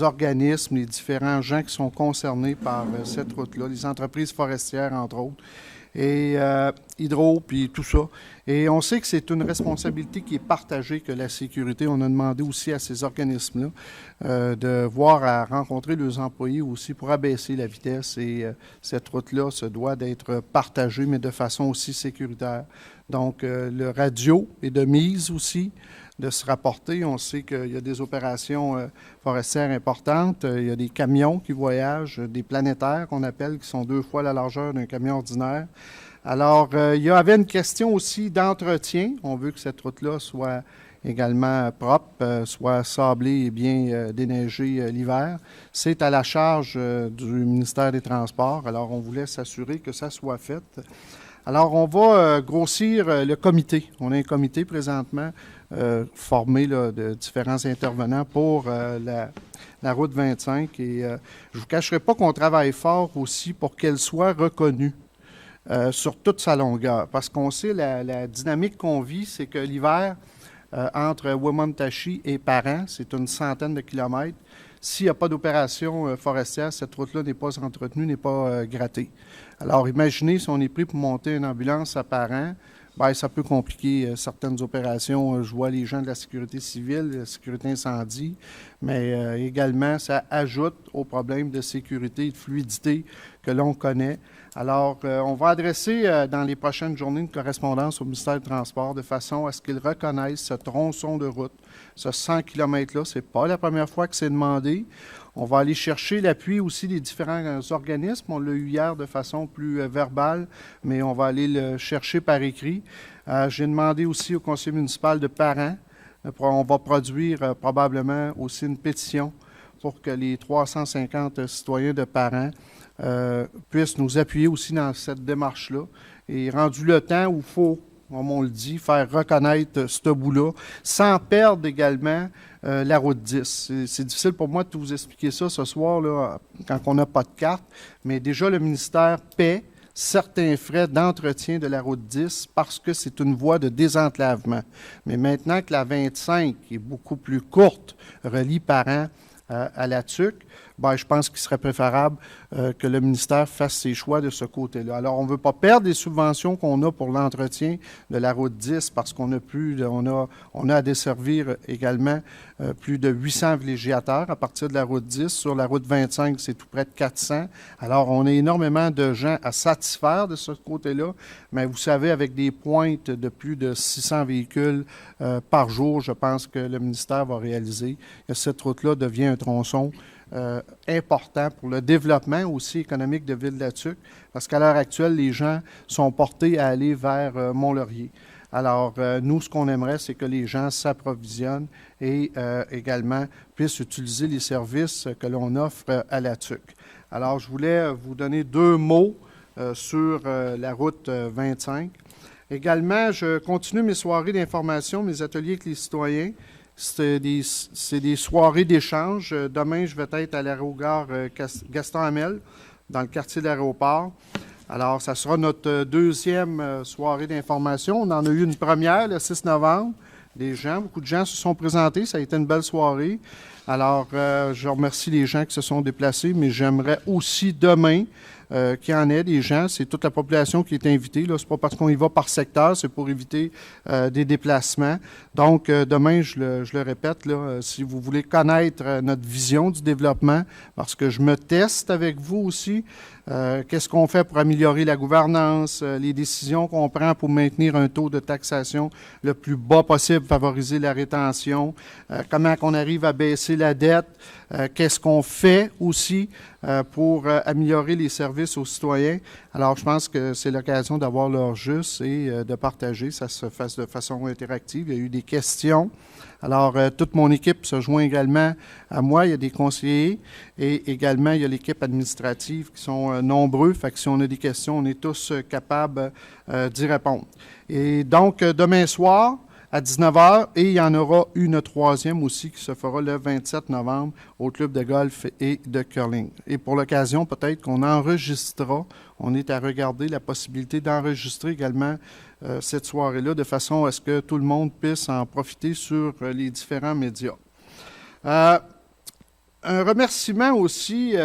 organismes, les différents gens qui sont concernés par cette route-là, les entreprises forestières, entre autres, et Hydro, puis tout ça. Et on sait que c'est une responsabilité qui est partagée, que la sécurité. On a demandé aussi à ces organismes-là de voir à rencontrer leurs employés aussi pour abaisser la vitesse. Et cette route-là se doit d'être partagée, mais de façon aussi sécuritaire. Donc, le radio est de mise aussi de se rapporter. On sait qu'il y a des opérations forestières importantes. Il y a des camions qui voyagent, des planétaires qu'on appelle, qui sont 2 fois la largeur d'un camion ordinaire. Alors, il y avait une question aussi d'entretien. On veut que cette route-là soit également propre, soit sablée et bien déneigée l'hiver. C'est à la charge du ministère des Transports. Alors, on voulait s'assurer que ça soit fait. Alors, on va grossir le comité. On a un comité présentement formé là, de différents intervenants pour la route 25. Et je ne vous cacherai pas qu'on travaille fort aussi pour qu'elle soit reconnue sur toute sa longueur. Parce qu'on sait la dynamique qu'on vit, c'est que l'hiver, entre Wamantashi et Parent, c'est une centaine de kilomètres. S'il n'y a pas d'opération forestière, cette route-là n'est pas entretenue, n'est pas grattée. Alors, imaginez si on est pris pour monter une ambulance à Parent, bien, ça peut compliquer certaines opérations. Je vois les gens de la sécurité civile, la sécurité incendie, mais également, ça ajoute aux problèmes de sécurité et de fluidité que l'on connaît. Alors, on va adresser dans les prochaines journées une correspondance au ministère du Transport de façon à ce qu'ils reconnaissent ce tronçon de route, ce 100 km-là. Ce n'est pas la première fois que c'est demandé. On va aller chercher l'appui aussi des différents organismes. On l'a eu hier de façon plus verbale, mais on va aller le chercher par écrit. J'ai demandé aussi au conseil municipal de Parent. On va produire probablement aussi une pétition pour que les 350 citoyens de Parent puissent nous appuyer aussi dans cette démarche-là. Et rendu le temps où il faut, comme on le dit, faire reconnaître ce bout-là, sans perdre également la route 10. C'est difficile pour moi de tout vous expliquer ça ce soir, là, quand on n'a pas de carte, mais déjà le ministère paie certains frais d'entretien de la route 10 parce que c'est une voie de désenclavement. Mais maintenant que la 25, qui est beaucoup plus courte, relie Parent à la TUC, ben, je pense qu'il serait préférable que le ministère fasse ses choix de ce côté-là. Alors, on ne veut pas perdre les subventions qu'on a pour l'entretien de la route 10 parce qu'on a on a à desservir également plus de 800 villégiateurs à partir de la route 10. Sur la route 25, c'est tout près de 400. Alors, on a énormément de gens à satisfaire de ce côté-là, mais vous savez, avec des pointes de plus de 600 véhicules par jour, je pense que le ministère va réaliser que cette route-là devient un tronçon important pour le développement aussi économique de Ville-de-la-Tuque, parce qu'à l'heure actuelle, les gens sont portés à aller vers Mont-Laurier. Alors, nous, ce qu'on aimerait, c'est que les gens s'approvisionnent et également puissent utiliser les services que l'on offre à la TUC. Alors, je voulais vous donner 2 mots sur la route 25. Également, je continue mes soirées d'information, mes ateliers avec les citoyens. C'est des soirées d'échange. Demain, je vais être à l'aérogare Gaston Hamel, dans le quartier de l'aéroport. Alors, ça sera notre 2e soirée d'information. On en a eu une première le 6 novembre. des gens. Beaucoup de gens se sont présentés. Ça a été une belle soirée. Alors, je remercie les gens qui se sont déplacés, mais j'aimerais aussi demain qu'il y en ait des gens. C'est toute la population qui est invitée. Ce n'est pas parce qu'on y va par secteur, c'est pour éviter des déplacements. Donc, demain, je le répète, là, si vous voulez connaître notre vision du développement, parce que je me teste avec vous aussi, qu'est-ce qu'on fait pour améliorer la gouvernance, les décisions qu'on prend pour maintenir un taux de taxation le plus bas possible, favoriser la rétention, comment on arrive à baisser la dette, qu'est-ce qu'on fait aussi pour améliorer les services aux citoyens. Alors, je pense que c'est l'occasion d'avoir l'heure juste et de partager. Ça se fasse de façon interactive. Il y a eu des questions. Alors, toute mon équipe se joint également à moi. Il y a des conseillers et également, il y a l'équipe administrative qui sont nombreux. Fait que si on a des questions, on est tous capables d'y répondre. Et donc, demain soir, à 19h, et il y en aura une troisième aussi qui se fera le 27 novembre au club de golf et de curling. Et pour l'occasion, peut-être qu'on enregistrera, on est à regarder la possibilité d'enregistrer également cette soirée-là de façon à ce que tout le monde puisse en profiter sur les différents médias. Un remerciement aussi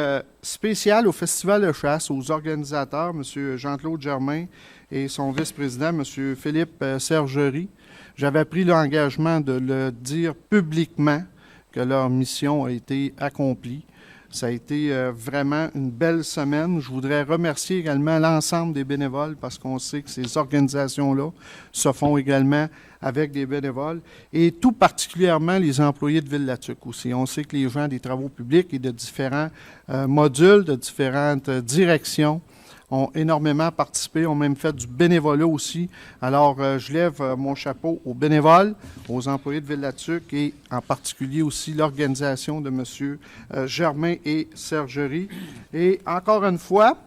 spécial au Festival de chasse, aux organisateurs, M. Jean-Claude Germain et son vice-président, M. Philippe Sergerie. J'avais pris l'engagement de le dire publiquement que leur mission a été accomplie. Ça a été vraiment une belle semaine. Je voudrais remercier également l'ensemble des bénévoles parce qu'on sait que ces organisations-là se font également avec des bénévoles et tout particulièrement les employés de Ville-la-Tuque aussi. On sait que les gens des travaux publics et de différents modules, de différentes directions ont énormément participé, ont même fait du bénévolat aussi. Alors, je lève mon chapeau aux bénévoles, aux employés de Ville-la-Tuque et en particulier aussi l'organisation de M. Germain et Sergerie. Et encore une fois,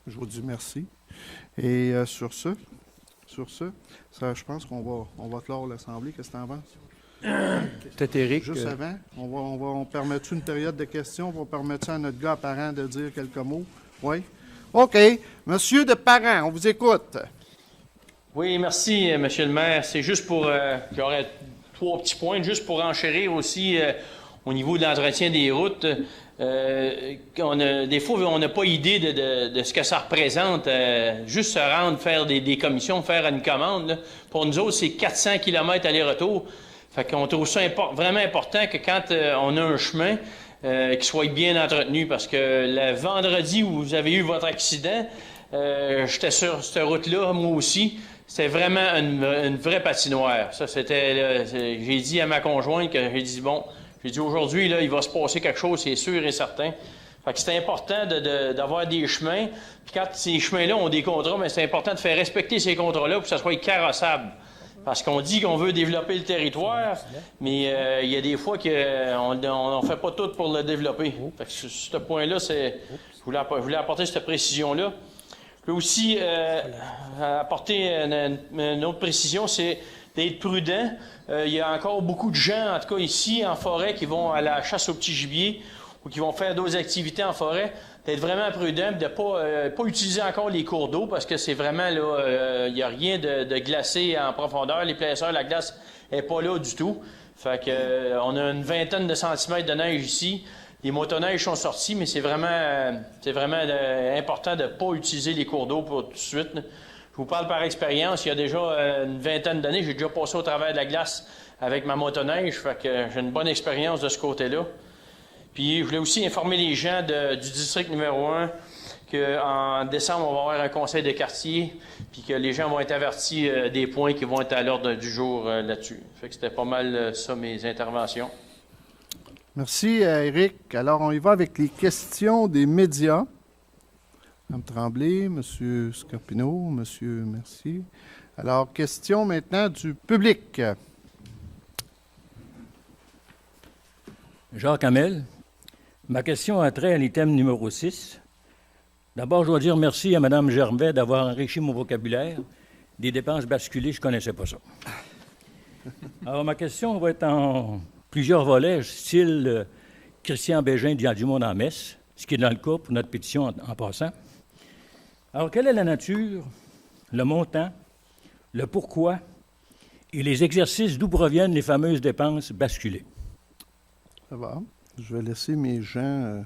je vous dis merci. Et sur ce, ça, je pense qu'on va clore l'Assemblée. Qu'est-ce que tu en penses? Peut-être Éric. Juste avant, on permet-tu une période de questions? On va permettre à notre gars apparent de dire quelques mots? Oui? OK. Monsieur de Parent, on vous écoute. Oui, merci, Monsieur le maire. C'est juste pour... j'aurais 3 petits points, juste pour enchérir aussi au niveau de l'entretien des routes. Des fois, on n'a pas idée de ce que ça représente. Juste se rendre, faire des commissions, faire une commande. Là. Pour nous autres, c'est 400 km aller-retour. Fait qu'on trouve ça vraiment important que quand on a un chemin, qu'il soit bien entretenu. Parce que le vendredi où vous avez eu votre accident, j'étais sur cette route-là, moi aussi. C'était vraiment une vraie patinoire. Ça, c'était... j'ai dit à ma conjointe que j'ai dit aujourd'hui, là, il va se passer quelque chose, c'est sûr et certain. Fait que c'est important d'avoir des chemins. Puis quand ces chemins-là ont des contrats, mais c'est important de faire respecter ces contrats-là pour que ça soit carrossable. Parce qu'on dit qu'on veut développer le territoire, mais il y a des fois qu'on ne fait pas tout pour le développer. Fait que sur ce point-là, je voulais apporter cette précision-là. Je peux aussi apporter une autre précision, c'est d'être prudent. Il y a encore beaucoup de gens, en tout cas ici, en forêt, qui vont à la chasse au petit gibier ou qui vont faire d'autres activités en forêt. D'être vraiment prudent, de ne pas utiliser encore les cours d'eau parce que c'est vraiment là, il n'y a rien de glacé en profondeur. L'épaisseur de la glace n'est pas là du tout. Fait que on a une vingtaine de centimètres de neige ici. Les motoneiges sont sortis, mais c'est vraiment important de ne pas utiliser les cours d'eau pour tout de suite. Je vous parle par expérience. Il y a déjà une vingtaine d'années, j'ai déjà passé au travers de la glace avec ma motoneige. Fait que j'ai une bonne expérience de ce côté-là. Puis, je voulais aussi informer les gens du district numéro 1 qu'en décembre, on va avoir un conseil de quartier, puis que les gens vont être avertis des points qui vont être à l'ordre du jour là-dessus. Fait que c'était pas mal ça, mes interventions. Merci, Éric. Alors, on y va avec les questions des médias. Mme Tremblay, M. Scarpino, M. Mercier. Alors, question maintenant du public. Jacques Hamel. Ma question a trait à l'item numéro 6. D'abord, je dois dire merci à Mme Gervais d'avoir enrichi mon vocabulaire. Des dépenses basculées, je ne connaissais pas ça. Alors, ma question va être en plusieurs volets, style Christian Bégin du Monde en Messe, ce qui est dans le cas pour notre pétition en passant. Alors, quelle est la nature, le montant, le pourquoi Et les exercices, d'où proviennent les fameuses dépenses basculées? Ça va. Je vais laisser mes gens...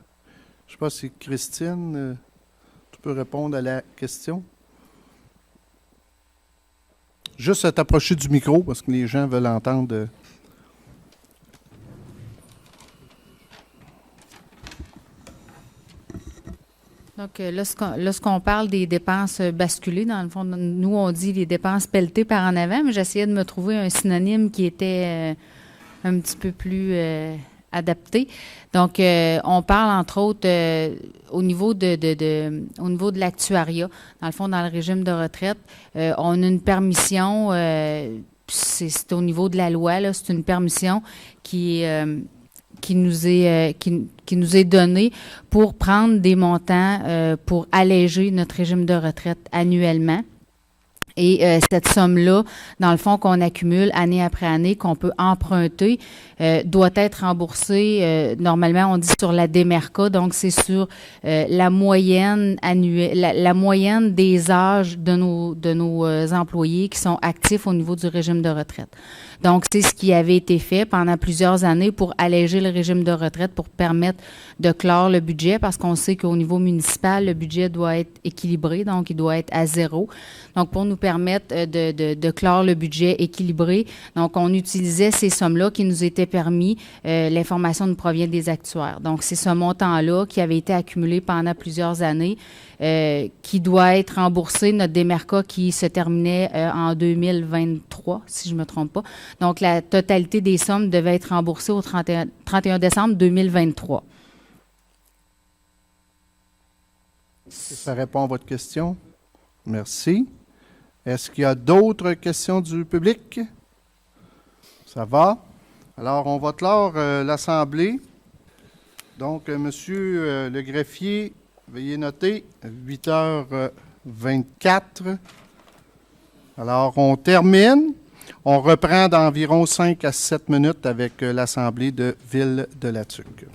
je ne sais pas si Christine, tu peux répondre à la question. Juste à t'approcher du micro parce que les gens veulent entendre. Donc, lorsqu'on parle des dépenses basculées, dans le fond, nous, on dit les dépenses pelletées par en avant, mais j'essayais de me trouver un synonyme qui était un petit peu plus adapté. Donc, on parle, entre autres, au niveau de l'actuariat. Dans le fond, dans le régime de retraite, on a une permission, c'est au niveau de la loi, là, c'est une permission qui nous est donnée pour prendre des montants pour alléger notre régime de retraite annuellement. Et cette somme-là, dans le fond, qu'on accumule année après année, qu'on peut emprunter, doit être remboursée. Normalement, on dit sur la DEMERCA, donc c'est sur la moyenne annuelle, la moyenne des âges de nos employés qui sont actifs au niveau du régime de retraite. Donc, c'est ce qui avait été fait pendant plusieurs années pour alléger le régime de retraite, pour permettre de clore le budget, parce qu'on sait qu'au niveau municipal, le budget doit être équilibré, donc il doit être à zéro. Donc, pour nous permettre de clore le budget équilibré, donc on utilisait ces sommes-là qui nous étaient permis. L'information nous provient des actuaires. Donc, c'est ce montant-là qui avait été accumulé pendant plusieurs années, qui doit être remboursé, notre DEMERCA qui se terminait en 2023, si je ne me trompe pas. Donc, la totalité des sommes devait être remboursée au 31 décembre 2023. Ça répond à votre question. Merci. Est-ce qu'il y a d'autres questions du public? Ça va. Alors, on va clore l'Assemblée. Donc, Monsieur le greffier, veuillez noter, 8h24. Alors, on termine. On reprend d'environ 5 à 7 minutes avec l'Assemblée de Ville-de-la-Tuque.